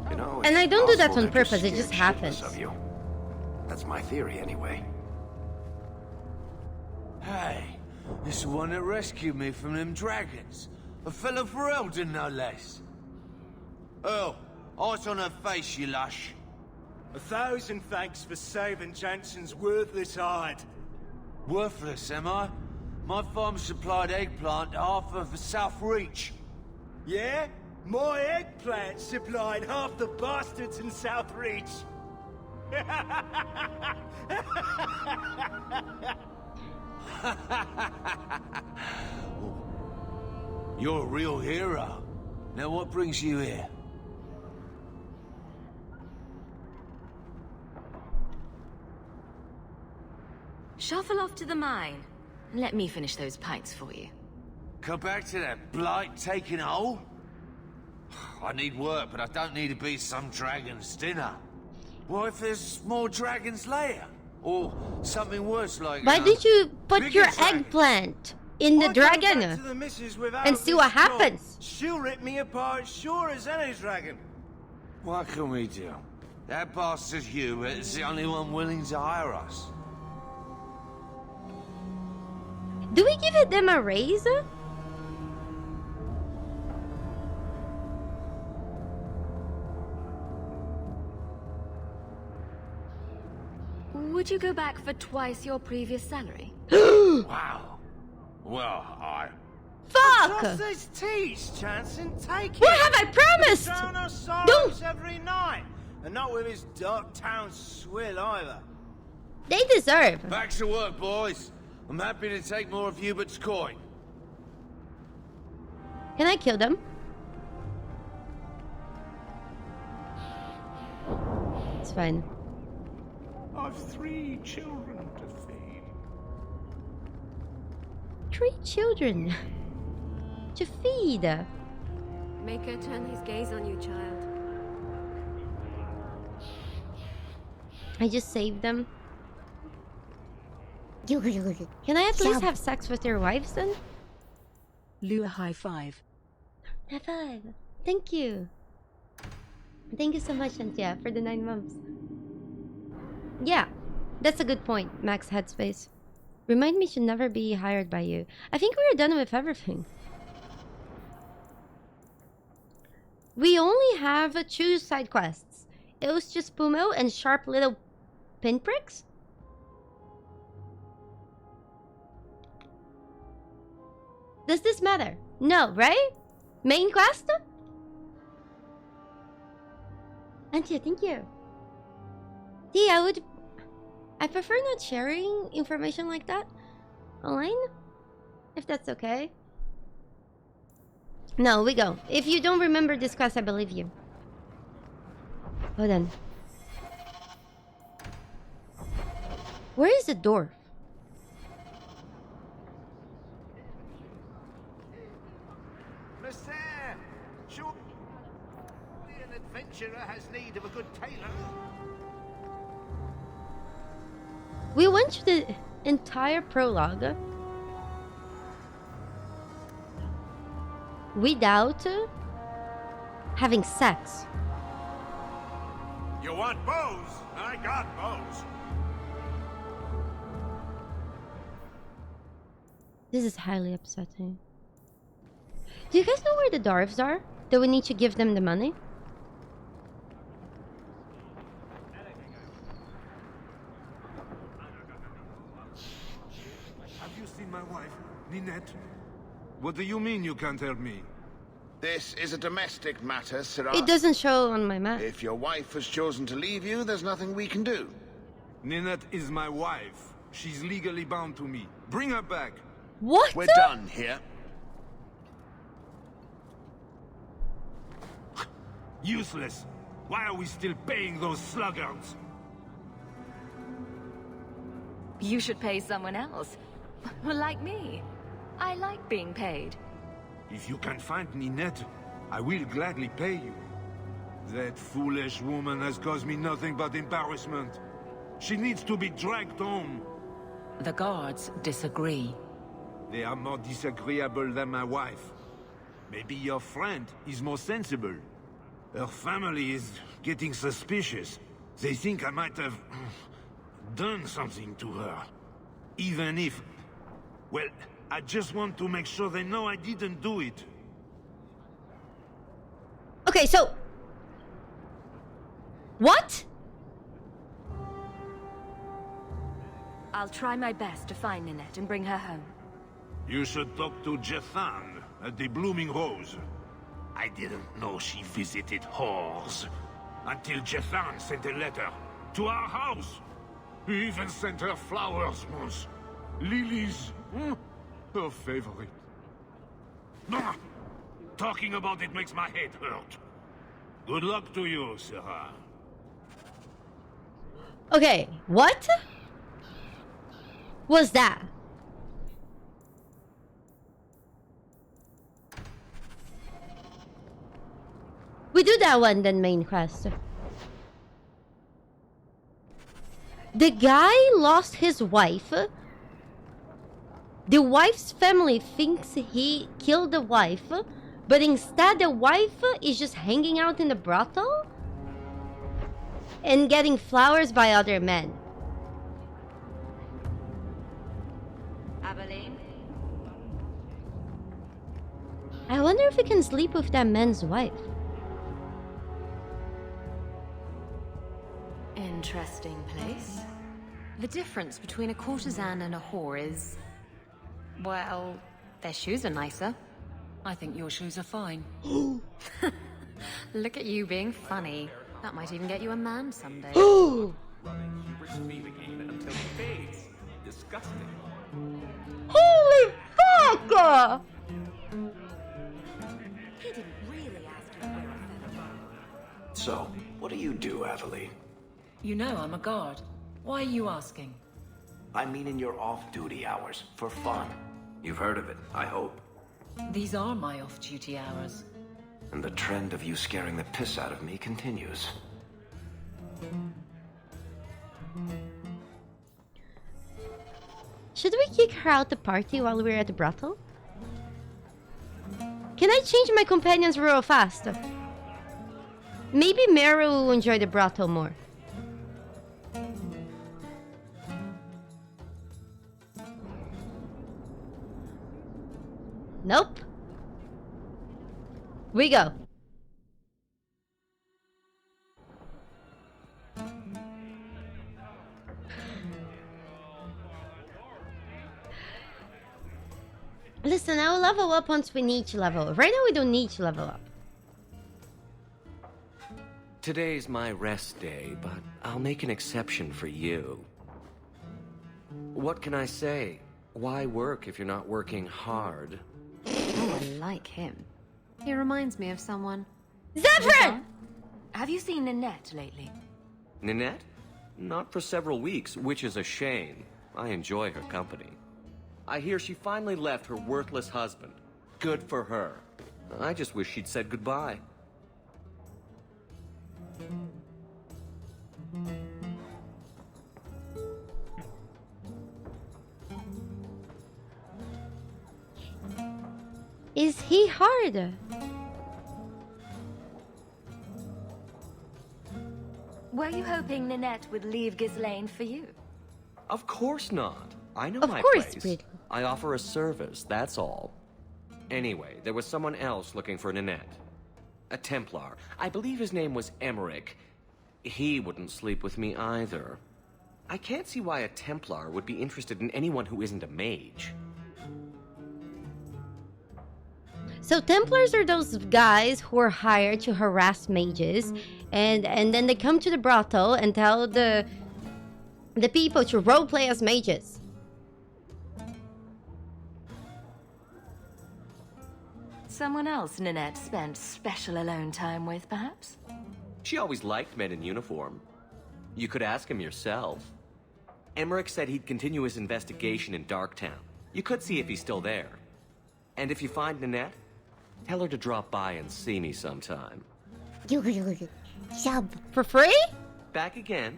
You know, and I don't do that on they're purpose, it just scared happens. shitless of you. That's my theory anyway. Hey, this is the one that rescued me from them dragons. A fellow Ferelden, no less. Oh, eyes on her face, you lush. 1,000 thanks for saving Jensen's worthless hide. Worthless, am I? My farm supplied eggplant to half of the South Reach. Yeah? My eggplant supplied half the bastards in South Reach. You're a real hero. Now what brings you here? Shuffle off to the mine, and let me finish those pints for you. Come back to that blight taking hold? I need work, but I don't need to be some dragon's dinner. What if there's more dragons later? Or something worse like... Why did you put your dragon. eggplant in the dragon and see what happens? She'll rip me apart sure as any dragon. What can we do? That bastard Hubert is the only one willing to hire us. Do we give them a raise? Would you go back for twice your previous salary? Wow. Well, Fuck! Just this teach, Jansen. Take it. What have I promised? Drown our sorrows every night, and not with his Darktown swill either. They deserve. Back to work, boys. I'm happy to take more of Hubert's coin. Can I kill them? It's fine. I've 3 children to feed. 3 children to feed. Make her turn his gaze on you, child. I just saved them. Can I at least have sex with your wives then? Lua high five. High five. Thank you. Thank you so much, Antia, for the 9 months. Yeah, that's a good point, Max Headspace. Remind me should never be hired by you. I think we're done with everything. We only have 2 side quests. It was just Pumo and sharp little pinpricks. Does this matter? No, right? Main quest? Antia, thank you. See, I prefer not sharing information like that online, if that's okay. No, we go. If you don't remember this quest, I believe you. Hold on. Where is the dwarf? Monsieur, surely an adventurer has need of a good tailor. We went through the entire prologue without having sex. You want bows? I got bows. This is highly upsetting. Do you guys know where the dwarves are? Do we need to give them the money? Have you seen my wife, Ninette? What do you mean you can't help me? This is a domestic matter, Sirrah. It doesn't show on my map. If your wife has chosen to leave you, there's nothing we can do. Ninette is my wife. She's legally bound to me. Bring her back. What? We're done here. Useless. Why are we still paying those sluggards? You should pay someone else. Like me. I like being paid. If you can find Ninette, I will gladly pay you. That foolish woman has caused me nothing but embarrassment. She needs to be dragged home. The guards disagree. They are more disagreeable than my wife. Maybe your friend is more sensible. Her family is getting suspicious. They think I might have done something to her. Even if... Well, I just want to make sure they know I didn't do it. Okay, so... What? I'll try my best to find Ninette and bring her home. You should talk to Jevin at the Blooming Rose. I didn't know she visited whores until Jevin sent a letter to our house. He even sent her flowers once. Lilies. Her favorite. Talking about it makes my head hurt. Good luck to you, Sarah. Okay, what was that? We do that one then, main quest. The guy lost his wife. The wife's family thinks he killed the wife, but instead the wife is just hanging out in the brothel and getting flowers by other men. Aveline? I wonder if we can sleep with that man's wife. Interesting place. The difference between a courtesan and a whore is... well, their shoes are nicer. I think your shoes are fine. Look at you being funny. That might even get you a man someday. Disgusting. Holy fuck! He didn't really ask you to wear a feather. So, what do you do, Aveline? You know I'm a guard. Why are you asking? I mean in your off-duty hours, for fun. You've heard of it, I hope. These are my off-duty hours. And the trend of you scaring the piss out of me continues. Should we kick her out the party while we're at the brothel? Can I change my companions real fast? Maybe Merrill will enjoy the brothel more. Nope. We go. Listen, I'll level up once we need to level up. Right now we don't need to level up. Today's my rest day, but I'll make an exception for you. What can I say? Why work if you're not working hard? Oh, I like him. He reminds me of someone. Zephyr! Have you seen Nanette lately? Nanette? Not for several weeks, which is a shame. I enjoy her company. I hear she finally left her worthless husband. Good for her. I just wish she'd said goodbye. Is he hard? Were you hoping Nanette would leave Ghislaine for you? Of course not. I know Of my course, place. Brit. I offer a service, that's all. Anyway, there was someone else looking for Nanette. A Templar. I believe his name was Emmerich. He wouldn't sleep with me either. I can't see why a Templar would be interested in anyone who isn't a mage. So Templars are those guys who are hired to harass mages, and then they come to the brothel and tell the people to roleplay as mages. Someone else Nanette spent special alone time with, perhaps? She always liked men in uniform. You could ask him yourself. Emmerich said he'd continue his investigation in Darktown. You could see if he's still there. And if you find Nanette, tell her to drop by and see me sometime. For free? Back again.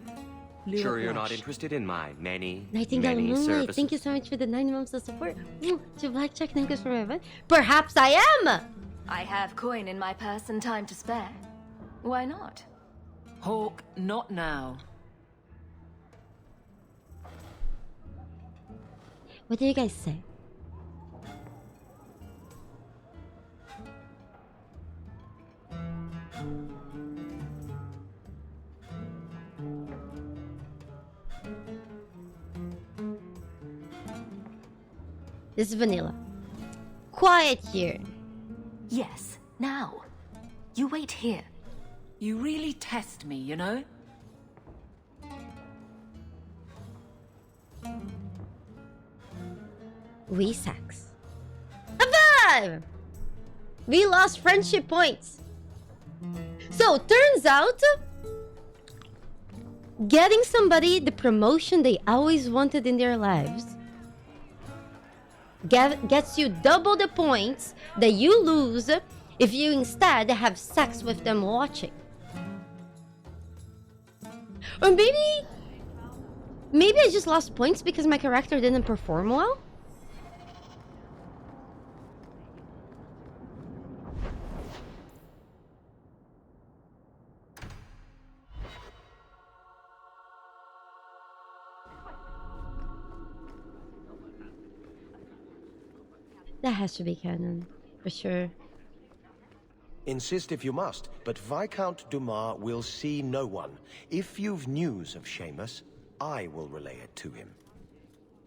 Sure you're not interested in my many Nightingale Moonlight, services? thank you so much for the 9 months of support. To Blackjack, thank you for my event. Perhaps I am! I have coin in my purse and time to spare. Why not? Hawk, not now. What do you guys say? This is vanilla. Quiet here. Yes, now. You wait here. You really test me, you know? We sucks. A 5! We lost friendship points. So, turns out, getting somebody the promotion they always wanted in their lives gets you double the points that you lose if you instead have sex with them watching. Or maybe I just lost points because my character didn't perform well? That has to be canon, for sure. Insist if you must, but Viscount Dumas will see no one. If you've news of Seamus, I will relay it to him.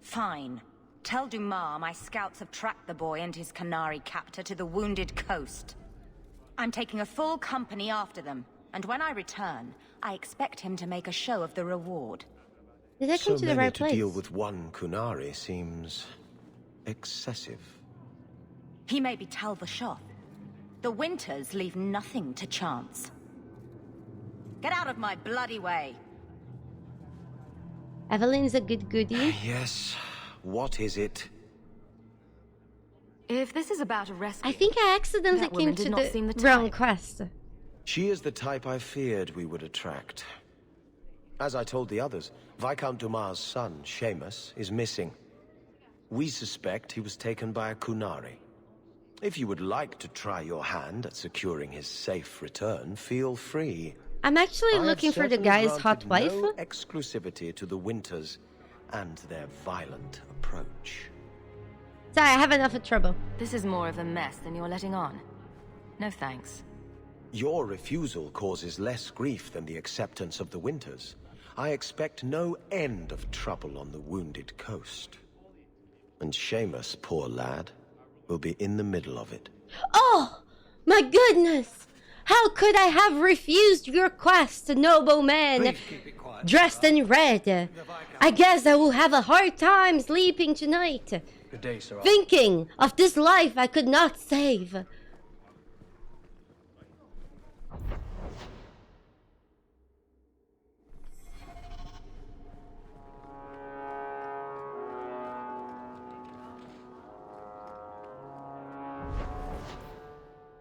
Fine. Tell Dumas my scouts have tracked the boy and his Qunari captor to the Wounded Coast. I'm taking a full company after them, and when I return, I expect him to make a show of the reward. Did I come to the right place? To deal with one Qunari seems excessive. He may be Tal Vashoth. The Winters leave nothing to chance. Get out of my bloody way! Aveline's a good goodie. Yes. What is it? If this is about a rescue... I think I accidentally that woman came did to not the seem the wrong type. quest. She is the type I feared we would attract. As I told the others, Viscount Dumas' son, Seamus, is missing. We suspect he was taken by a Qunari. If you would like to try your hand at securing his safe return, feel free. I'm actually I have looking for the certainly guy's hot granted wife. no exclusivity to the Winters and their violent approach. Sorry, I have enough of trouble. This is more of a mess than you're letting on. No thanks. Your refusal causes less grief than the acceptance of the Winters. I expect no end of trouble on the wounded coast. And Seamus, poor lad, will be in the middle of it. Oh, my goodness! How could I have refused your quest, noble man, dressed in red? I guess I will have a hard time sleeping tonight. Good day, Sir. Thinking of this life I could not save.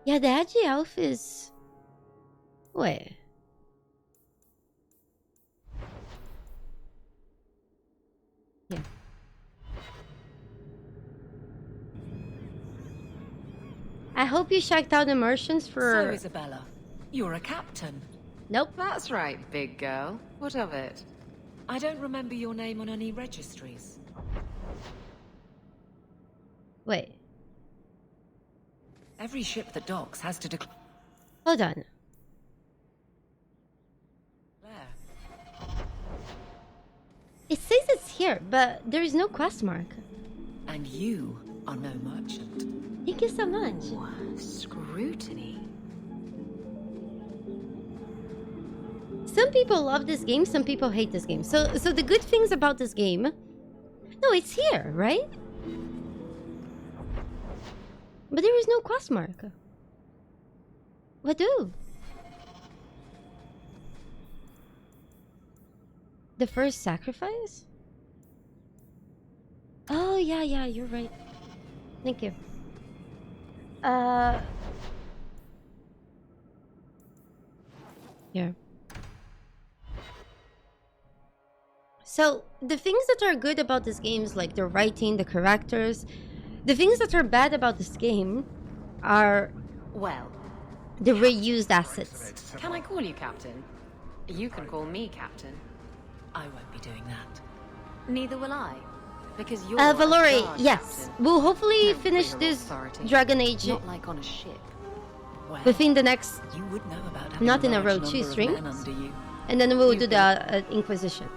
Yeah, the Agi elf is... Wait. Yeah. I hope you checked out the merchants for... So, Isabella, you're a captain. Nope. That's right, big girl. What of it? I don't remember your name on any registries. Wait. Every ship that docks has to declare. Hold on. It says it's here, but there is no quest mark. And you are no merchant. Thank you so much. Ooh, scrutiny. Some people love this game, some people hate this game. So the good things about this game... No, it's here, right? But there is no quest mark. What do? The first sacrifice? Oh, yeah, you're right. Thank you. Here. So, the things that are good about this game is like the writing, the characters. The things that are bad about this game are... Well... the reused assets. Can I call you Captain? You can call me Captain. I won't be doing that. Neither will I. Because you're Valori, a guard yes. captain. We'll hopefully No finish real this authority. Dragon Age Not like on a ship. Well, within the next... you would know about having not in a row, large 2 number of streams. men under you. And then we'll do the Inquisition.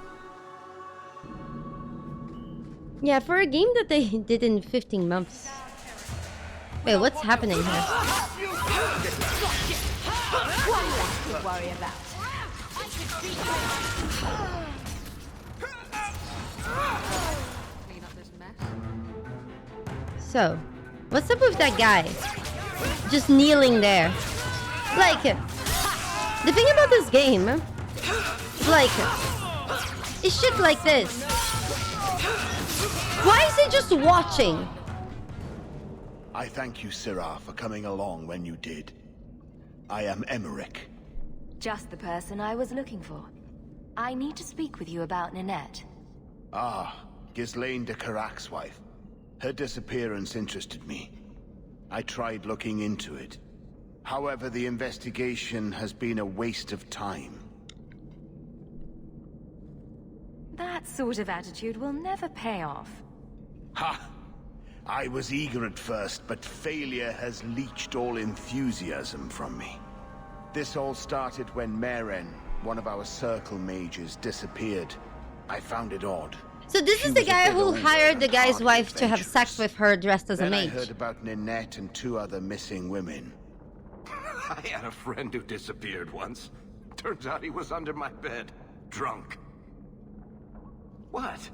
Yeah, for a game that they did in 15 months. Wait, what's happening here? One less to worry about. So, what's up with that guy? Just kneeling there. Like, the thing about this game is like, it's shit like this. Why is he just watching? I thank you, Syrah, for coming along when you did. I am Emmerich. Just the person I was looking for. I need to speak with you about Ninette. Ah, Ghislaine de Carac's wife. Her disappearance interested me. I tried looking into it. However, the investigation has been a waste of time. That sort of attitude will never pay off. Ha! I was eager at first, but failure has leached all enthusiasm from me. This all started when Merrill, one of our circle mages, disappeared. I found it odd. So this is the guy who hired the guy's wife to have sex with her dressed as a Then I mage. heard about Ninette and 2 other missing women. I had a friend who disappeared once. Turns out he was under my bed, drunk. What?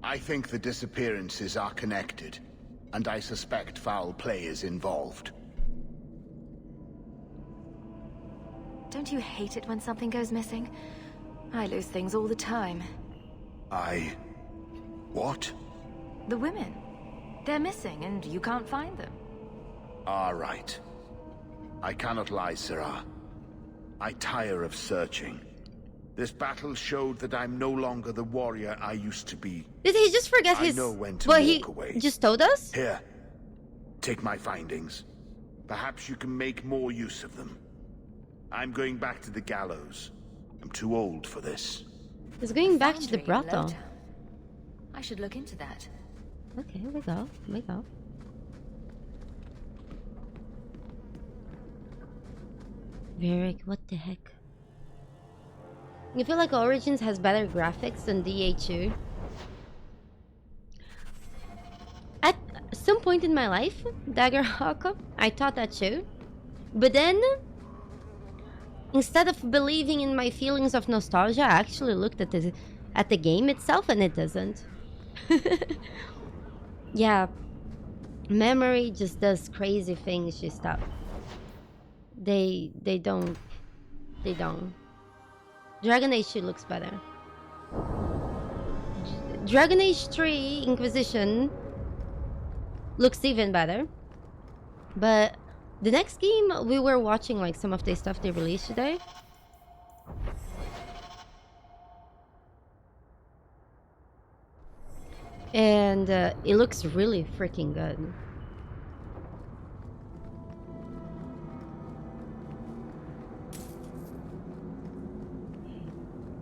I think the disappearances are connected, and I suspect foul play is involved. Don't you hate it when something goes missing? I lose things all the time. What? The women. They're missing, and you can't find them. All right. I cannot lie, Sirrah. I tire of searching. This battle showed that I'm no longer the warrior I used to be. Did he just forget his... I know when to well, walk he away. just told us? Here. Take my findings. Perhaps you can make more use of them. I'm going back to the Gallows. I'm too old for this. He's going back to the brothel. Lowtown. I should look into that. Okay, we go. We go. Varric, what the heck? You feel like Origins has better graphics than DA2? At some point in my life, Daggerhawk, I thought that too. But then, instead of believing in my feelings of nostalgia, I actually looked at the game itself and it doesn't. Yeah, memory just does crazy things, she stuff. They don't. Dragon Age 2 looks better. Dragon Age 3 Inquisition looks even better. But the next game, we were watching like some of the stuff they released today. And it looks really freaking good.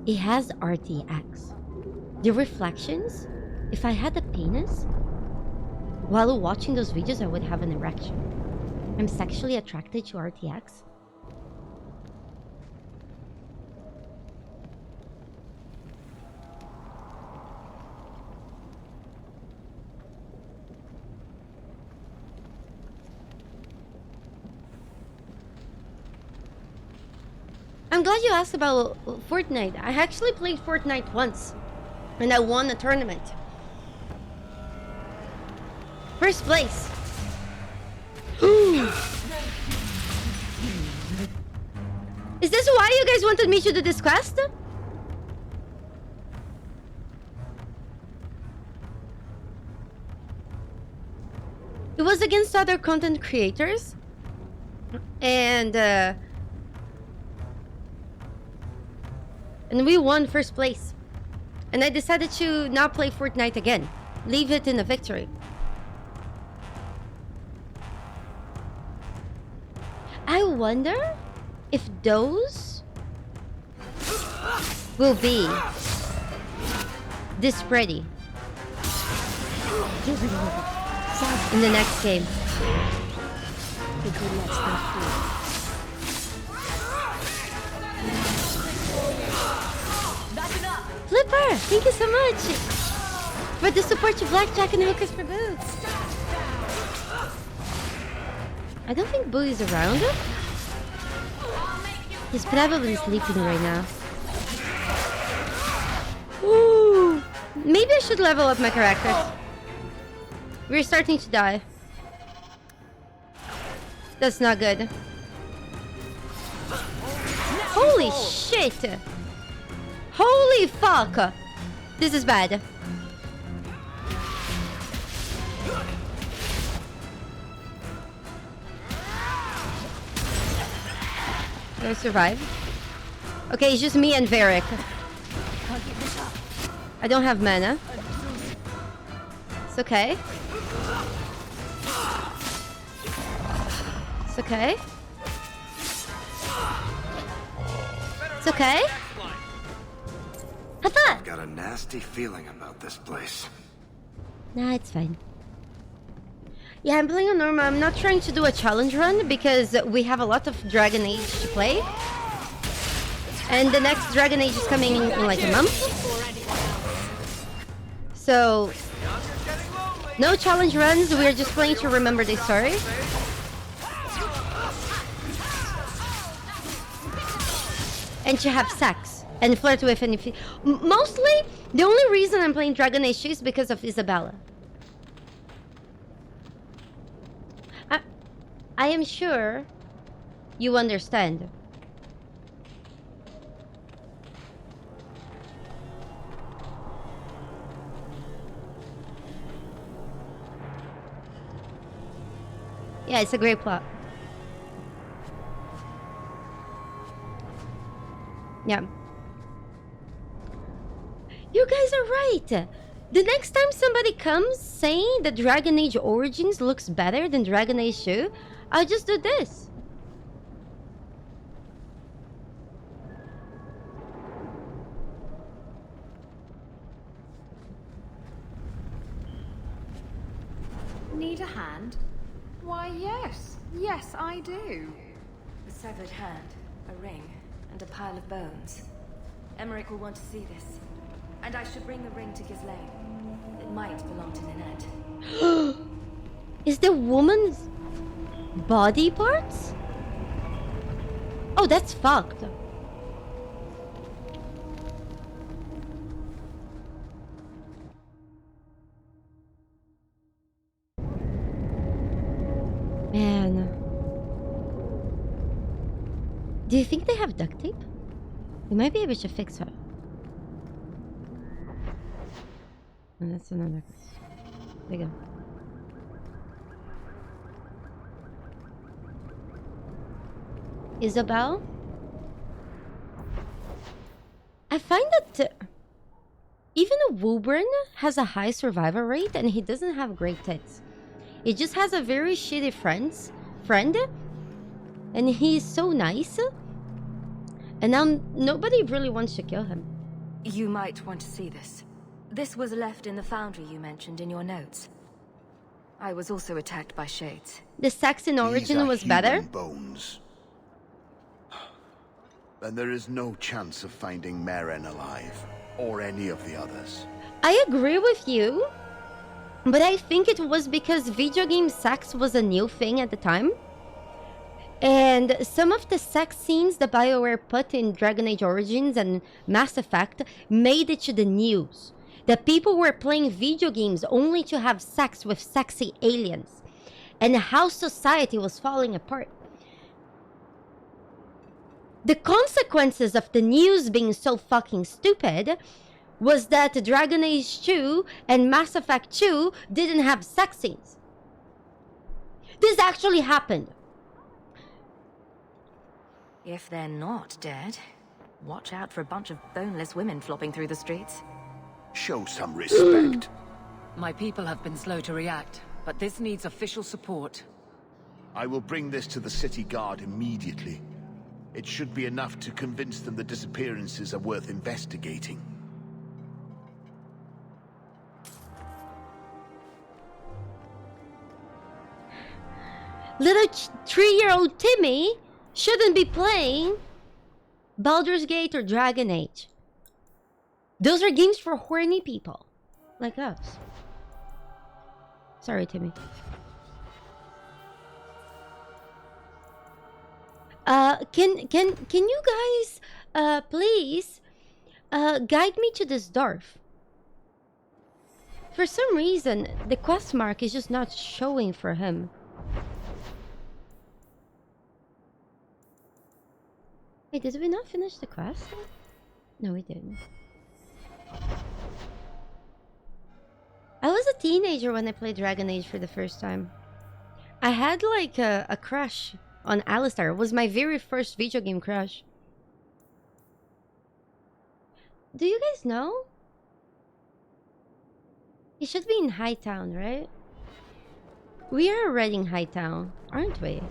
It has RTX. The reflections? If I had a penis? While watching those videos, I would have an erection. I'm sexually attracted to RTX. I'm glad you asked about Fortnite. I actually played Fortnite once, and I won a tournament. First place. Is this why you guys wanted me to do this quest? It was against other content creators, and we won first place. And I decided to not play Fortnite again. Leave it in a victory. I wonder if those will be this pretty in the next game. Flipper, thank you so much for the support to Blackjack and Hookers for Boots. I don't think Boo is around. He's probably sleeping right now. Ooh, maybe I should level up my characters. We're starting to die. That's not good. Holy shit! Holy fuck! This is bad. Did I survive? Okay, it's just me and Varric. I don't have mana. It's okay. It's okay. It's okay. I've got a nasty feeling about this place. Nah, it's fine. Yeah, I'm playing on normal. I'm not trying to do a challenge run because we have a lot of Dragon Age to play. And the next Dragon Age is coming in like a month. So, no challenge runs. We're just playing to remember the story. And to have sex. And flirt with any... Mostly, the only reason I'm playing Dragon Age 2 is because of Isabella. I am sure you understand. Yeah, it's a great plot. Yeah. You guys are right. The next time somebody comes saying that Dragon Age Origins looks better than Dragon Age 2, I'll just do this. Need a hand? Why, yes. Yes, I do. A severed hand, a ring, and a pile of bones. Emmerich will want to see this. And I should bring the ring to Ghislaine. It might belong to Ninette. Is the woman's body parts? Oh, that's fucked. Man. Do you think they have duct tape? We might be able to fix her. And that's another. There you go. Isabel? I find that even a Woburn has a high survival rate and he doesn't have great tits. He just has a very shitty friend, and he's so nice. And now nobody really wants to kill him. You might want to see this. This was left in the foundry you mentioned in your notes. I was also attacked by shades. The Saxon origin was better? Bones. And there is no chance of finding Merrill alive, or any of the others. I agree with you, but I think it was because video game sex was a new thing at the time. And some of the sex scenes that BioWare put in Dragon Age Origins and Mass Effect made it to the news. That people were playing video games only to have sex with sexy aliens. And how society was falling apart. The consequences of the news being so fucking stupid was that Dragon Age 2 and Mass Effect 2 didn't have sex scenes. This actually happened. If they're not dead, watch out for a bunch of boneless women flopping through the streets. Show some respect. My people have been slow to react, but this needs official support. I will bring this to the city guard immediately. It should be enough to convince them the disappearances are worth investigating. Little 3-year-old Timmy shouldn't be playing Baldur's Gate or Dragon Age. Those are games for horny people like us. Sorry, Timmy. Can you guys please guide me to this dwarf? For some reason, the quest mark is just not showing for him. Wait, did we not finish the quest? No, we didn't. I was a teenager when I played Dragon Age for the first time. I had like a crush on Alistair. It was my very first video game crush. Do you guys know? He should be in Hightown, right? We are already in Hightown, aren't we?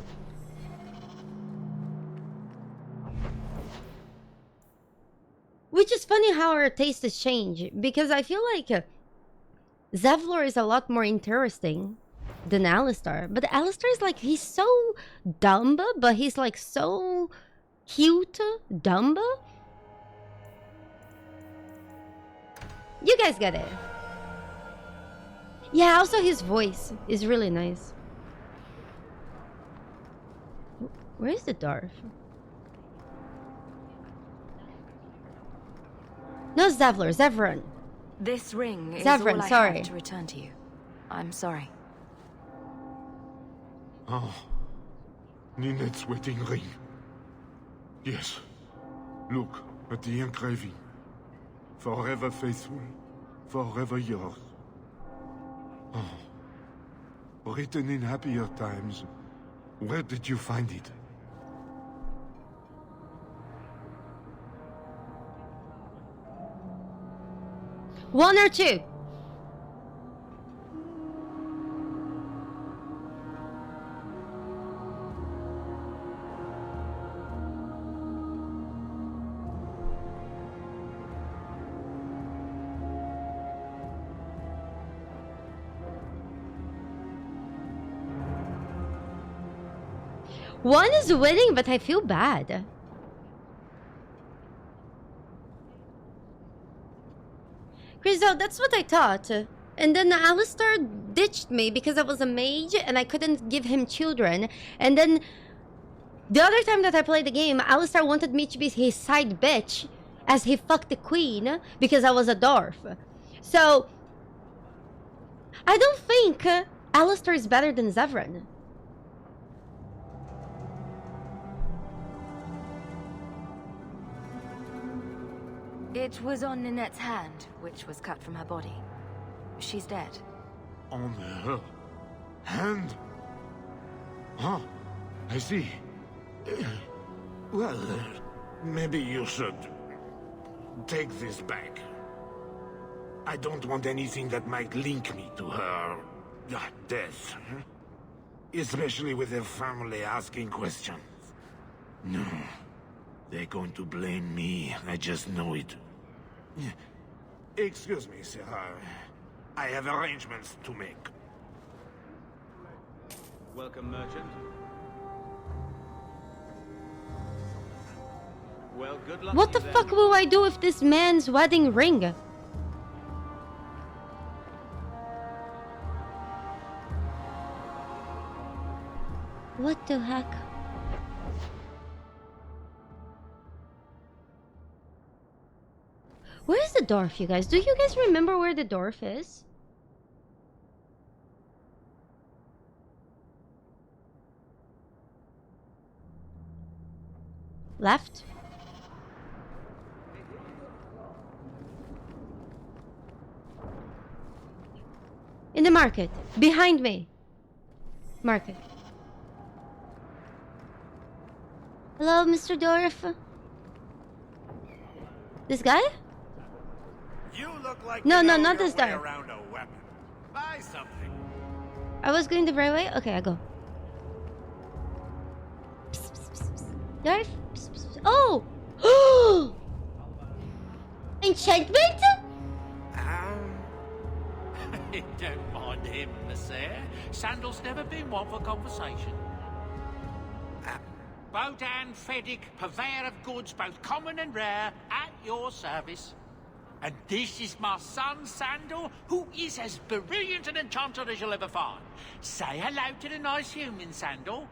Which is funny how our taste has changed, because I feel like Zevlor is a lot more interesting than Alistair. But Alistair is like, he's so dumb, but he's like so cute dumb. You guys get it. Yeah, also his voice is really nice. Where is the dwarf? No, Zevlor, Zevran. This ring is Zevran, all I sorry. have to return to you. I'm sorry. Oh, Ninette's wedding ring. Yes. Look at the engraving. Forever faithful, forever yours. Oh, written in happier times, Where did you find it? One or two? One is winning, but I feel bad. Grizel, that's what I thought. And then Alistair ditched me because I was a mage and I couldn't give him children. And then the other time that I played the game, Alistair wanted me to be his side bitch as he fucked the queen because I was a dwarf. So I don't think Alistair is better than Zevran. It was on Ninette's hand, which was cut from her body. She's dead. On her hand? Huh, I see. Well, maybe you should take this back. I don't want anything that might link me to her death. Especially with her family asking questions. No, they're going to blame me. I just know it. Excuse me, sir. I have arrangements to make. Welcome, merchant. Well, good luck. What the fuck will I do with this man's wedding ring? What the heck? Where is the dwarf, you guys? Do you guys remember where the dwarf is? Left? In the market. Behind me. Market. Hello, Mr. Dwarf. This guy? You look like No, you no, know not your this way guy. around a weapon. Buy something. I was going the right way? Okay, I go. Psst, psst, psst, psst. Dwarf? Psst, psst, psst. Oh! Enchantment? Don't mind him, sir. Sandal's never been one for conversation. Bodan Feddick, purveyor of goods both common and rare, at your service. And this is my son, Sandal, who is as brilliant an enchanter as you'll ever find. Say hello to the nice human, Sandal.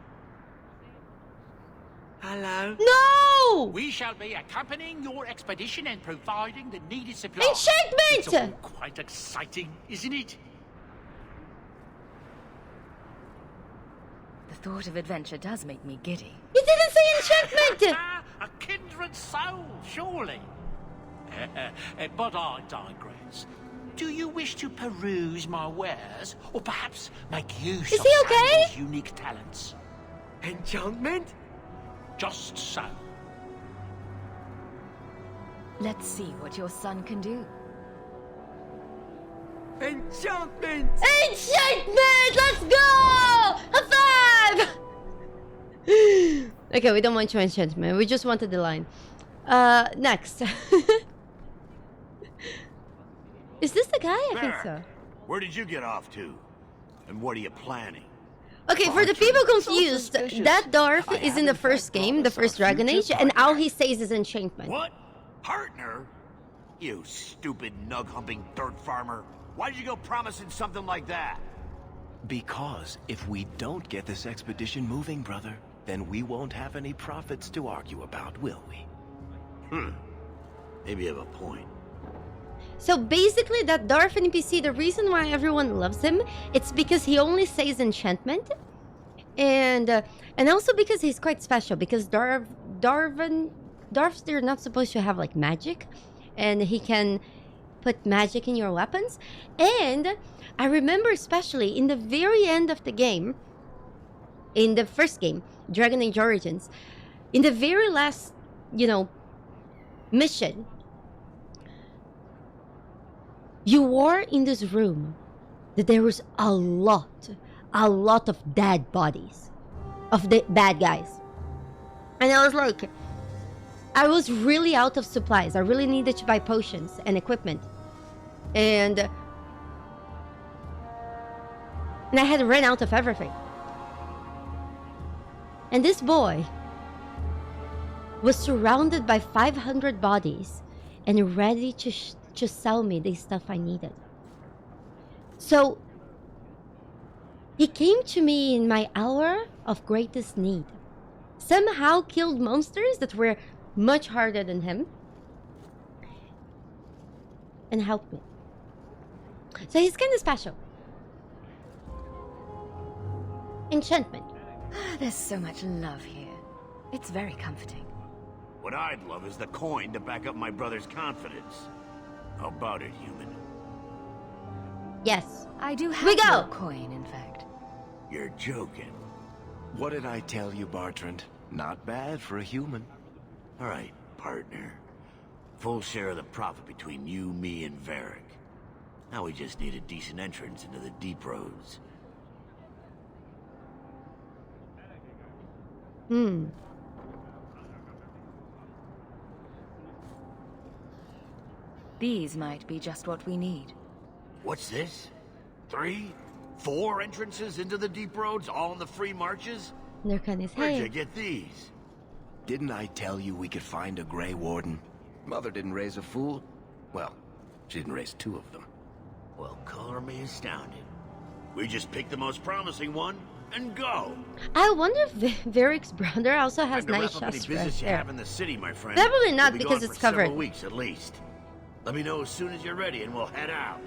Hello. No! We shall be accompanying your expedition and providing the needed supplies. Enchantment! It's all quite exciting, isn't it? The thought of adventure does make me giddy. You didn't say enchantment! A kindred soul, surely. But I digress. Do you wish to peruse my wares, or perhaps make use of Sandal's unique talents? Enchantment? Just so. Let's see what your son can do. Enchantment! Enchantment! Let's go! High five! Okay, we don't want your enchantment. We just wanted the line. Next. Is this the guy? I think so. Where did you get off to? And what are you planning? Okay, for the people confused, that dwarf is in the first game, the first Dragon Age, and all he says is enchantment. What? Partner? You stupid nug-humping dirt farmer. Why did you go promising something like that? Because if we don't get this expedition moving, brother, then we won't have any profits to argue about, will we? Maybe you have a point. So basically, that dwarf NPC, the reason why everyone loves him, it's because he only says enchantment, and also because he's quite special. Because dwarves, they're not supposed to have like magic, and he can put magic in your weapons. And I remember especially in the very end of the game, in the first game, Dragon Age Origins. In the very last, you know, mission, you were in this room that there was a lot of dead bodies of the bad guys. And I was like, I was really out of supplies. I really needed to buy potions and equipment. And I had run out of everything. And this boy was surrounded by 500 bodies and ready to sell me the stuff I needed. So he came to me in my hour of greatest need. Somehow killed monsters that were much harder than him. And helped me. So he's kind of special. Enchantment. There's so much love here. It's very comforting. What I'd love is the coin to back up my brother's confidence. How about it, human? Yes. I do have We go. your coin, in fact. You're joking. What did I tell you, Bartrand? Not bad for a human. All right, partner. Full share of the profit between you, me, and Varric. Now we just need a decent entrance into the deep roads. These might be just what we need. What's this? 3? 4 entrances into the deep roads, all in the free marches? They're kind of Where'd you get these? Didn't I tell you we could find a Grey Warden? Mother didn't raise a fool. Well, she didn't raise 2 of them. Well, color me astounded. We just pick the most promising one and go. I wonder if Varric's brother also has Time to nice wrap up any shots business you there. have in the city, my friend. Probably not, We'll be because gone it's for covered. several weeks at least. Let me know as soon as you're ready and we'll head out.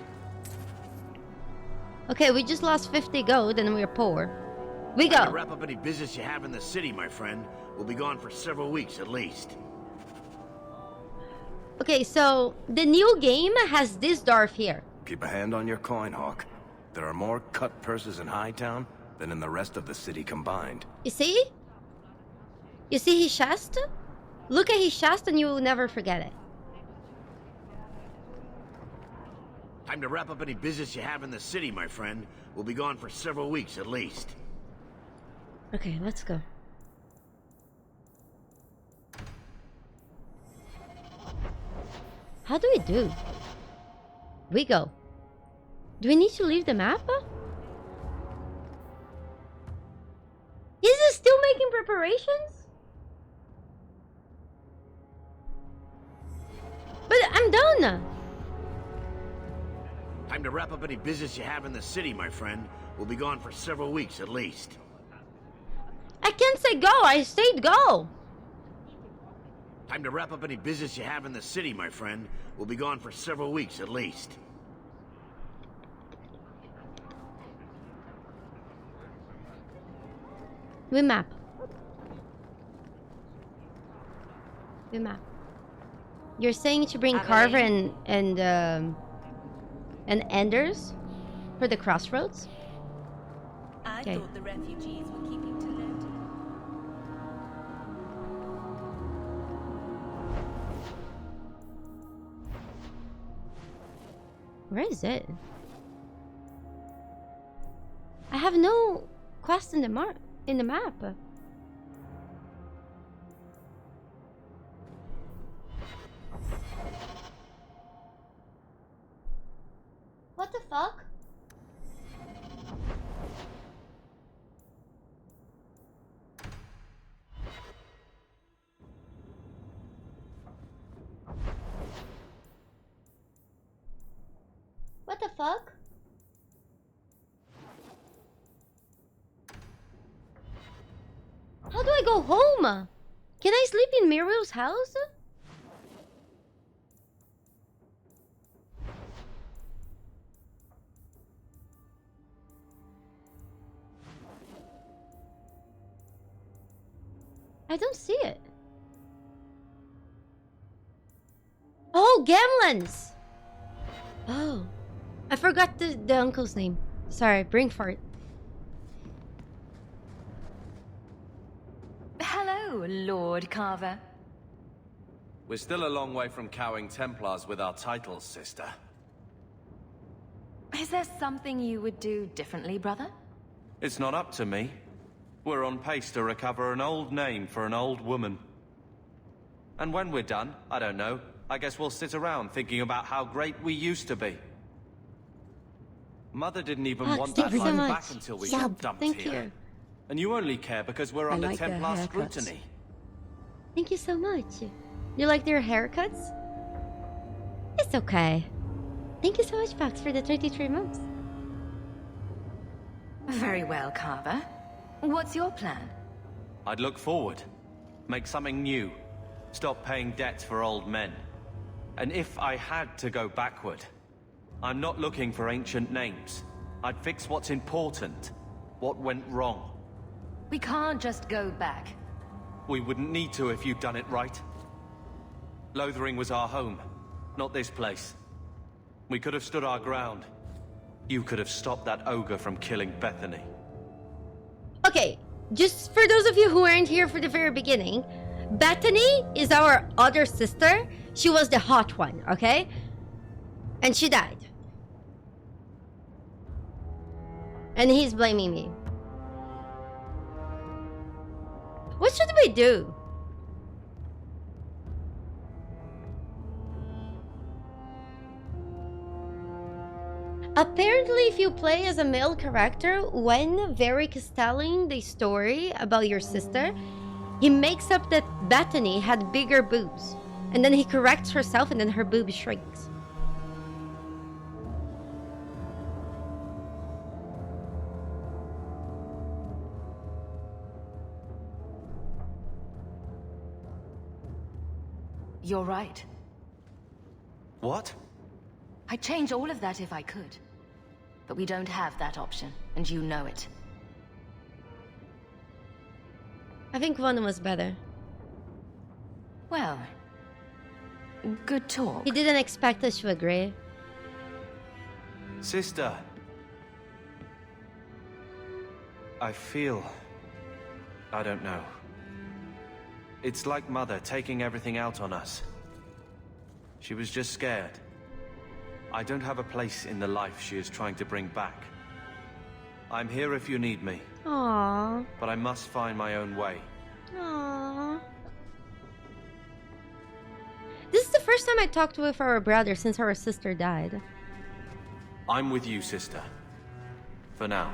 Okay, we just lost 50 gold and we're poor. We Time to go. wrap up any business you have in the city, my friend. We'll be gone for several weeks at least. Okay, so the new game has this dwarf here. Keep a hand on your coin, Hawk. There are more cut purses in Hightown than in the rest of the city combined. You see? You see his chest? Look at his chest and you will never forget it. Time to wrap up any business you have in the city, my friend. We'll be gone for several weeks at least. Okay, let's go. How do we do? We go. Do we need to leave the map? Is it still making preparations? But I'm done. Time to wrap up any business you have in the city, my friend. We'll be gone for several weeks at least. I can't say go. I stayed go. Time to wrap up any business you have in the city, my friend. We'll be gone for several weeks at least. We map. We map. You're saying to bring Carver and Enders for the crossroads? I Okay. thought the refugees were keeping to Lowtown. Where is it? I have no quest in the map. What the fuck? What the fuck? How do I go home? Can I sleep in Merrill's house? I don't see it. Oh, Gamlins! Oh, I forgot the uncle's name. Sorry, brain fart. Lord Carver. We're still a long way from cowing Templars with our titles, sister. Is there something you would do differently, brother? It's not up to me. We're on pace to recover an old name for an old woman. And when we're done, I don't know, I guess we'll sit around thinking about how great we used to be. Mother didn't even want that life back until we got dumped here. And you only care because we're under Templar scrutiny. Thank you so much. You like their haircuts? It's okay. Thank you so much, Fox, for the 33 months. Very well, Carver. What's your plan? I'd look forward. Make something new. Stop paying debts for old men. And if I had to go backward, I'm not looking for ancient names. I'd fix what's important. What went wrong. We can't just go back. We wouldn't need to if you'd done it right. Lothering was our home, not this place. We could have stood our ground. You could have stopped that ogre from killing Bethany. Okay, just for those of you who weren't here for the very beginning, Bethany is our other sister. She was the hot one, okay? And she died. And he's blaming me. What should we do? Apparently, if you play as a male character, when Varric is telling the story about your sister, he makes up that Bethany had bigger boobs. And then he corrects herself and then her boob shrinks. You're right. What? I'd change all of that if I could. But we don't have that option, and you know it. I think one was better. Well, good talk. He didn't expect us to agree. Sister. I feel... I don't know. It's like Mother taking everything out on us. She was just scared. I don't have a place in the life she is trying to bring back. I'm here if you need me. Aww. But I must find my own way. Aww. This is the first time I talked with our brother since our sister died. I'm with you, sister. For now.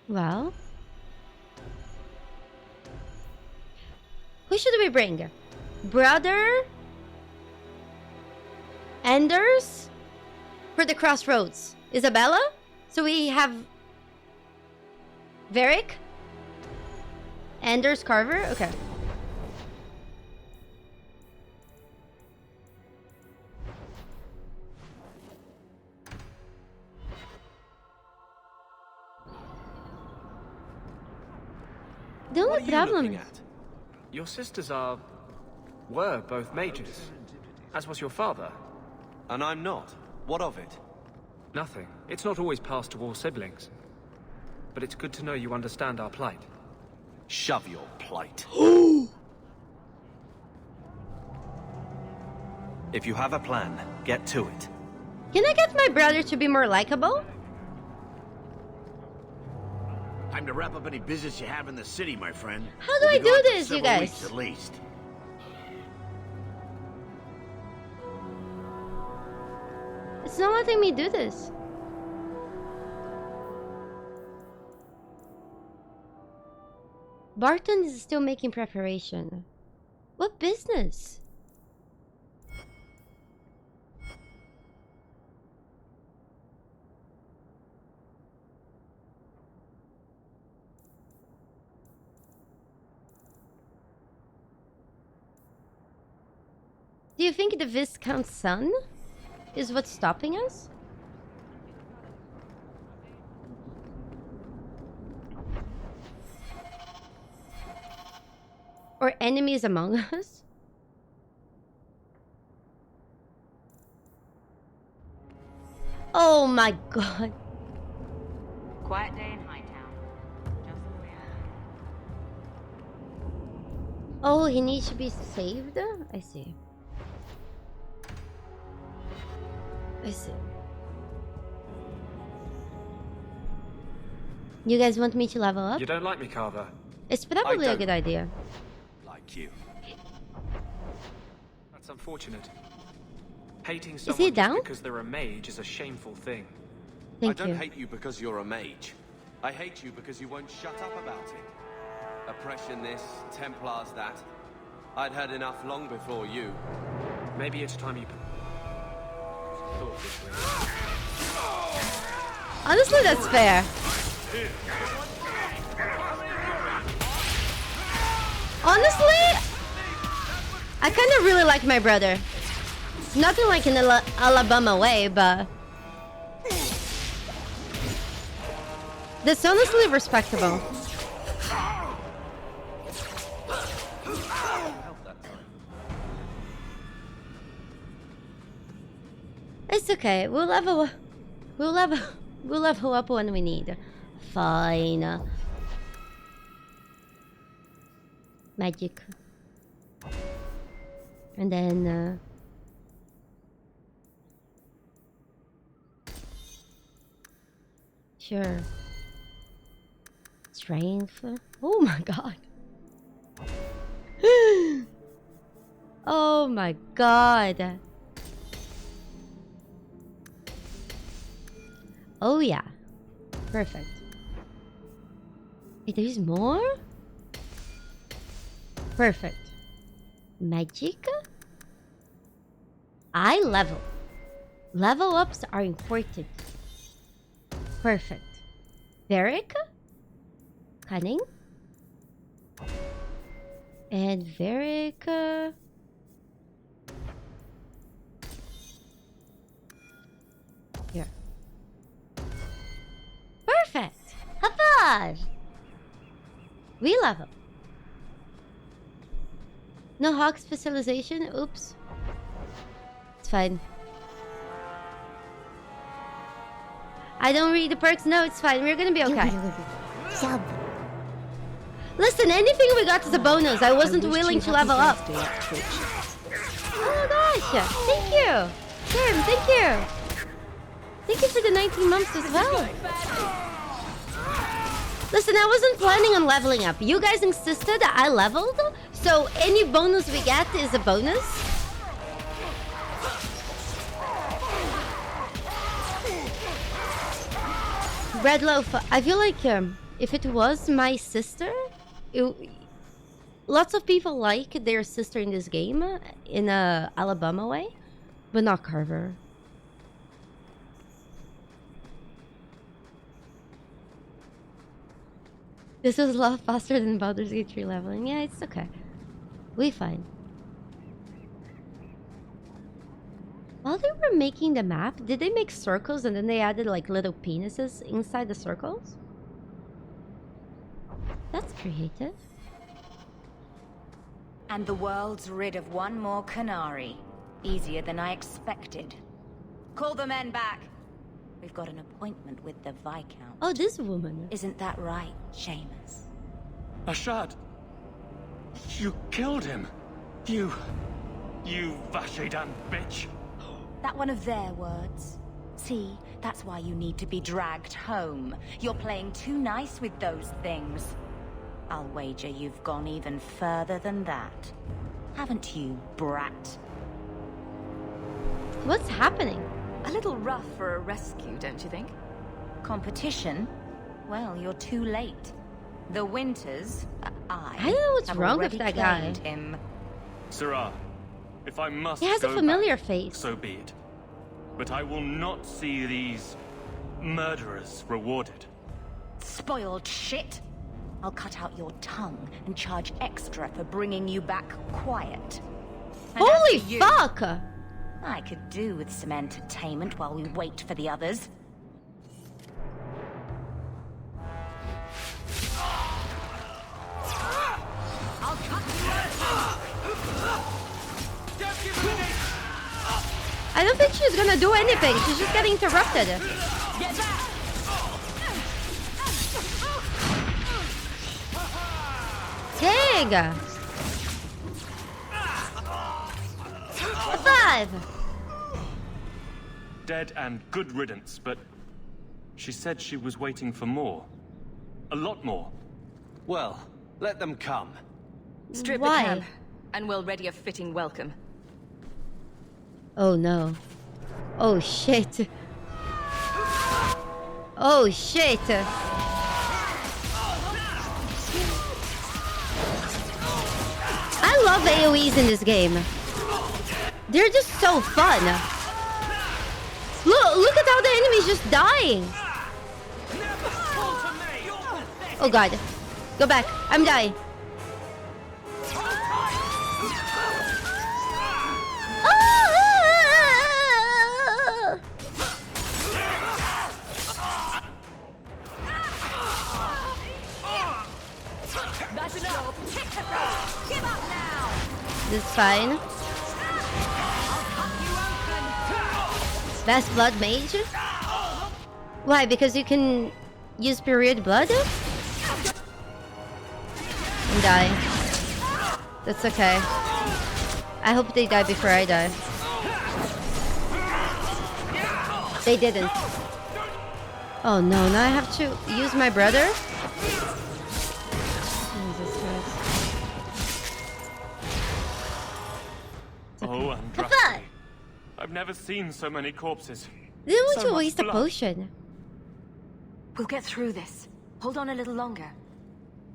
Well... who should we bring? Brother? Anders? For the crossroads. Isabella? So we have... Varric? Anders Carver? Okay. The only problem is... Your sisters were both mages, as was your father. And I'm not. What of it? Nothing. It's not always passed to all siblings. But it's good to know you understand our plight. Shove your plight. If you have a plan, get to it. Can I get my brother to be more likable? Time to wrap up any business you have in the city, my friend. How do I do this, you guys? Weeks at least. It's not letting me do this. Barton is still making preparation. What business? Do you think the Viscount's son is what's stopping us? Or enemies among us? Oh my god. Quiet day in Hightown. Oh, he needs to be saved? I see. I see. You guys want me to level up? You don't like me, Carver? It's probably a good idea. Like you. That's unfortunate. Hating he someone down? just because they're a mage is a shameful thing. I don't hate you because you're a mage. I hate you because you won't shut up about it. Oppression this, Templars that. I'd heard enough long before you. Maybe it's time you thought this way. Honestly, that's fair. Honestly, I kind of really like my brother. Nothing like in an Alabama way, but that's honestly respectable. It's okay. We'll level up when we need. Fine. Magic. And then sure. Strength. Oh my god. Oh my god. Oh yeah. Perfect. Wait, there's more? Perfect. Magic? Eye level. Level ups are important. Perfect. Varric? Cunning? And Varric... Here. Perfect! High five! We level. No hawk specialization? Oops. It's fine. I don't read the perks? No, it's fine. We're gonna be okay. Listen, anything we got is a bonus. I wasn't willing to level up. Oh gosh! Thank you! Tim, thank you! Thank you for the 19 months as well. Listen, I wasn't planning on leveling up. You guys insisted I leveled, so any bonus we get is a bonus. Red Loaf, I feel like if it was my sister, lots of people like their sister in this game in a Alabama way, but not Carver. This was a lot faster than Baldur's Gate 3 leveling. Yeah, it's okay. We fine. While they were making the map, did they make circles and then they added like little penises inside the circles? That's creative. And the world's rid of one more Qunari. Easier than I expected. Call the men back. We've got an appointment with the Viscount. Oh, this woman. Isn't that right, Seamus? Ashad! You killed him! You Vashedan bitch! That one of their words. See, that's why you need to be dragged home. You're playing too nice with those things. I'll wager you've gone even further than that. Haven't you, brat? What's happening? A little rough for a rescue, don't you think? Competition? Well, you're too late. The Winters, I don't know what's wrong with that guy. Him. Sirrah, if I must He has a go familiar back, face. so be it. But I will not see these murderers rewarded. Spoiled shit! I'll cut out your tongue and charge extra for bringing you back quiet. And Holy as for you, fuck! I could do with some entertainment while we wait for the others. I'll cut I don't think she's gonna do anything. She's just getting interrupted. Get back! Dang! alive! Dead and good riddance, but she said she was waiting for more. A lot more. Well, let them come. Strip Why? the camp, and we'll ready a fitting welcome. Oh no. Oh shit. Oh shit. I love AoEs in this game. They're just so fun. Look at how the enemy's just dying. Oh god. Go back. I'm dying. This is fine. Best blood mage? Why? Because you can use period blood? And die. That's okay. I hope they die before I die. They didn't. Oh no, now I have to use my brother? Jesus Christ. Oh, Andraste. I've never seen so many corpses. This was So a much waste of blood. potion. We'll get through this. Hold on a little longer.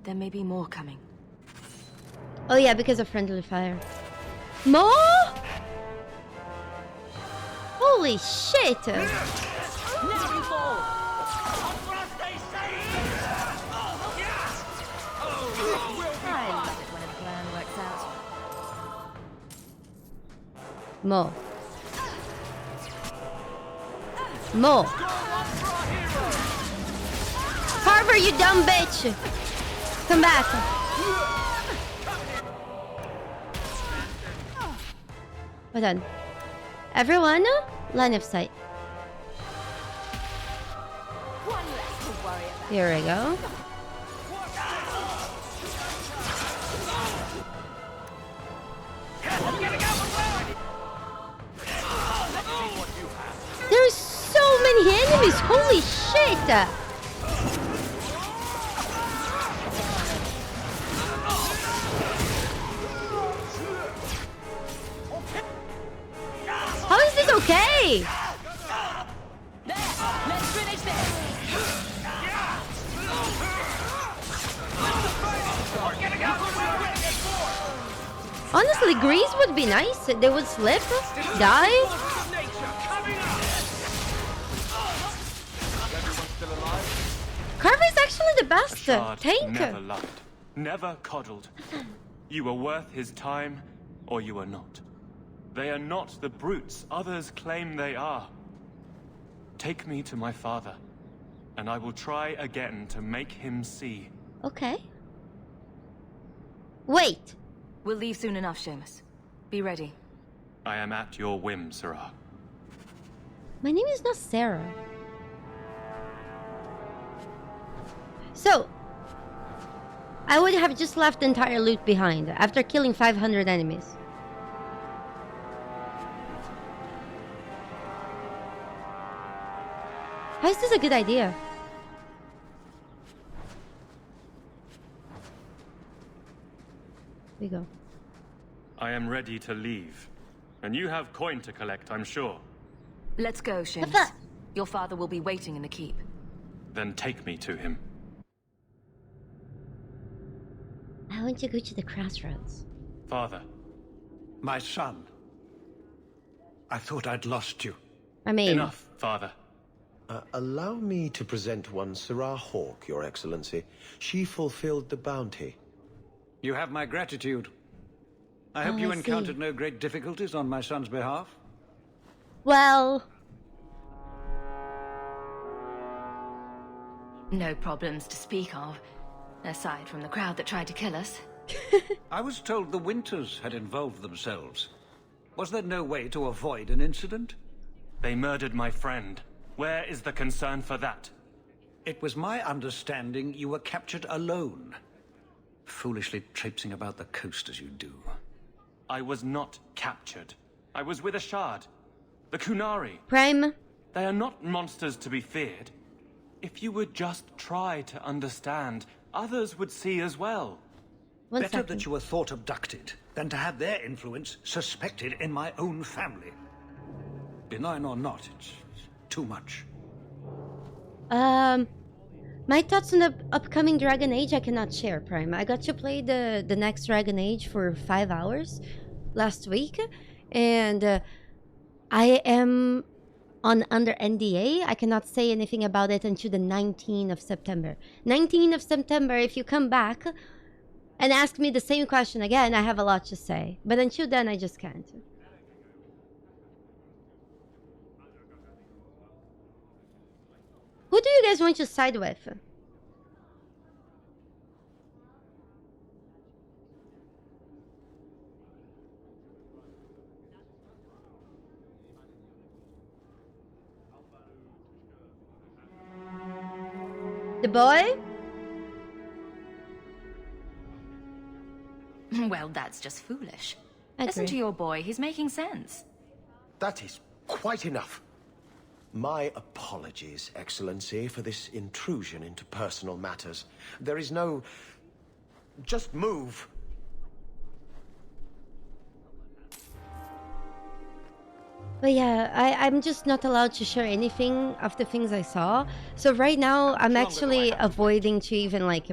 There may be more coming. Oh yeah, because of friendly fire. More? Holy shit! More. More. Carver, you dumb bitch! Come back. Hold on. Everyone, line of sight. Here we go. There's so many enemies! Holy shit! How is this okay? Let's finish this! Honestly, Grease would be nice. They would slip, die. Carver is actually the best Shard tank. never loved, never coddled. You were worth his time, or you are not. They are not the brutes others claim they are. Take me to my father, and I will try again to make him see. Okay. Wait. We'll leave soon enough, Seamus. Be ready. I am at your whim, Sarah. My name is not Sarah. So, I would have just left the entire loot behind after killing 500 enemies. How is this a good idea? Here we go. I am ready to leave. And you have coin to collect, I'm sure. Let's go, Seamus. Your father will be waiting in the keep. Then take me to him. I want to go to the crossroads. Father. My son. I thought I'd lost you. I mean... Enough, Father. Allow me to present one Sarah Hawk, Your Excellency. She fulfilled the bounty. You have my gratitude. I hope you encountered no great difficulties on my son's behalf. Well... No problems to speak of, aside from the crowd that tried to kill us. I was told the Winters had involved themselves. Was there no way to avoid an incident? They murdered my friend. Where is the concern for that? It was my understanding you were captured alone. Foolishly traipsing about the coast as you do. I was not captured. I was with a shard. The Qunari. Prime. They are not monsters to be feared. If you would just try to understand, others would see as well. Better that you were thought abducted than to have their influence suspected in my own family. Benign or not, it's too much. My thoughts on the upcoming Dragon Age I cannot share, Prime. I got to play the next Dragon Age for 5 hours last week, and I am under NDA. I cannot say anything about it until the 19th of September. 19th of September, if you come back and ask me the same question again, I have a lot to say. But until then, I just can't. Who do you guys want to side with? The boy? Well, that's just foolish. I Listen agree. to your boy, he's making sense. That is quite enough. My apologies, Excellency, for this intrusion into personal matters. There is no... Just move. But yeah, I'm just not allowed to share anything of the things I saw. So right now, I'm actually avoiding to even, like,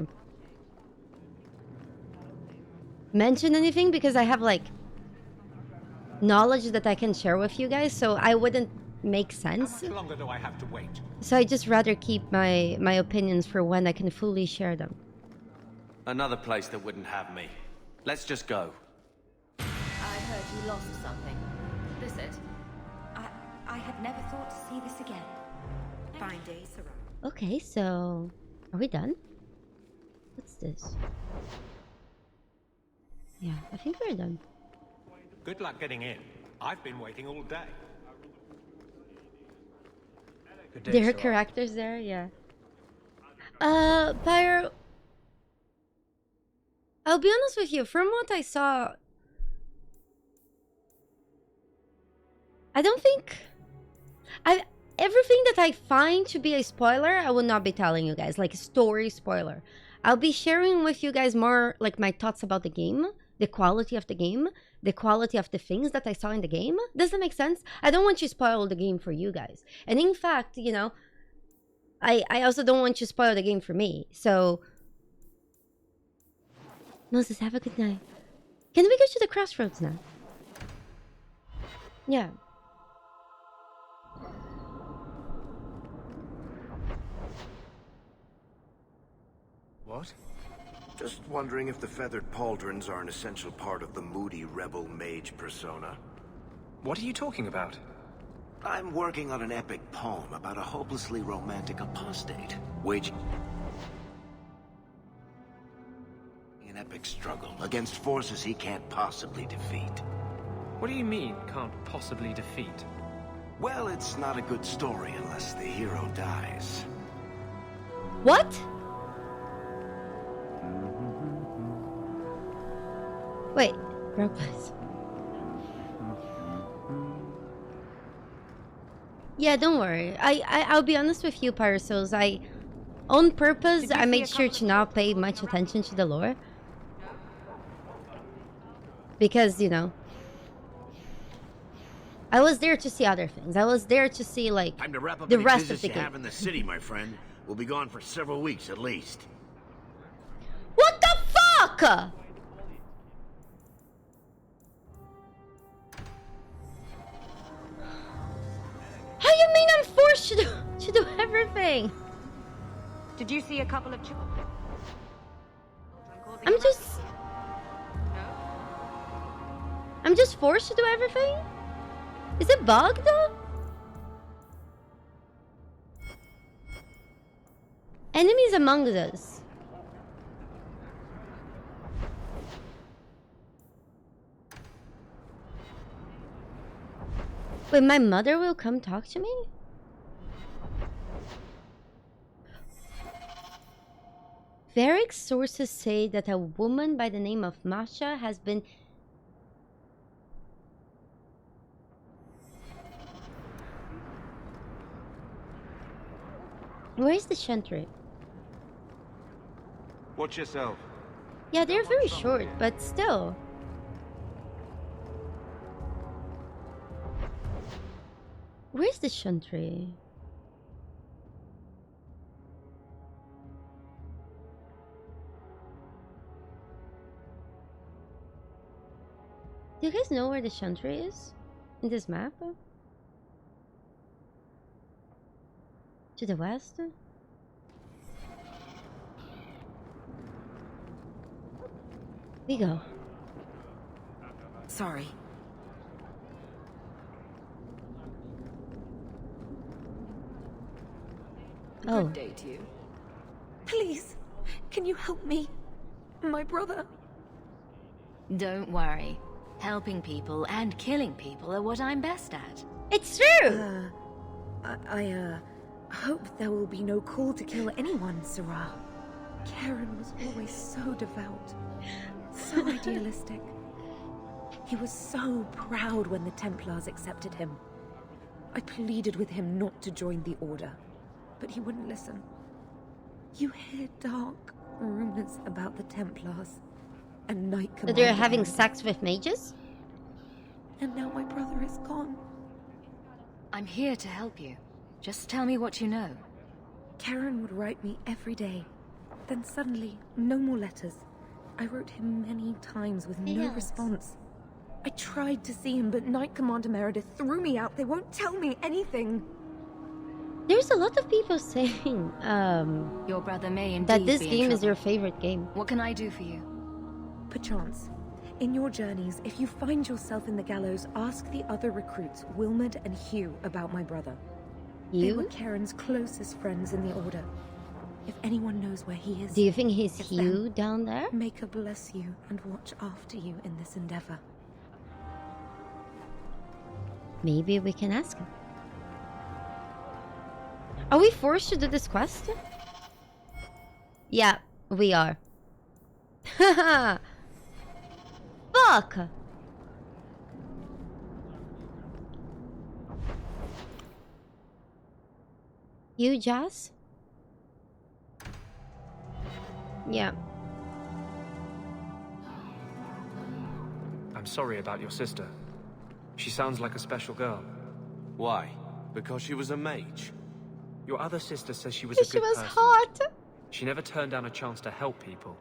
mention anything because I have, like, knowledge that I can share with you guys. So I wouldn't make sense. How much longer do I have to wait? So I just rather keep my opinions for when I can fully share them. Another place that wouldn't have me. Let's just go. I heard you lost something. This it? I had never thought to see this again. Fine day, Sarah. Okay, so are we done? What's this? Yeah, I think we're done. Good luck getting in. I've been waiting all day. Good day, There are Sarah. characters there, yeah. Pyro, I'll be honest with you, from what I saw, I don't think... Everything that I find to be a spoiler, I will not be telling you guys, like story spoiler. I'll be sharing with you guys more like my thoughts about the game, the quality of the game, the quality of the things that I saw in the game. Does that make sense? I don't want to spoil the game for you guys. And in fact, you know, I also don't want to spoil the game for me. So, Moses, have a good night. Can we go to the crossroads now? Yeah. What? Just wondering if the feathered pauldrons are an essential part of the moody rebel mage persona. What are you talking about? I'm working on an epic poem about a hopelessly romantic apostate, waging an epic struggle against forces he can't possibly defeat. What do you mean, can't possibly defeat? Well, it's not a good story unless the hero dies. What? Wait, wrong place. Yeah, don't worry. I'll be honest with you, Parasos. On purpose, I made sure to not pay much attention to the lore. Because, you know, I was there to see other things. I was there to see, like, Time to wrap up the any rest of business the you game. have in the city, my friend. We'll be gone for several weeks at least. What the fuck? How you mean I'm forced to do everything? Did you see a couple of children? I'm just forced to do everything? Is it bugged? Enemies among us. Wait, my mother will come talk to me? Varric's sources say that a woman by the name of Masha has been Where's the chantry? Watch yourself. Yeah, they're very short, but still. Where's the chantry? Do you guys know where the chantry is in this map? To the west? We go. Sorry. Oh. Good day to you. Please, can you help me? My brother. Don't worry. Helping people and killing people are what I'm best at. It's true! I hope there will be no call to kill anyone, Sarah. Karen was always so devout, so idealistic. He was so proud when the Templars accepted him. I pleaded with him not to join the Order, but he wouldn't listen. You hear dark rumors about the Templars and Knight Commander. So they're having sex with mages? And now my brother is gone. I'm here to help you. Just tell me what you know. Karen would write me every day. Then suddenly, no more letters. I wrote him many times with no response. I tried to see him, but Knight Commander Meredith threw me out. They won't tell me anything. There's a lot of people saying your brother may indeed that this be in game is trouble. their favorite game. What can I do for you? Perchance, in your journeys, if you find yourself in the Gallows, ask the other recruits, Wilmot and Hugh, about my brother. They were Karen's closest friends in the Order. If anyone knows where he is... Do you think he's it's Hugh them. down there? May God bless you and watch after you in this endeavor. Maybe we can ask him. Are we forced to do this quest? Yeah, we are. Haha! Fuck! You, Jazz? Yeah. I'm sorry about your sister. She sounds like a special girl. Why? Because she was a mage? Your other sister says she was a good She was person. hot! She never turned down a chance to help people.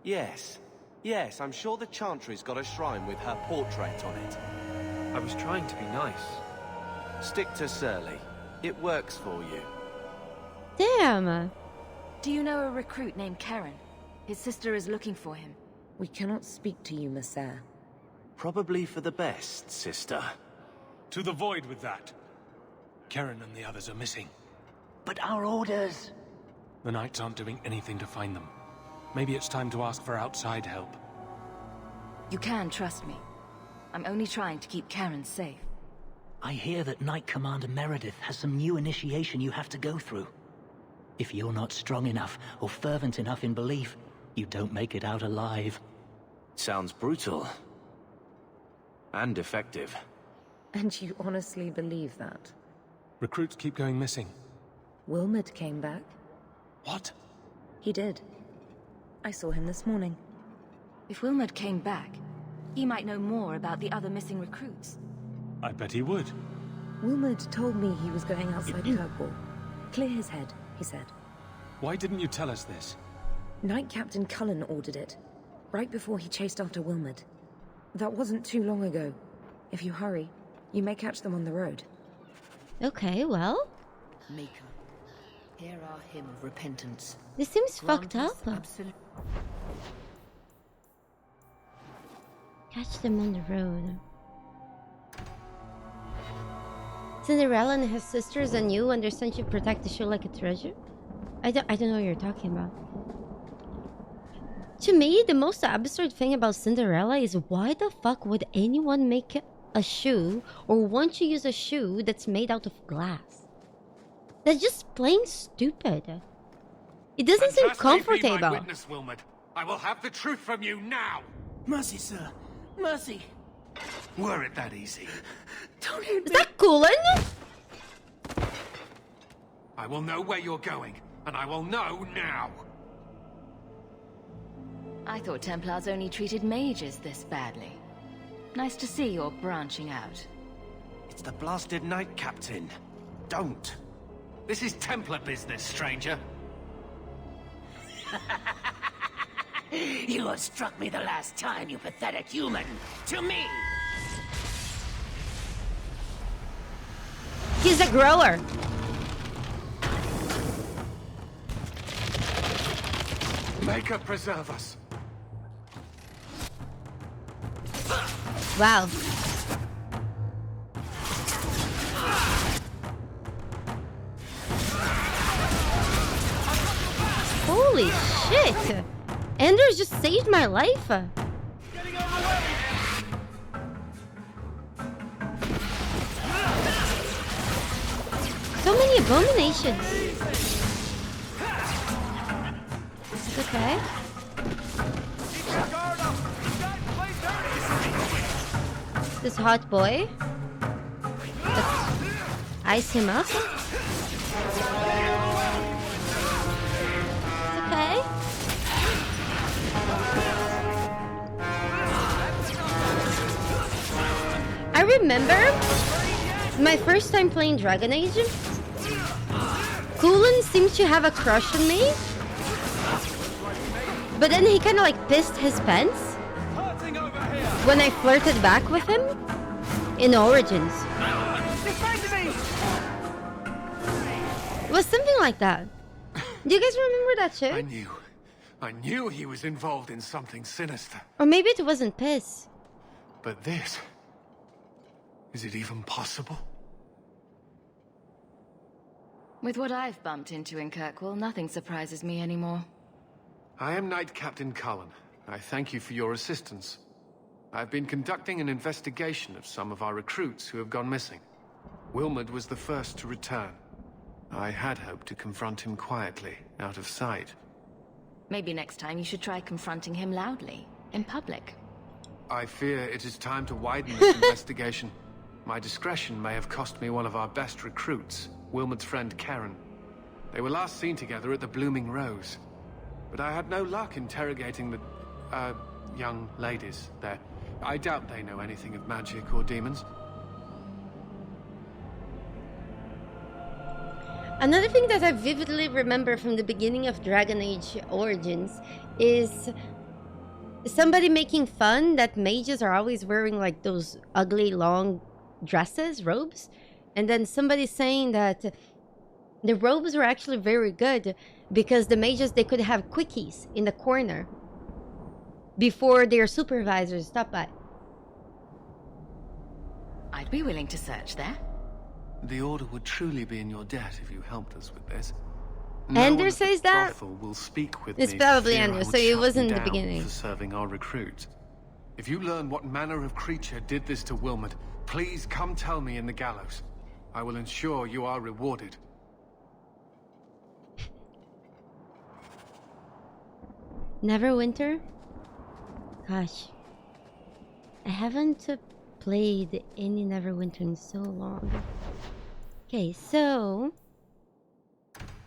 Yes. Yes, I'm sure the Chantry's got a shrine with her portrait on it. I was trying to be nice. Stick to Surly. It works for you. Damn! Do you know a recruit named Karen? His sister is looking for him. We cannot speak to you, Messer. Probably for the best, sister. To the void with that. Karen and the others are missing. But our orders... The Knights aren't doing anything to find them. Maybe it's time to ask for outside help. You can trust me. I'm only trying to keep Karen safe. I hear that Knight Commander Meredith has some new initiation you have to go through. If you're not strong enough or fervent enough in belief, you don't make it out alive. Sounds brutal. And effective. And you honestly believe that? Recruits keep going missing. Wilmot came back. What? He did. I saw him this morning. If Wilmot came back, he might know more about the other missing recruits. I bet he would. Wilmot told me he was going outside Kirkwall. Clear his head, he said. Why didn't you tell us this? Knight Captain Cullen ordered it, right before he chased after Wilmot. That wasn't too long ago. If you hurry, you may catch them on the road. Okay, well... Mika, hear our hymn of repentance. This seems fucked up. Catch them on the road. Cinderella and her sisters and you understand you protect the show like a treasure? I don't know what you're talking about. To me, the most absurd thing about Cinderella is why the fuck would anyone make a shoe or want to use a shoe that's made out of glass? That's just plain stupid. It doesn't seem comfortable. Be my witness, Wilmot. I will have the truth from you now. Mercy, sir. Mercy. Were it that easy? Don't hit me. Is that Cullen? I will know where you're going, and I will know now. I thought Templars only treated mages this badly. Nice to see you're branching out. It's the blasted Knight Captain. Don't. This is Templar business, stranger. You have struck me the last time, you pathetic human. To me! He's a grower. Maker preserve us. Wow. Holy shit! Anders just saved my life. So many abominations. Okay. This hot boy. Let's ice him up. Okay. I remember my first time playing Dragon Age. Kulin seemed to have a crush on me. But then he kind of like pissed his pants when I flirted back with him in Origins. It was something like that. Do you guys remember that shit? I knew he was involved in something sinister. Or maybe it wasn't piss. But this... is it even possible? With what I've bumped into in Kirkwall, nothing surprises me anymore. I am Knight Captain Cullen. I thank you for your assistance. I've been conducting an investigation of some of our recruits who have gone missing. Wilmod was the first to return. I had hoped to confront him quietly, out of sight. Maybe next time you should try confronting him loudly, in public. I fear it is time to widen this investigation. My discretion may have cost me one of our best recruits, Wilmod's friend Karen. They were last seen together at the Blooming Rose. But I had no luck interrogating the, young ladies there. I doubt they know anything of magic or demons. Another thing that I vividly remember from the beginning of Dragon Age Origins is somebody making fun that mages are always wearing like those ugly long dresses, robes, and then somebody saying that the robes were actually very good because the mages, they could have quickies in the corner before their supervisors stop by. I'd be willing to search there. The Order would truly be in your debt if you helped us with this. Anders says that? Will speak with it's me probably for fear I Anders, would so it shut wasn't them the down beginning. For serving our recruits. If you learn what manner of creature did this to Wilmod, please come tell me in the Gallows. I will ensure you are rewarded. Neverwinter? Gosh. I haven't played any Neverwinter in so long. Okay, so...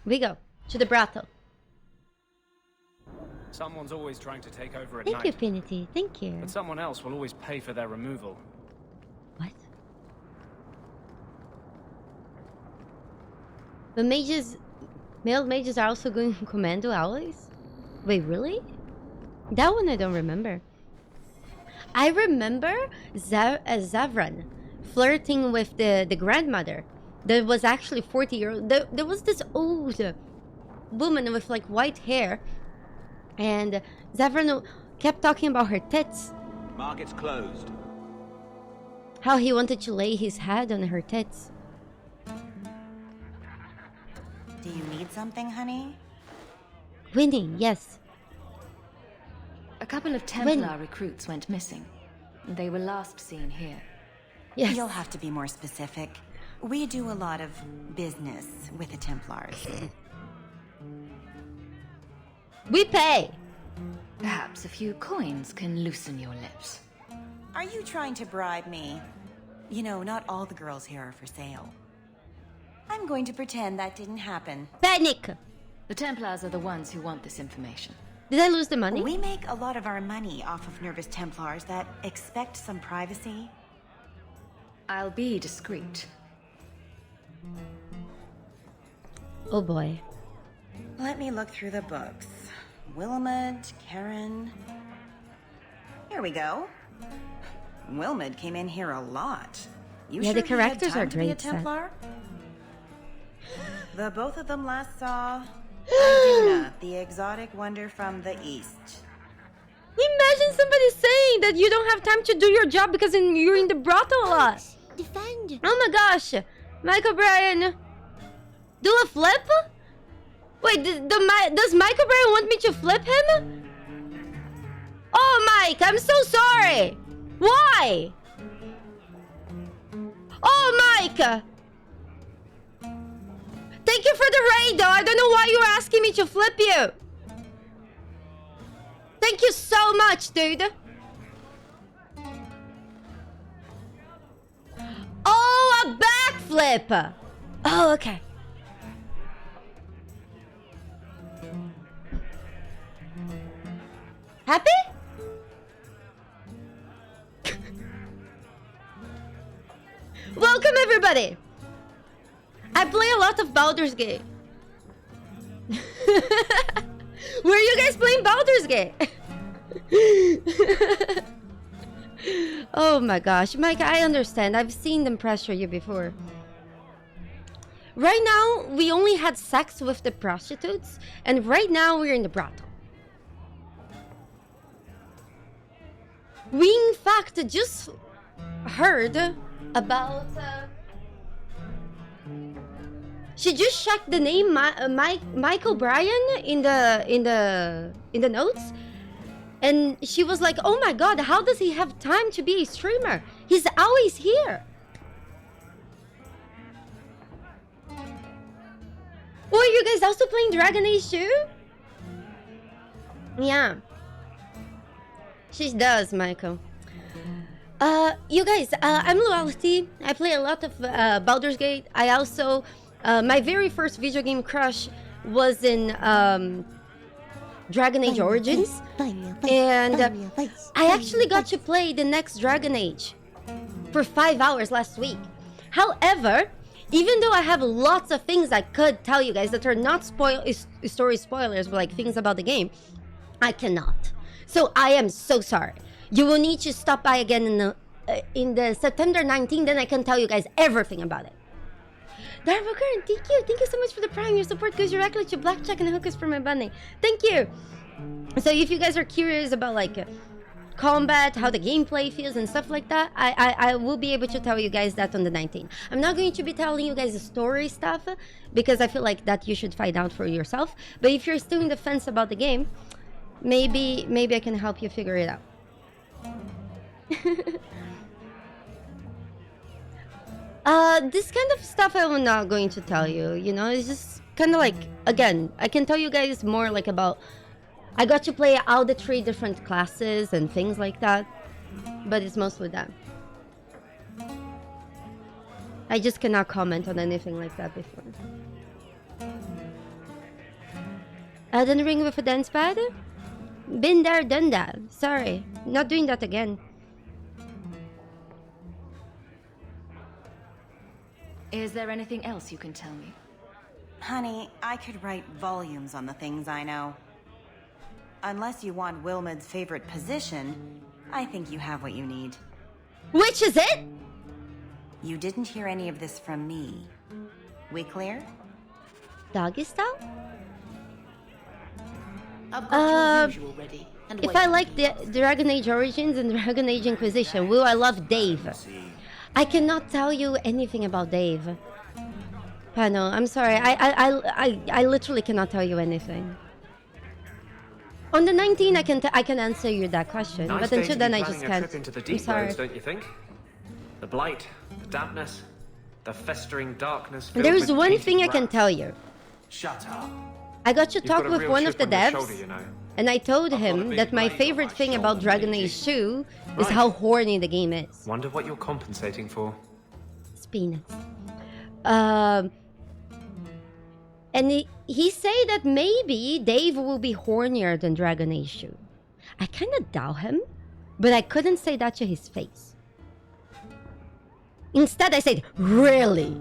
we go to the brothel. Someone's always trying to take over at Thank night. you, Finity. Thank you. But someone else will always pay for their removal. What? The mages... male mages are also going commando allies? Wait, really? That one I don't remember. I remember Zavran flirting with the grandmother. That was actually 40 years old. There was this old woman with like white hair. And Zavran kept talking about her tits. Market's closed. How he wanted to lay his head on her tits. Do you need something, honey? Winning, yes. A couple of Templar recruits went missing. They were last seen here. Yes. You'll have to be more specific. We do a lot of business with the Templars. We pay! Perhaps a few coins can loosen your lips. Are you trying to bribe me? You know, not all the girls here are for sale. I'm going to pretend that didn't happen. Panic! The Templars are the ones who want this information. Did I lose the money? We make a lot of our money off of nervous Templars that expect some privacy. I'll be discreet. Oh boy. Let me look through the books. Wilmot, Karen... Here we go. Wilmot came in here a lot. You Yeah, sure the he had characters time are to be a great, Seth. Templar? The both of them last saw Iduna, the exotic wonder from the east. Imagine somebody saying that you don't have time to do your job because you're in the brothel a lot. Defend. Oh my gosh. Michael Bryan. Do a flip? Wait, does Michael Bryan want me to flip him? Oh, Mike, I'm so sorry. Why? Oh, Mike. Thank you for the raid, though. I don't know why you're asking me to flip you. Thank you so much, dude. Oh, a backflip. Oh, okay. Happy? Welcome, everybody. I play a lot of Baldur's Gate. Were you guys playing Baldur's Gate? Oh my gosh, Mike, I understand. I've seen them pressure you before. Right now, we only had sex with the prostitutes, and right now we're in the brothel. We, in fact, just heard about... She just checked the name Michael Bryan in the notes, and she was like, "Oh my God, how does he have time to be a streamer? He's always here." Oh, you guys also playing Dragon Age 2? Yeah. She does, Michael. You guys, I'm Luality. I play a lot of Baldur's Gate. I also, my very first video game crush was in Dragon Age Origins. And I actually got to play the next Dragon Age for 5 hours last week. However, even though I have lots of things I could tell you guys that are not story spoilers, but like things about the game, I cannot. So I am so sorry. You will need to stop by again in the September 19th, then I can tell you guys everything about it. Darvoker, thank you so much for the Prime. Your support goes directly to Blackjack and Hookers for my bunny. Thank you. So if you guys are curious about like combat, how the gameplay feels and stuff like that, I will be able to tell you guys that on the 19th. I'm not going to be telling you guys the story stuff because I feel like that you should find out for yourself. But if you're still in the fence about the game, maybe I can help you figure it out. This kind of stuff I'm not going to tell you, you know, it's just kind of like, again, I can tell you guys more like about, I got to play all the 3 different classes and things like that, but it's mostly that. I just cannot comment on anything like that before. Elden Ring with a dance pad? Been there, done that. Sorry, not doing that again. Is there anything else you can tell me? Honey, I could write volumes on the things I know. Unless you want Wilmot's favorite position, I think you have what you need. Which is it? You didn't hear any of this from me. We clear? Doggy style? I've got your usual ready. And If I like the Dragon Age Origins and Dragon Age Inquisition, will I love Dave? I cannot tell you anything about Dave. Pano, I'm sorry. I literally cannot tell you anything. On the 19th, I can answer you that question, Nice but day until to then, be I just planning a can't. trip into the I'm deep sorry. roads, don't you think? The blight, the dampness, the festering darkness. There's one thing I can tell you. Shut up. I got to You've talk got a with real one of chip the on your devs, shoulder, you know. and I told him that my favorite thing about Dragon Age 2 is Right. how horny the game is. Wonder what you're compensating for. It's peanuts. And he say that maybe Dave will be hornier than Dragon Issue. I kind of doubt him, but I couldn't say that to his face. Instead, I said, really?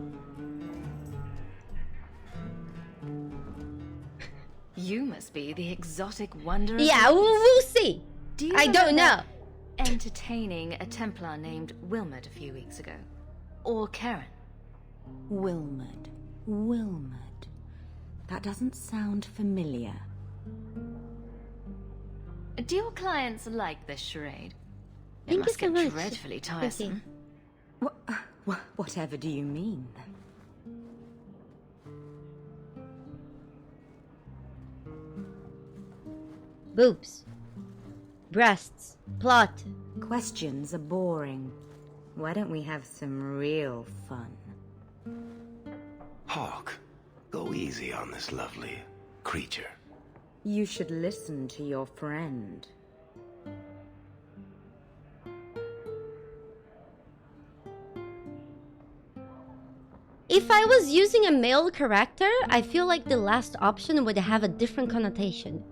You must be the exotic wonder of Yeah, we'll see. I don't know. Entertaining a Templar named Wilmot a few weeks ago. Or Karen. Wilmot. That doesn't sound familiar. Do your clients like this charade? It Thank you must so get much. dreadfully tiresome. Whatever do you mean? Boobs. Breasts. Plot. Questions are boring. Why don't we have some real fun? Hawk, go easy on this lovely creature. You should listen to your friend. If I was using a male character, I feel like the last option would have a different connotation.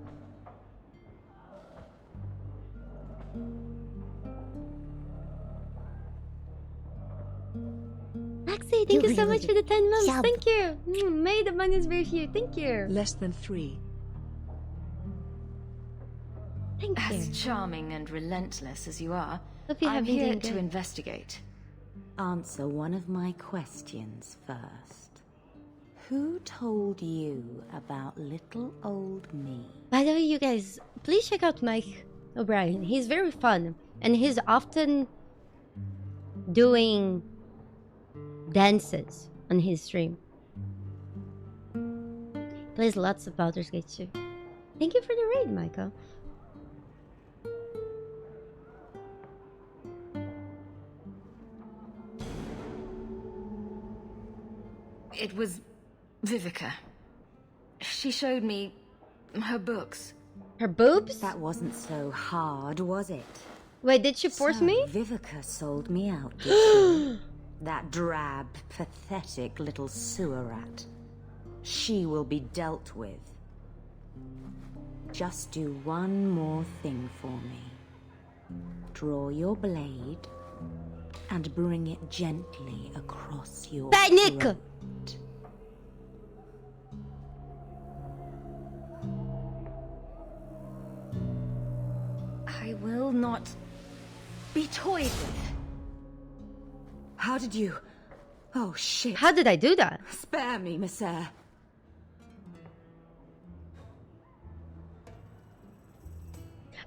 Maxie, thank you so much for the 10 months. Thank you. May the money is very few. Thank you. Less than 3. Thank you. As charming and relentless as you are, Hope you I'm have been here doing to good. investigate. Answer one of my questions first. Who told you about little old me? By the way, you guys, please check out Mike O'Brien. He's very fun, and he's often doing dances on his stream. Plays lots of Baldur's Gate too. Thank you for the raid, Michael. It was Vivica. She showed me her books. Her boobs? That wasn't so hard, was it? Wait, did she force me? Vivica sold me out, did she? That drab, pathetic little sewer rat. She will be dealt with. Just do one more thing for me. Draw your blade and bring it gently across your Panic! throat. I will not be toyed with. How did you... Oh, shit. How did I do that? Spare me, Messer.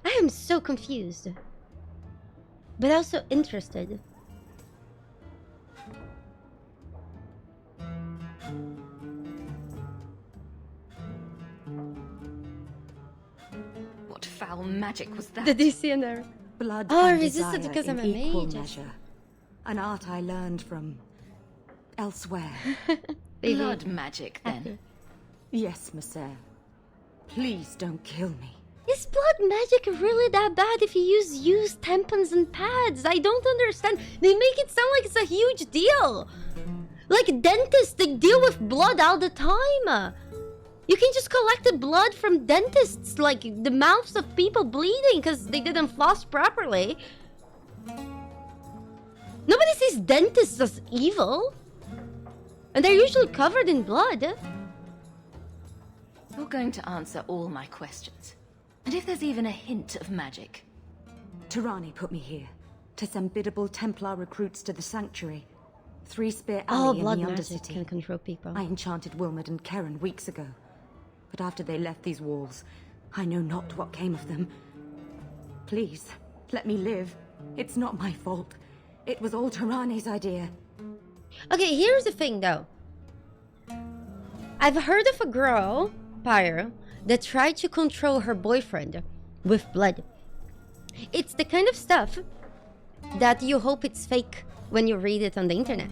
I am so confused. But also interested. What foul magic was that? The DC in there. Blood Oh, I and resisted desire because I'm in a equal mage. measure. An art I learned from... elsewhere. Blood magic, then. Yes, Messer. Please don't kill me. Is blood magic really that bad if you use used tampons and pads? I don't understand. They make it sound like it's a huge deal. Like dentists, they deal with blood all the time. You can just collect the blood from dentists, like the mouths of people bleeding because they didn't floss properly. Nobody sees dentists as evil. And they're usually covered in blood. You're going to answer all my questions. And if there's even a hint of magic... Tirani put me here to send biddable Templar recruits to the Sanctuary. 3 Spear Oh, Alley in blood the magic Undercity. can control people. I enchanted Wilmot and Karen weeks ago. But after they left these walls, I know not what came of them. Please, let me live. It's not my fault. It was all Tirani's idea. Okay, here's the thing though. I've heard of a girl, Pyro, that tried to control her boyfriend with blood. It's the kind of stuff that you hope it's fake when you read it on the internet.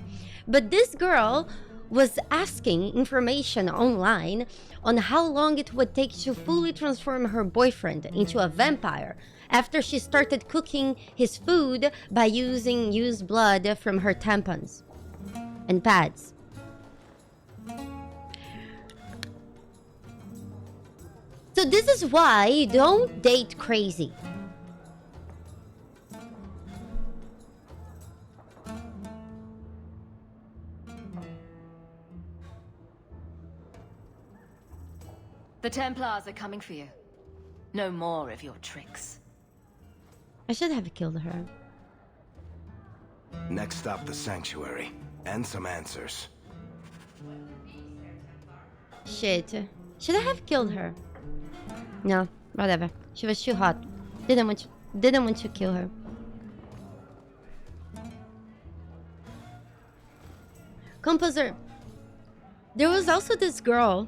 But this girl was asking information online on how long it would take to fully transform her boyfriend into a vampire after she started cooking his food by using used blood from her tampons and pads. So this is why you don't date crazy. The Templars are coming for you. No more of your tricks. I should have killed her. Next stop, the Sanctuary. And some answers. Shit. Should I have killed her? No, whatever. She was too hot. Didn't want to kill her. Composer. There was also this girl.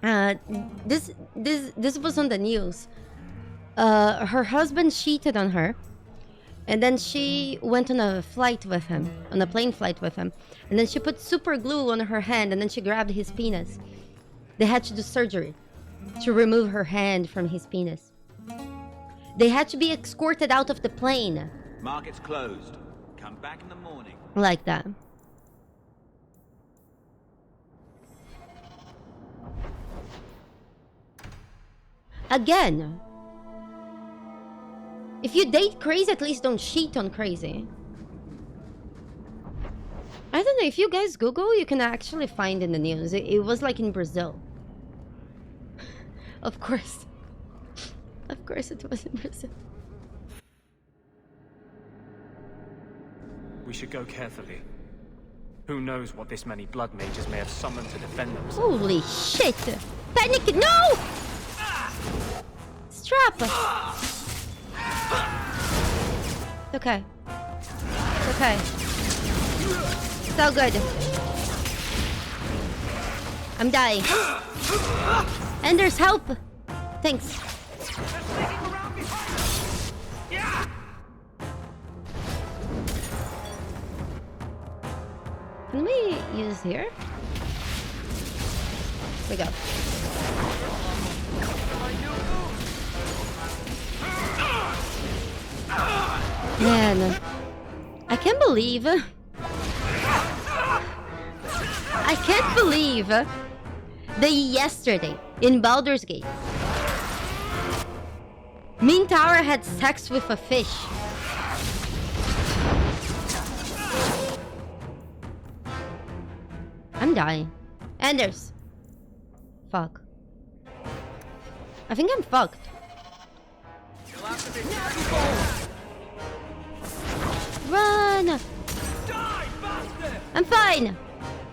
This was on the news. Her husband cheated on her, and then she went on a flight with him, on a plane flight with him, and then she put super glue on her hand, and then she grabbed his penis. They had to do surgery to remove her hand from his penis. They had to be escorted out of the plane. Market's closed. Come back in the morning. Like that. Again. If you date crazy, at least don't cheat on crazy. I don't know, if you guys Google, you can actually find in the news. It was like in Brazil. Of course. Of course it was in Brazil. We should go carefully. Who knows what this many blood mages may have summoned to defend themselves. Holy shit! Panic! No! Strap! It's okay. It's okay. So good. I'm dying. Anders, help! Thanks. Can we use here? Here we go. Man, I can't believe that yesterday in Baldur's Gate, Minotaur had sex with a fish. I'm dying. Anders. Fuck. I think I'm fucked. Run! I'm fine!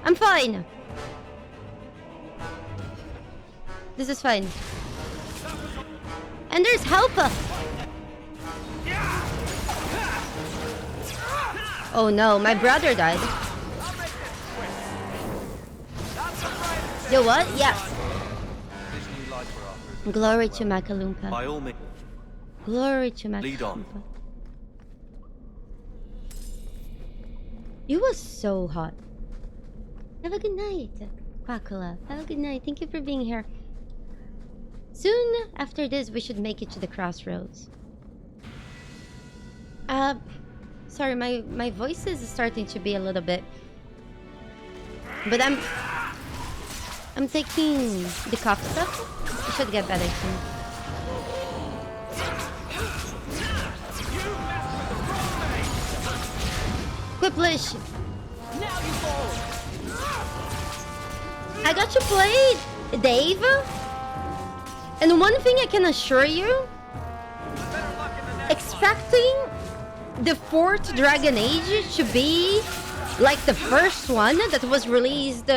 I'm fine! This is fine. Anders, help! Oh no, my brother died. You what? Yes. Glory to Makalumpa. By all means. Glory to Makalumpa. Lead on. You was so hot. Have a good night, Quackula. Have a good night. Thank you for being here. Soon after this, we should make it to the crossroads. Sorry, my voice is starting to be a little bit... But I'm taking the cough stuff. I should get better soon. Quiplish! I got to play Dave. And one thing I can assure you, expecting the 4th Dragon Age to be like the first one that was released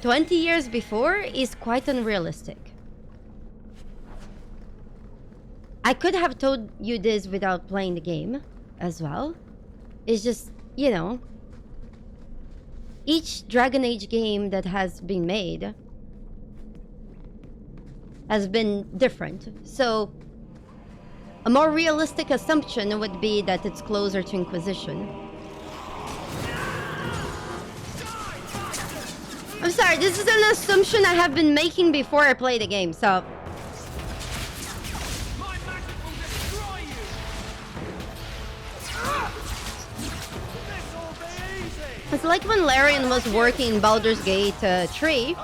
20 years before is quite unrealistic. I could have told you this without playing the game as well. It's just, you know, each Dragon Age game that has been made has been different. So a more realistic assumption would be that it's closer to Inquisition. I'm sorry, this is an assumption I have been making before I play the game, so... It's like when Larian was working in Baldur's Gate 3.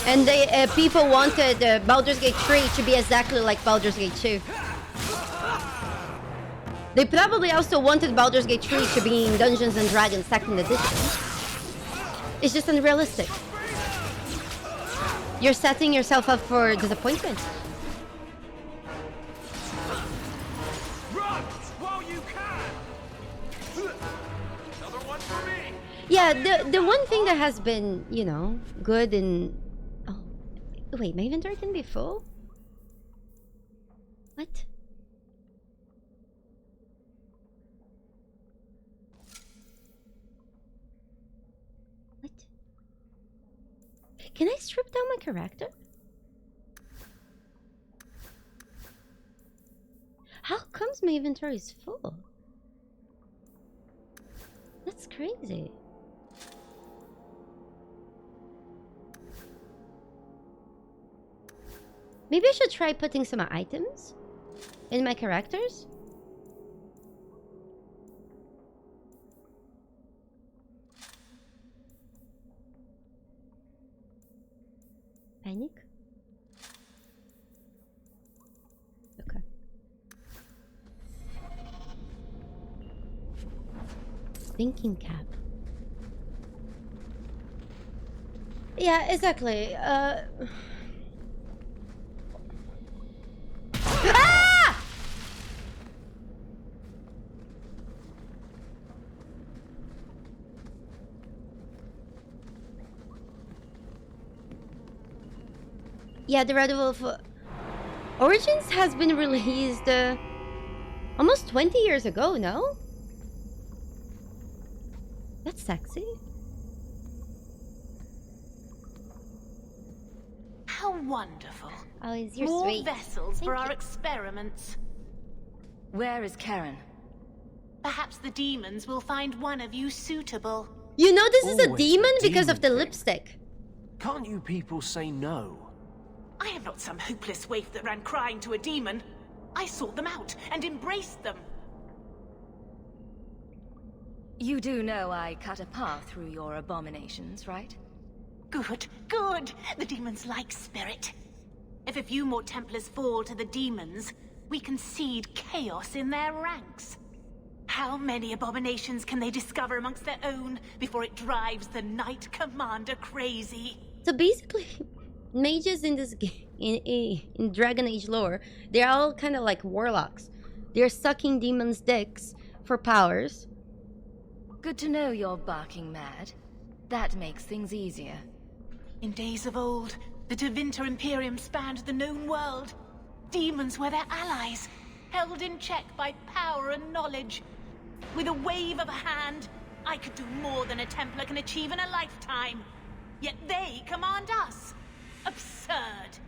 And the people wanted Baldur's Gate 3 to be exactly like Baldur's Gate 2. They probably also wanted Baldur's Gate 3 to be in Dungeons & Dragons 2nd edition. It's just unrealistic. You're setting yourself up for disappointment. Run while you can. Another one for me. Yeah, the one thing that has been, you know, good in... Oh, wait, my inventory can be full? What? What? Can I strip down my character? How comes my inventory is full? That's crazy. Maybe I should try putting some items in my characters. Panic? Okay. Thinking cap. Yeah, exactly. Ah! Yeah, the Red Wolf Origins has been released almost 20 years ago, no? That's sexy. How wonderful. Oh, is your More sweet. vessels for Thank our you. experiments. Where is Karen? Perhaps the demons will find one of you suitable. You know this is a Oh, it's demon the because of the demon thing. lipstick. Can't you people say no? I am not some hopeless waif that ran crying to a demon. I sought them out and embraced them. You do know I cut a path through your abominations, right? Good, good. The demons like spirit. If a few more Templars fall to the demons, we can seed chaos in their ranks. How many abominations can they discover amongst their own before it drives the Knight Commander crazy? So basically, mages in this game, in Dragon Age lore, they're all kind of like warlocks. They're sucking demons' dicks for powers. Good to know you're barking mad. That makes things easier. In days of old, the Tevinter Imperium spanned the known world. Demons were their allies, held in check by power and knowledge. With a wave of a hand, I could do more than a Templar can achieve in a lifetime. Yet they command us. Absurd.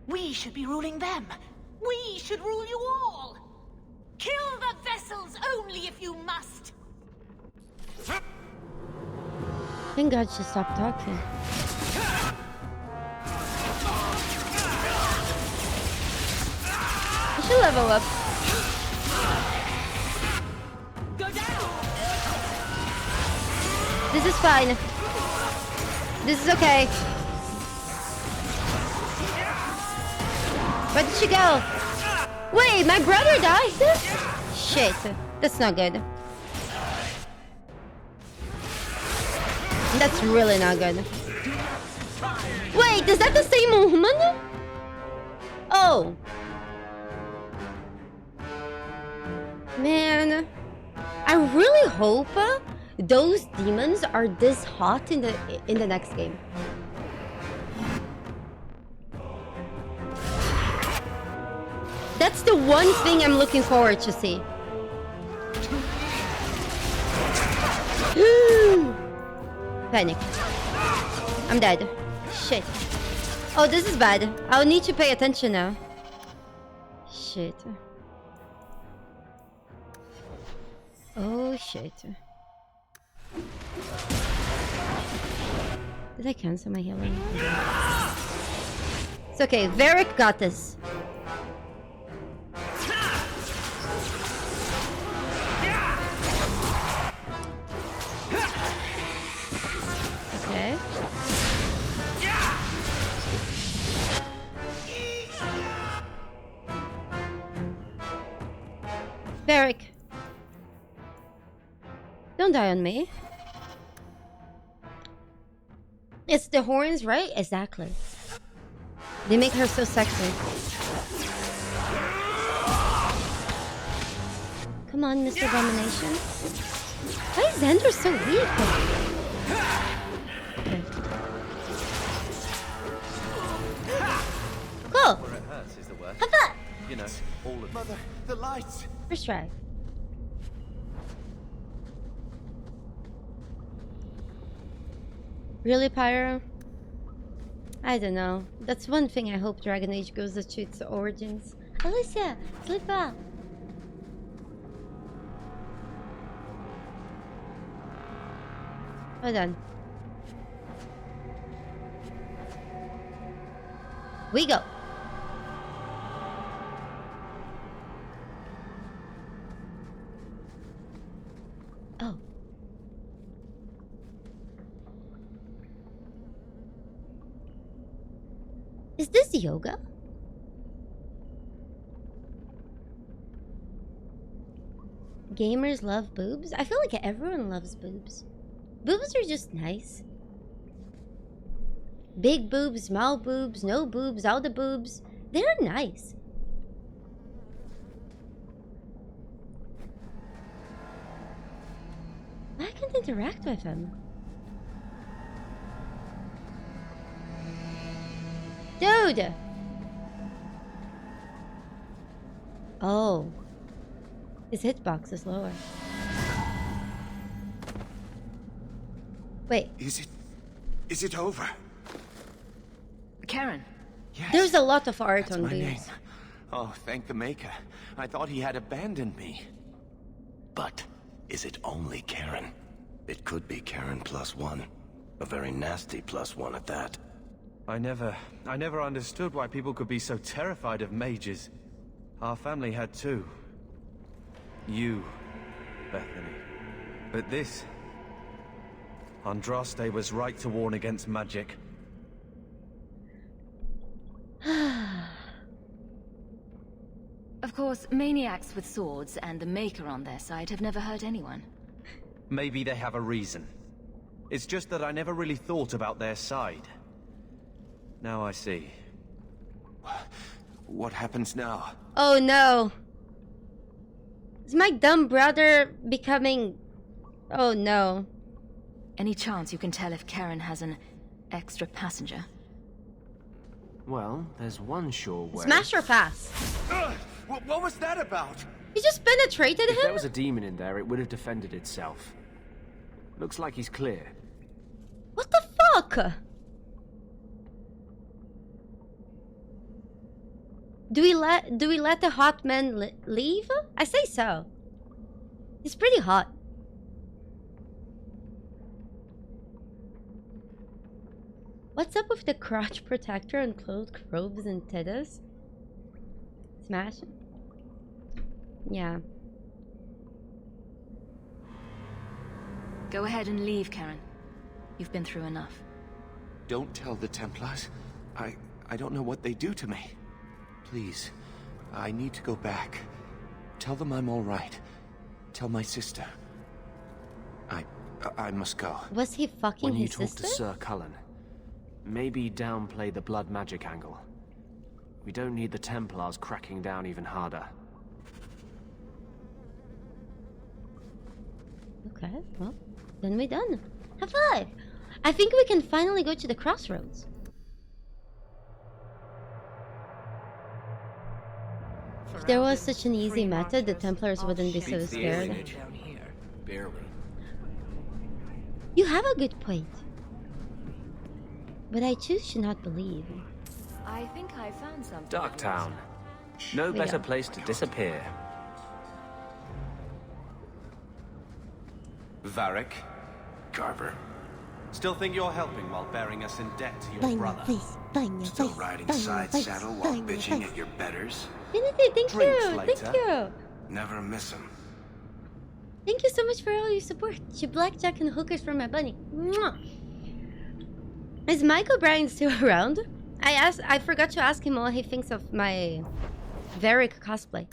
We should be ruling them. We should rule you all. Kill the vessels only if you must. Thank God she stopped talking. I should level up. This is fine. This is okay. Where did she go? Wait, my brother died? Shit, that's not good. That's really not good. Wait, is that the same woman? Oh. Man, I really hope those demons are this hot in the next game. That's the one thing I'm looking forward to see. Panic. I'm dead. Shit. Oh, this is bad. I'll need to pay attention now. Shit. Oh, shit. Did I cancel my healing? It's okay. Varric got this. Okay. Varric. Don't die on me. It's the horns, right? Exactly. They make her so sexy. Come on, Mr. Domination. Why is Xander so weak? Okay. Cool. Where it hurts is the worst. Have that. You know, all of Mother, the lights. First try. Really, Pyro? I don't know. That's one thing I hope Dragon Age goes to its origins. Alicia, sleep well. Well done. We go. Oh. Is this yoga? Gamers love boobs? I feel like everyone loves boobs. Boobs are just nice. Big boobs, small boobs, no boobs, all the boobs. They're nice. I can't interact with him. Dude! Oh. His hitbox is lower. Wait. Is it over? Karen. Yes. There's a lot of art That's on my boobs. name. Oh, thank the Maker. I thought he had abandoned me. But is it only Karen? It could be Karen +1. A very nasty +1 at that. I never understood why people could be so terrified of mages. Our family had too. You, Bethany. But this... Andraste was right to warn against magic. Of course, maniacs with swords and the Maker on their side have never hurt anyone. Maybe they have a reason. It's just that I never really thought about their side. Now I see. What happens now? Oh no. Is my dumb brother becoming... Oh no. Any chance you can tell if Karen has an extra passenger? Well, there's one sure way. Smash or pass? What was that about? He just penetrated If him? there was a demon in there, it would have defended itself. Looks like he's clear. What the fuck? Do we let the hot man leave? I say so. He's pretty hot. What's up with the crotch protector and clothed robes and titties? Smash? Yeah. Go ahead and leave, Karen. You've been through enough. Don't tell the Templars. I don't know what they do to me. Please, I need to go back. Tell them I'm all right. Tell my sister. I must go. Was he fucking When you his talk sister? to Sir Cullen, maybe downplay the blood magic angle. We don't need the Templars cracking down even harder. Okay, well, then we're done. High five! I think we can finally go to the crossroads. If there was such an easy method, the Templars wouldn't be so scared. Barely. You have a good point. But I choose to not believe. I think I found something. Darktown. No We better go. place to disappear. Varric. Carver. Still think you're helping while bearing us in debt to your brother. Still riding side saddle while bitching at your betters? Trinity, thank Drinks you! later. Thank you! Never miss 'em. Thank you so much for all your support. She blackjack and hookers for my bunny. Mwah. Is Mike O'Brien still around? I forgot to ask him what he thinks of my Varric cosplay.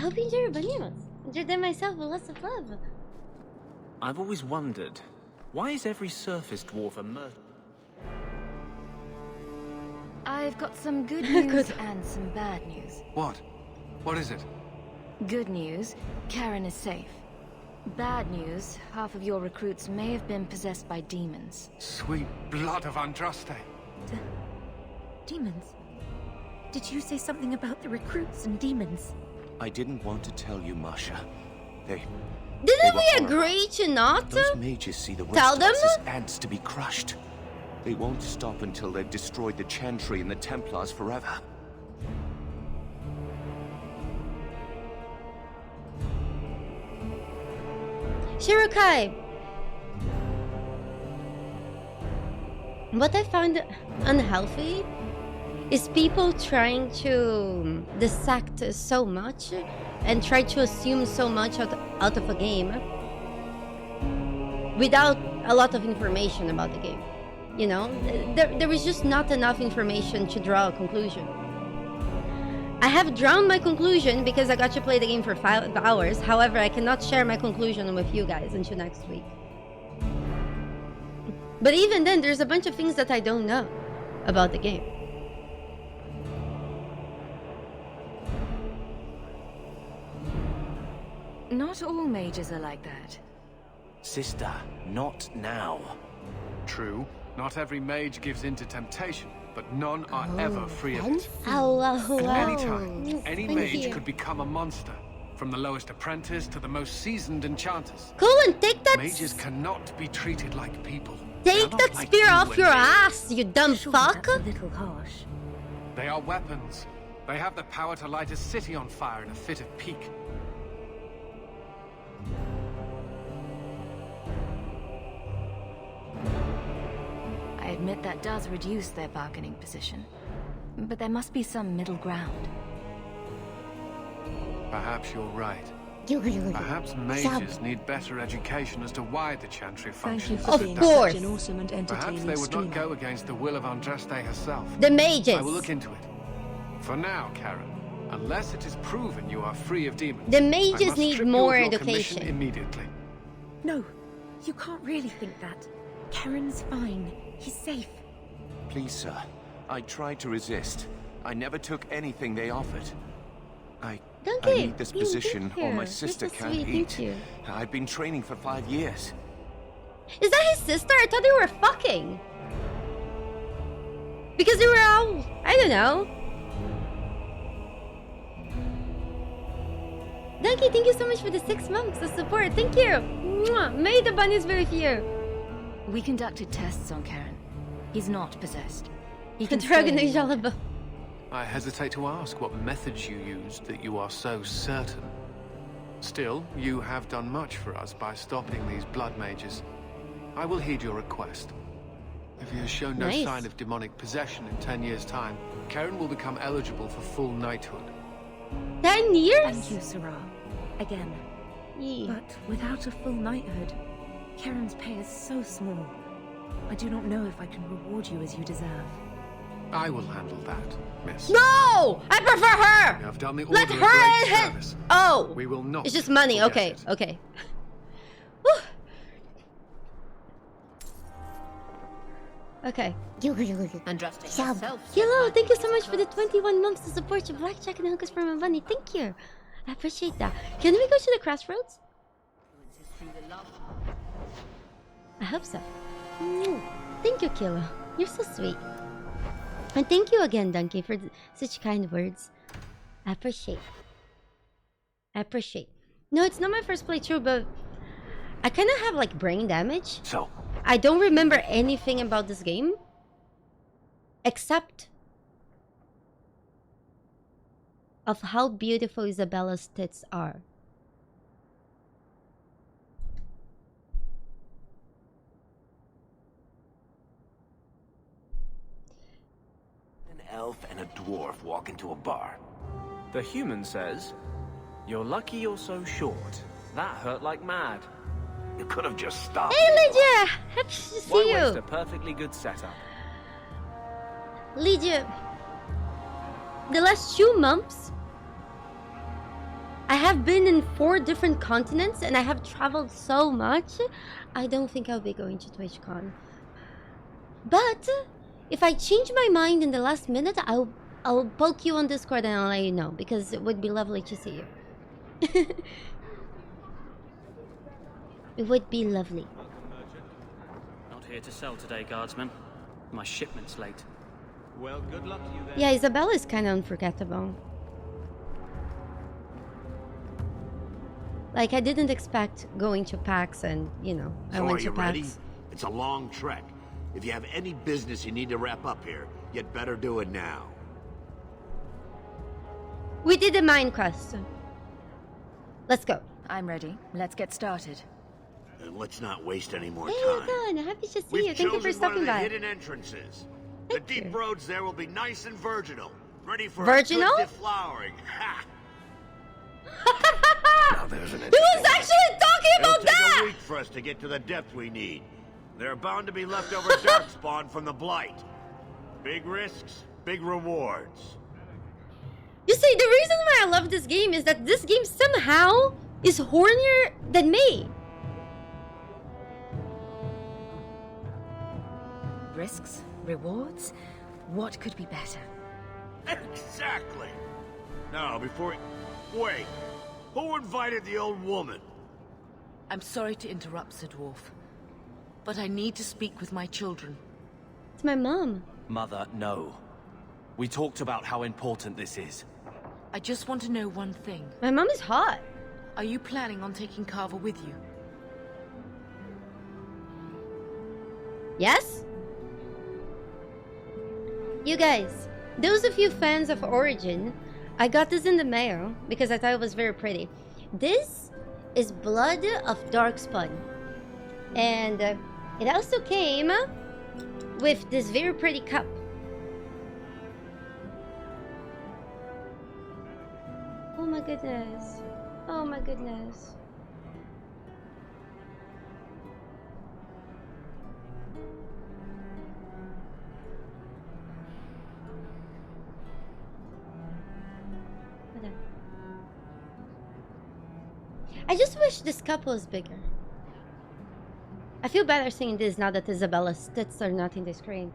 hope you enjoy your bananas. Enjoy them myself with lots of love. I've always wondered, why is every surface dwarf a murderer? I've got some good news and some bad news. What? What is it? Good news, Karen is safe. Bad news, half of your recruits may have been possessed by demons. Sweet blood of Andraste. Demons? Did you say something about the recruits and demons? I didn't want to tell you, Masha. Didn't we agree to not Those mages see the tell rest of them? us as ants to be crushed. They won't stop until they've destroyed the Chantry and the Templars forever. Shirokai! What I find unhealthy is people trying to dissect so much and try to assume so much out of a game without a lot of information about the game. You know, there is just not enough information to draw a conclusion. I have drawn my conclusion because I got to play the game for 5 hours. However, I cannot share my conclusion with you guys until next week. But even then, there's a bunch of things that I don't know about the game. Not all mages are like that. Sister, not now. True, not every mage gives in to temptation, but none are ever free of it. At any time, any mage could become a monster, from the lowest apprentice to the most seasoned enchanters. Colin, take that. Mages cannot be treated like people. Take that spear off your ass, you dumb fuck! A little harsh. They are weapons. They have the power to light a city on fire in a fit of pique. I admit that does reduce their bargaining position. But there must be some middle ground. Perhaps you're right. Perhaps mages need better education as to why the Chantry functions. Thank you for being such an awesome and entertaining Perhaps they would streamer. not go against the will of Andraste herself. The mages. I will look into it. For now, Karen, unless it is proven you are free of demons, The I mages must need strip you more of your education. commission immediately. No, you can't really think that. Karen's fine. He's safe. Please, sir. I tried to resist. I never took anything they offered. I need this position or my sister can't eat. I've been training for 5 years. Is that his sister? I thought they were fucking. Because they were all, I don't know. Donkey, thank you so much for the 6 months of support. Thank you. Mwah. May the bunnies be with you. We conducted tests on Karen. He's not possessed. He The can dragon stay is Jalaba. I hesitate to ask what methods you used that you are so certain. Still, you have done much for us by stopping these blood mages. I will heed your request. If he has shown no Nice. sign of demonic possession in 10 years' time, Karen will become eligible for full knighthood. 10 years? Thank you, Sarah. Again. Yeah. But without a full knighthood, Karen's pay is so small. I do not know if I can reward you as you deserve. I will handle that, miss. No! I prefer her! You have done the Let order her a and great him. service. Oh! We will not. It's just money. forget Okay, it. okay. Whew. Okay. Hello, thank you so much for the 21 months to support your blackjack and hookers from my bunny. Thank you. I appreciate that. Can we go to the crossroads? I hope so. Thank you, Kilo. You're so sweet. And thank you again, Donkey, for such kind words. I appreciate. I appreciate. No, it's not my first playthrough, but I kind of have like brain damage. So, I don't remember anything about this game except of how beautiful Isabella's tits are. An elf and a dwarf walk into a bar. The human says, "You're lucky you're so short. That hurt like mad." You could have just stopped. Hey, Lydia! Happy to see Why waste you. a perfectly good setup? Lydia, the last 2 months, I have been in 4 different continents and I have traveled so much. I don't think I'll be going to TwitchCon. But if I change my mind in the last minute, I'll poke you on Discord and I'll let you know, because it would be lovely to see you. It would be lovely. Not here to sell today, guardsman. My shipment's late. Well, good luck to you then. Yeah, Isabella is kind of unforgettable. Like, I didn't expect going to PAX and, you know, I So went are to you PAX. ready? It's a long trek. If you have any business you need to wrap up here, you'd better do it now. We did a mine quest. Let's go. I'm ready. Let's get started. And let's not waste any more Hey, time. Yvonne, happy to see We've you. Thank you for chosen one of stopping the by. hidden entrances. The deep roads there will be nice and virginal, ready for Virginal? a good deflowering. Ha! Now there's an Who was actually talking It'll about take that? a week for us to get to the depth we need. There are bound to be leftover Darkspawn from the Blight. Big risks, big rewards. You see, the reason why I love this game is that this game somehow is hornier than me. Risks? Rewards? What could be better? Exactly. Now, before... Wait. Who invited the old woman? I'm sorry to interrupt, Sir Dwarf, but I need to speak with my children. It's my mom. Mother, no. We talked about how important this is. I just want to know one thing. My mom is hot. Are you planning on taking Carver with you? Yes? You guys, those of you fans of Origin, I got this in the mail because I thought it was very pretty. This is Blood of Darkspawn. And it also came with this very pretty cup. Oh my goodness. Oh my goodness. I just wish this cup was bigger. I feel better seeing this now that Isabella's tits are not in the screen.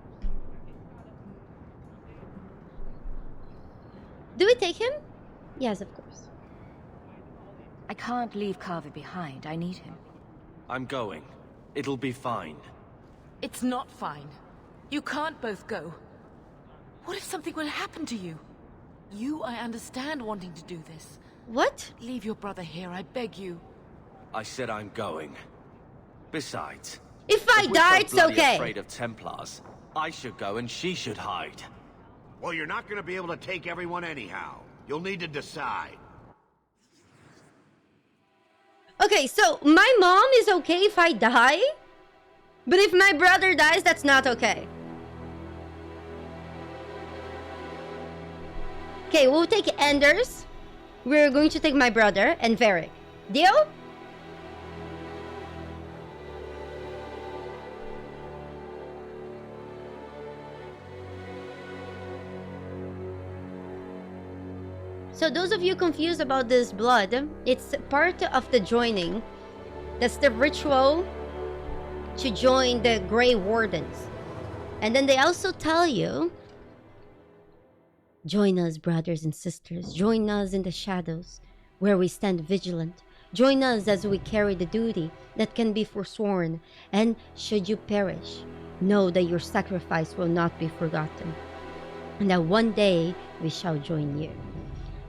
Do we take him? Yes, of course. I can't leave Carver behind. I need him. I'm going. It'll be fine. It's not fine. You can't both go. What if something will happen to you? You, I understand wanting to do this. What? Leave your brother here, I beg you. I said I'm going. Besides, if I die, it's okay. Afraid of Templars, I should go and she should hide. Well, you're not going to be able to take everyone anyhow. You'll need to decide. Okay, so my mom is okay if I die, but if my brother dies, that's not okay. Okay, we'll take Anders. We're going to take my brother and Varric. Deal? So those of you confused about this blood, it's part of the joining. That's the ritual to join the Grey Wardens. And then they also tell you, join us, brothers and sisters. Join us in the shadows, where we stand vigilant. Join us as we carry the duty that can be forsworn. And should you perish, know that your sacrifice will not be forgotten, and that one day we shall join you.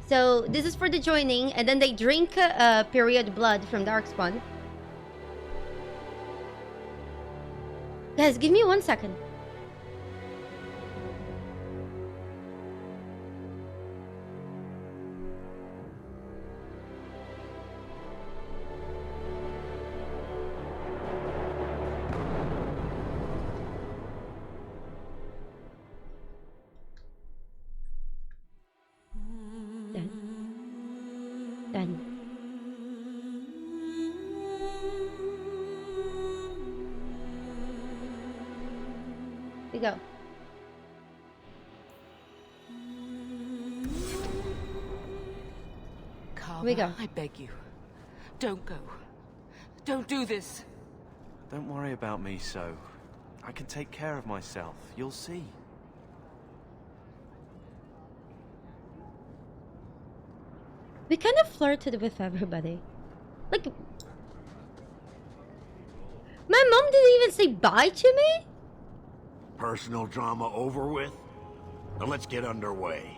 So this is for the joining, and then they drink period blood from Darkspawn. Guys, give me 1 second. Done. We go. we go. I beg you. Don't go. Don't do this. Don't worry about me, so. I can take care of myself. You'll see. We kind of flirted with everybody. Like, my mom didn't even say bye to me? Personal drama over with? Now let's get underway.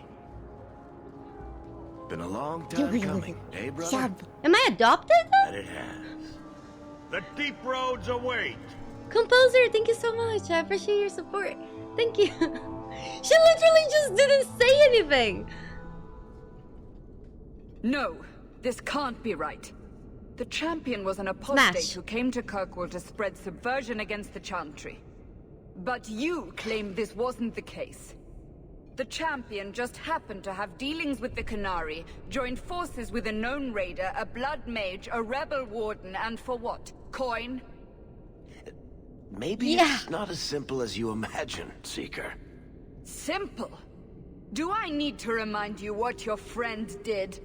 Been a long time coming, eh, brother? Am I adopted? That it has. The deep roads await. Composer, thank you so much. I appreciate your support. Thank you. She literally just didn't say anything. No, this can't be right. The champion was an apostate who came to Kirkwall to spread subversion against the Chantry. But you claim this wasn't the case. The champion just happened to have dealings with the Qunari, joined forces with a known raider, a blood mage, a rebel warden, and for what? Coin? Maybe it's not as simple as you imagine, Seeker. Simple? Do I need to remind you what your friend did?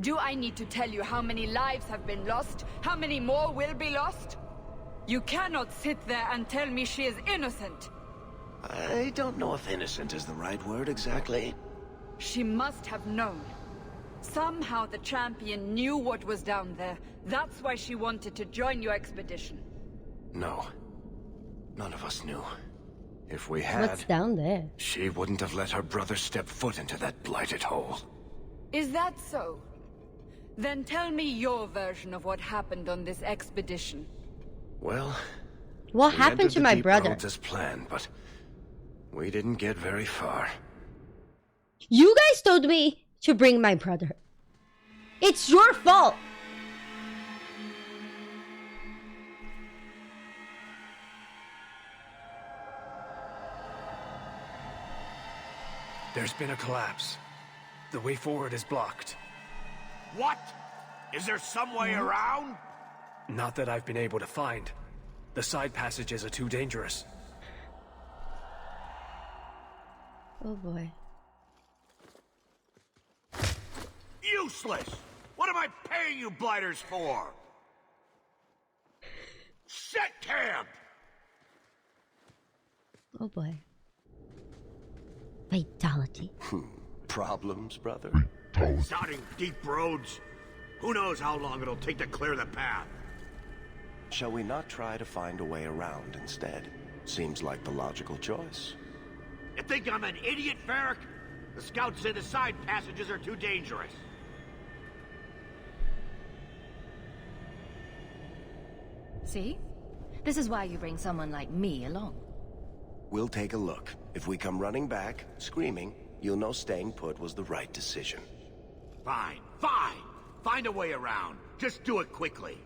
Do I need to tell you how many lives have been lost? How many more will be lost? You cannot sit there and tell me she is innocent. I don't know if innocent is the right word exactly. She must have known. Somehow the champion knew what was down there. That's why she wanted to join your expedition. No. None of us knew. If we had... What's down there? She wouldn't have let her brother step foot into that blighted hole. Is that so? Then tell me your version of what happened on this expedition. Well... What happened to my brother? We entered the deep roads as planned, but... we didn't get very far. You guys told me to bring my brother. It's your fault. There's been a collapse. The way forward is blocked. What? Is there some way around? Not that I've been able to find. The side passages are too dangerous. Oh boy. Useless! What am I paying you blighters for? Set camp! Oh boy. Fatality. Problems, brother? Starting deep roads. Who knows how long it'll take to clear the path? Shall we not try to find a way around instead? Seems like the logical choice. You think I'm an idiot, Varric? The scouts say the side passages are too dangerous. See? This is why you bring someone like me along. We'll take a look. If we come running back, screaming, you'll know staying put was the right decision. Fine, fine! Find a way around. Just do it quickly.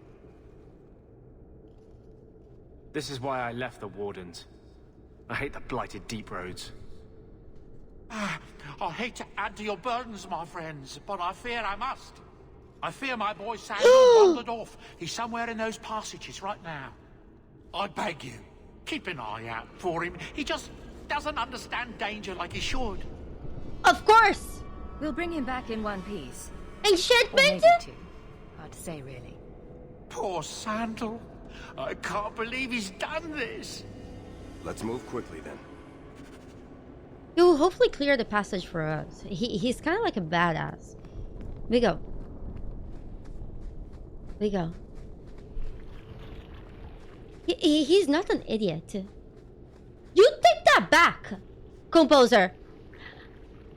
This is why I left the Wardens. I hate the blighted deep roads. I hate to add to your burdens, my friends, but I fear I must. I fear my boy Sandal wandered off. He's somewhere in those passages right now. I beg you, keep an eye out for him. He just doesn't understand danger like he should. Of course! We'll bring him back in one piece. Enchantment? Hard to say, really. Poor Sandal. I can't believe he's done this. Let's move quickly then. He will hopefully clear the passage for us. He's kind of like a badass. We go. We go. He's not an idiot. You take that back, composer.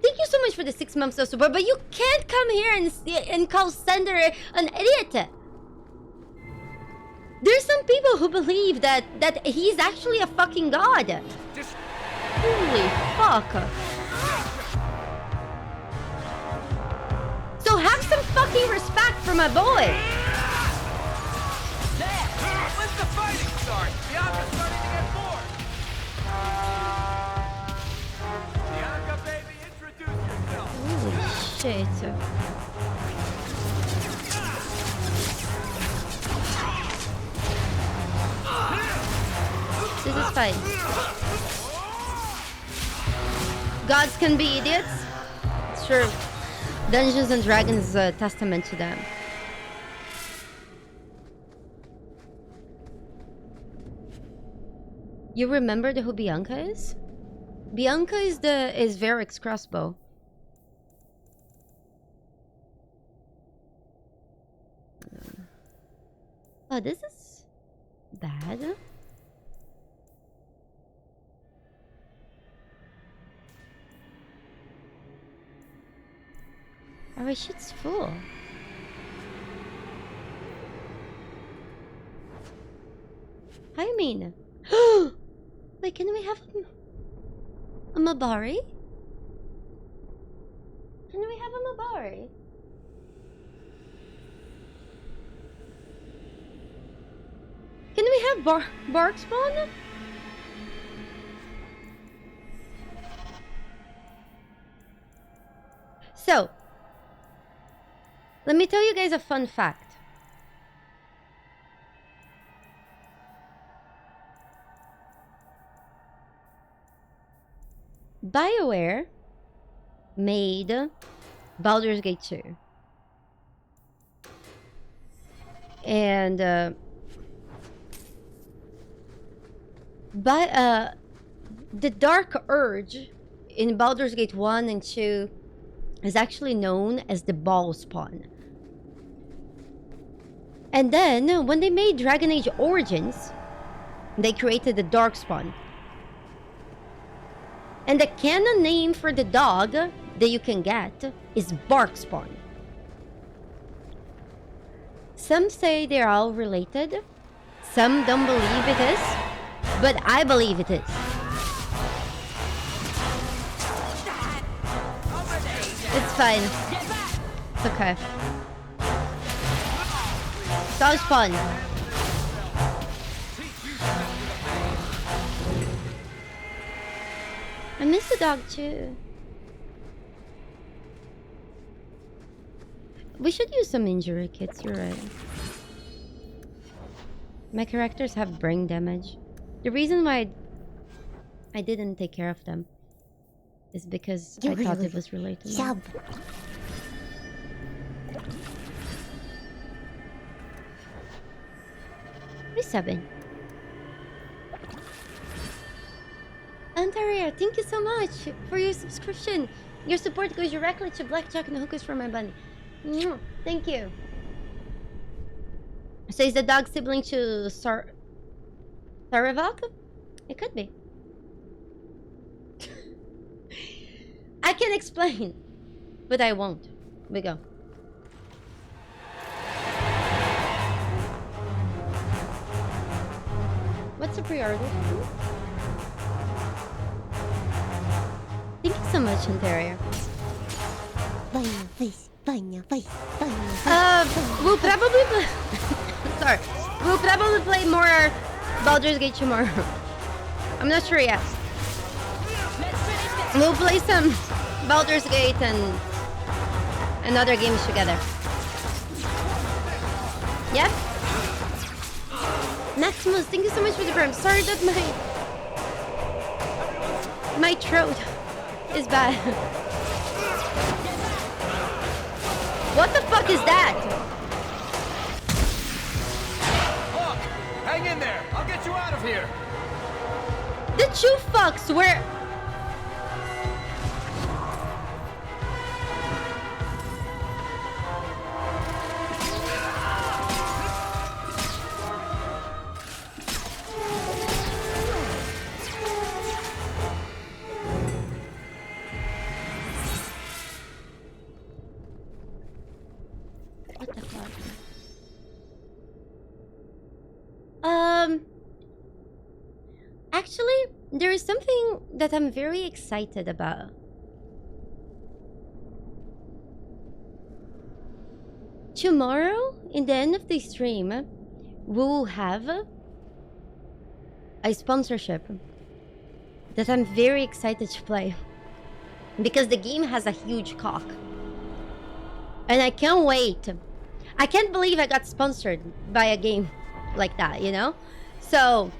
Thank you so much for the 6 months of support, but you can't come here and call Sender an idiot. There's some people who believe that he's actually a fucking god. Holy fuck. So have some fucking respect for my boy. When's the fighting start? Bianca's starting to get bored. Bianca, baby, introduce yourself. Holy shit. This is fine. Gods can be idiots. It's true. Dungeons and Dragons testament to them. You remember who Bianca is? Bianca is Varric's crossbow. Oh, this is bad. Our shit's full. How you mean? Wait, can we have a Mabari? Can we have a Mabari? Can we have Darkspawn? So, let me tell you guys a fun fact. BioWare made Baldur's Gate 2. And the Dark Urge in Baldur's Gate 1 and 2 is actually known as the Ball Spawn. And then when they made Dragon Age Origins, they created the Darkspawn. And the canon name for the dog that you can get is Barkspawn. Some say they're all related. Some don't believe it is. But I believe it is. It's fine. It's okay. That was fun. I miss the dog too. We should use some injury kits, you're right. My characters have brain damage. The reason why I didn't take care of them is because I thought it was related. Sub. Resubbing. Antaria, thank you so much for your subscription. Your support goes directly to Blackjack and Hookers for my bunny. Mwah. Thank you. So is the dog sibling to Sarivok? It could be. I can explain, but I won't. We go. What's the pre-order? Thank you so much, Ontario. We'll probably play... Sorry. We'll probably play more Baldur's Gate tomorrow. I'm not sure yet. We'll play some Baldur's Gate and other games together. Yep. Maximus, thank you so much for the prime. Sorry that my throat is bad. What the fuck is that? Look, hang in there. I'll get you out of here. The two fucks were... What the fuck? Actually, there is something that I'm very excited about. Tomorrow, in the end of the stream, we will have a sponsorship that I'm very excited to play. Because the game has a huge cock. And I can't wait. I can't believe I got sponsored by a game like that, you know? So...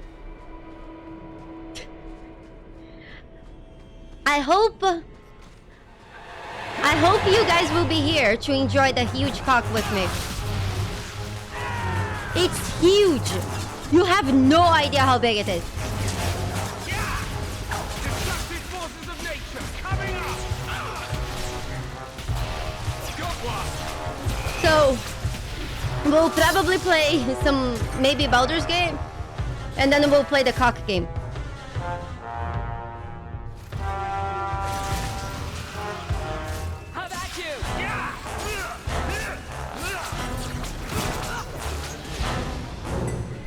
I hope I hope you guys will be here to enjoy the huge cock with me. It's huge. You have no idea how big it is. So, we'll probably play some, maybe Baldur's Gate, and then we'll play the cock game. How about you?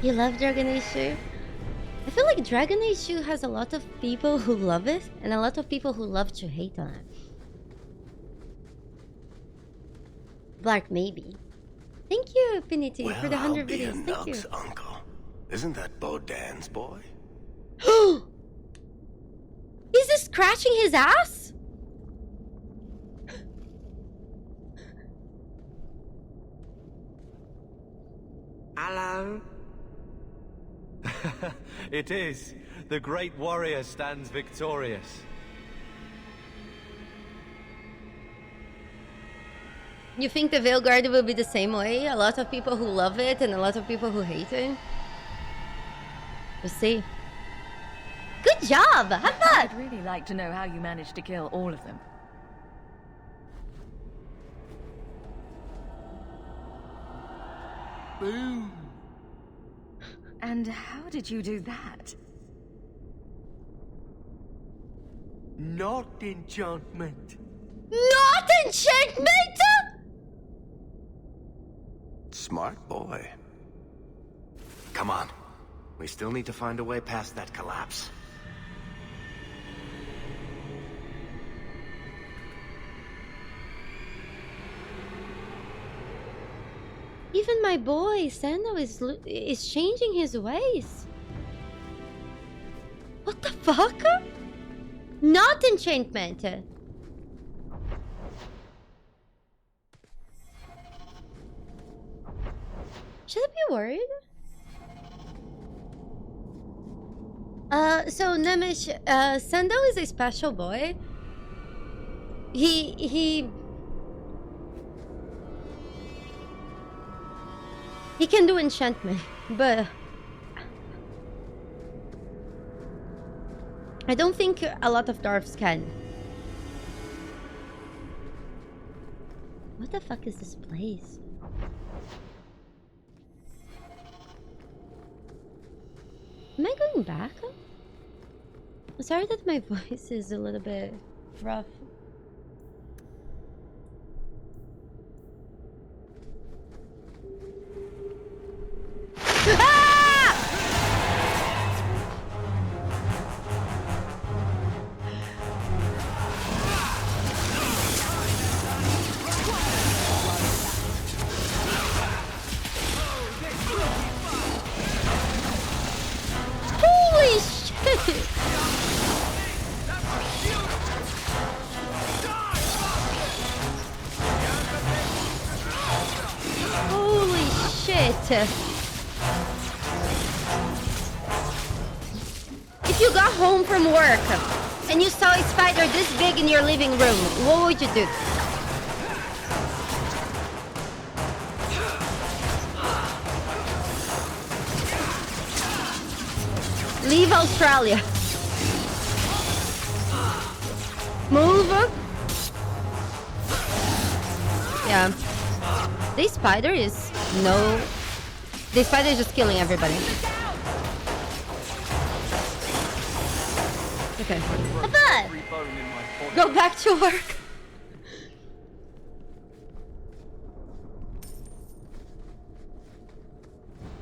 You love Dragon Age 2? I feel like Dragon Age 2 has a lot of people who love it, and a lot of people who love to hate on it. Black, maybe. Thank you, Affinity, for the 100 videos. Thank you. Uncle. Isn't that Bodan's boy? Is he scratching his ass? Hello? It is. The great warrior stands victorious. You think the Veilguard will be the same way? A lot of people who love it and a lot of people who hate it? We'll see. Good job! Have fun! I'd really like to know how you managed to kill all of them. Boom. And how did you do that? Not enchantment. Not enchantment! Smart boy. Come on. We still need to find a way past that collapse. Even my boy, Sando, is changing his ways. What the fuck? Not enchantment. Should I be worried? So Nemish, Sando is a special boy. He can do enchantment, but I don't think a lot of dwarves can. What the fuck is this place? Am I going back? I'm sorry that my voice is a little bit rough. Holy shit! Holy shit! If you got home from work and you saw a spider this big in your living room, what would you do? Leave Australia. Move. Yeah. This spider is This spider is just killing everybody. Okay. Have fun! Go back to work.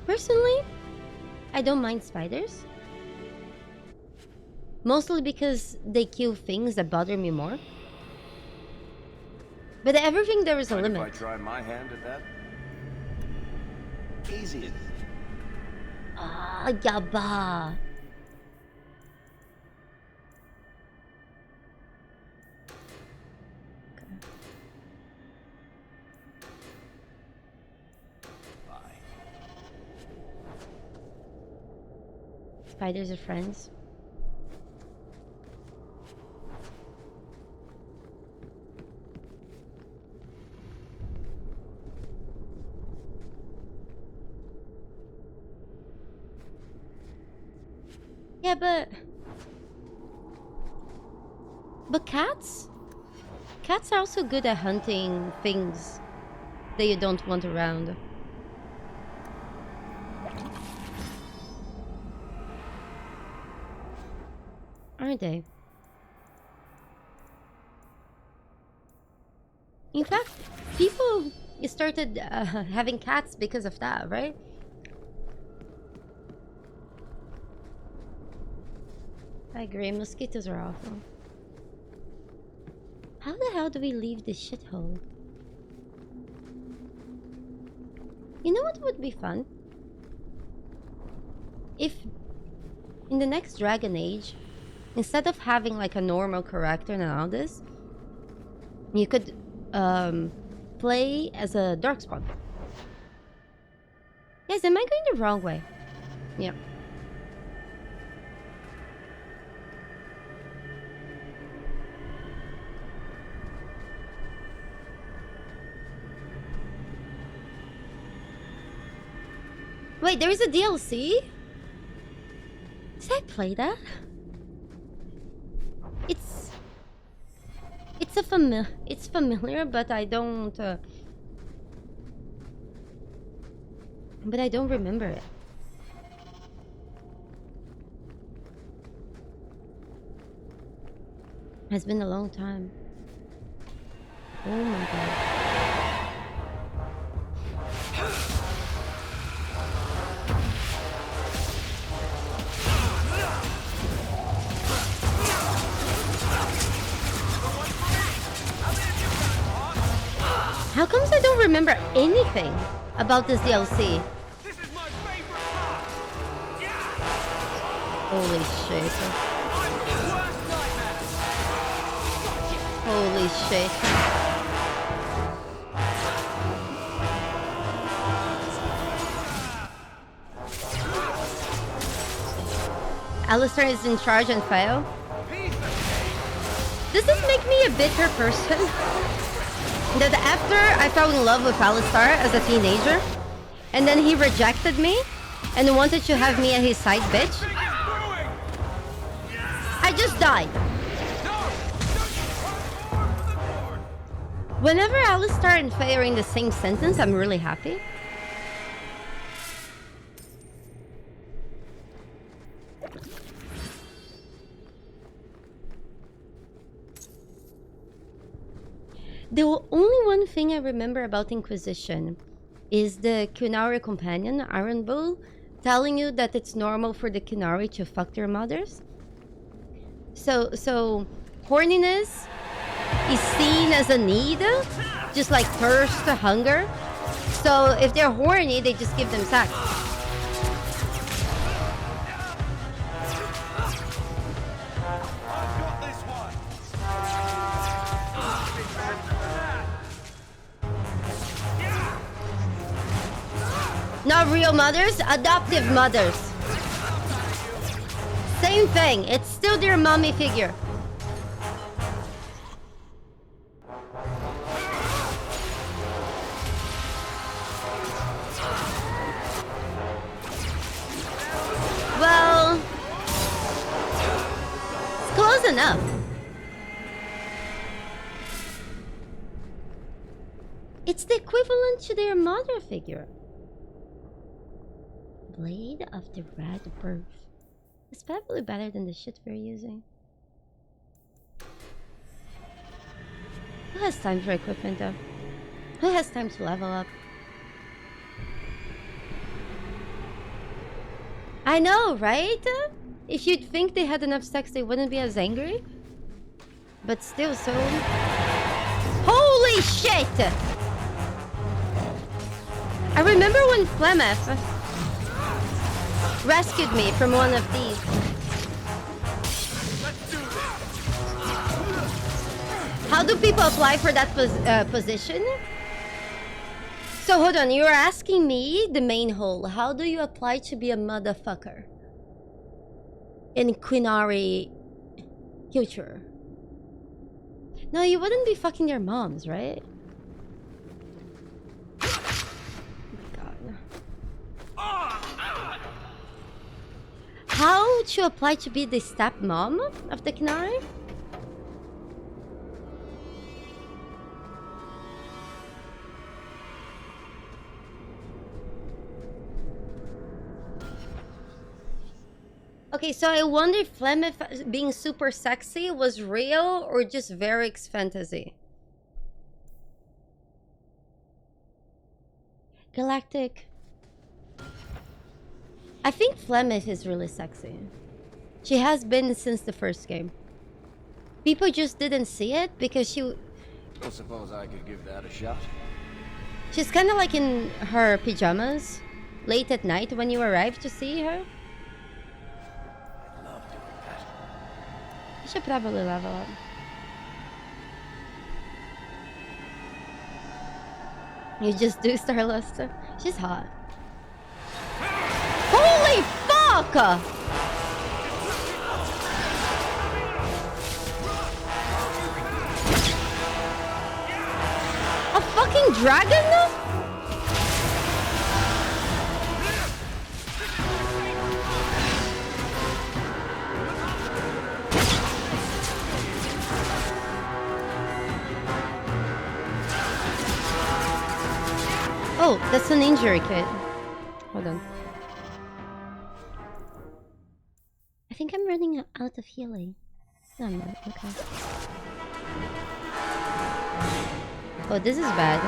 Personally, I don't mind spiders. Mostly because they kill things that bother me more. But everything there is a limit. If I try my hand at that? Easy. Ah, yaba. Spiders are friends. Yeah, but cats are also good at hunting things that you don't want around. Aren't they? In fact, people started having cats because of that, right? I agree, mosquitoes are awful. How the hell do we leave this shithole? You know what would be fun? If in the next Dragon Age, instead of having like a normal character and all this, you could play as a Darkspawn. Yes, am I going the wrong way? Yeah. Wait, there is a DLC? Did I play that? It's familiar, but I don't remember it. It's been a long time. Oh my god. How comes I don't remember anything about this DLC? Holy shit. Holy shit. Alistair is in charge and fail. Does this make me a bitter person? That after I fell in love with Alistair as a teenager, and then he rejected me and wanted to have me as his side bitch, I just died. Whenever Alistair and Faye are in the same sentence, I'm really happy. The only one thing I remember about Inquisition is the Qunari companion, Iron Bull, telling you that it's normal for the Qunari to fuck their mothers. So horniness is seen as a need, just like thirst, hunger. So if they're horny, they just give them sex. Not real mothers, adoptive mothers. Same thing, it's still their mommy figure. Well, it's close enough. It's the equivalent to their mother figure. Blade of the Red Birth. It's probably better than the shit we're using. Who has time for equipment though? Who has time to level up? I know, right? If you'd think they had enough sex, they wouldn't be as angry. But still so... Holy shit! I remember when Plymouth rescued me from one of these. How do people apply for that position? So hold on, you're asking me, the main hole, how do you apply to be a motherfucker in Qunari culture? No, you wouldn't be fucking your moms, right? Oh my god. How would you apply to be the stepmom of the Qunari? Okay, so I wonder if Flemeth being super sexy was real or just Varric's fantasy. Galactic. I think Flemeth is really sexy. She has been since the first game. People just didn't see it because she... I suppose I could give that a shot. She's kind of like in her pajamas, late at night when you arrive to see her. I'd love doing that. You should probably level up. You just do Starlust. She's hot. Holy fuck! A fucking dragon? Oh, that's an injury kit. Hold on. I think I'm running out of healing. No, I'm not. Okay. Oh, this is bad.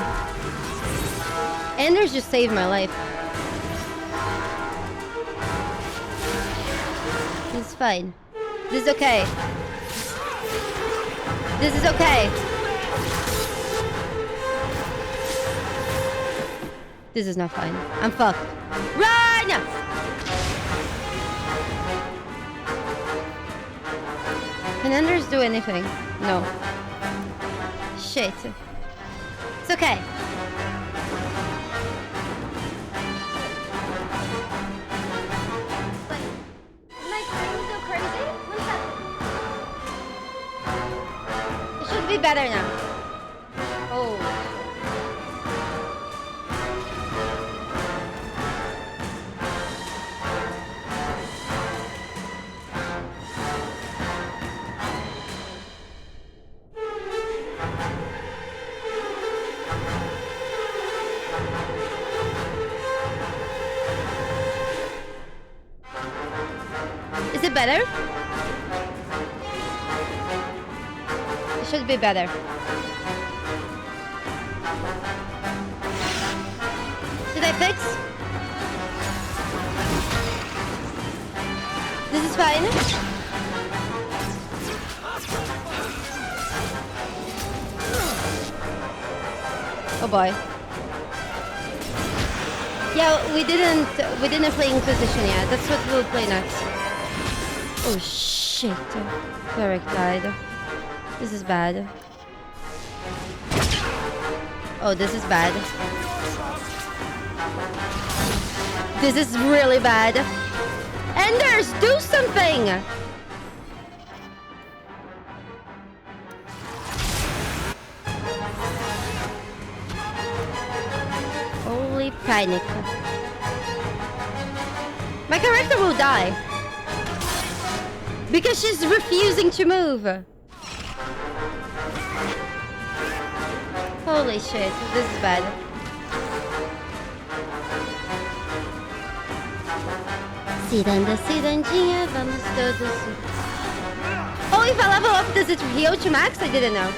Anders just saved my life. This is fine. This is okay. This is okay. This is not fine. I'm fucked. Run! Can Anders do anything? No. Shit. It's okay. Wait. Am I going to go crazy? 1 second. It should be better now. Oh. Is it better? It should be better. Did I fix? This is fine. Oh boy. Yeah, we didn't play Inquisition yet. That's what we'll play next. Oh shit. Cleric died. This is bad. Oh, this is bad. This is really bad. Anders, do something! Holy panic. My character will die. Because she's refusing to move. Holy shit, this is bad. Oh, if I level up, does it heal to max? I didn't know.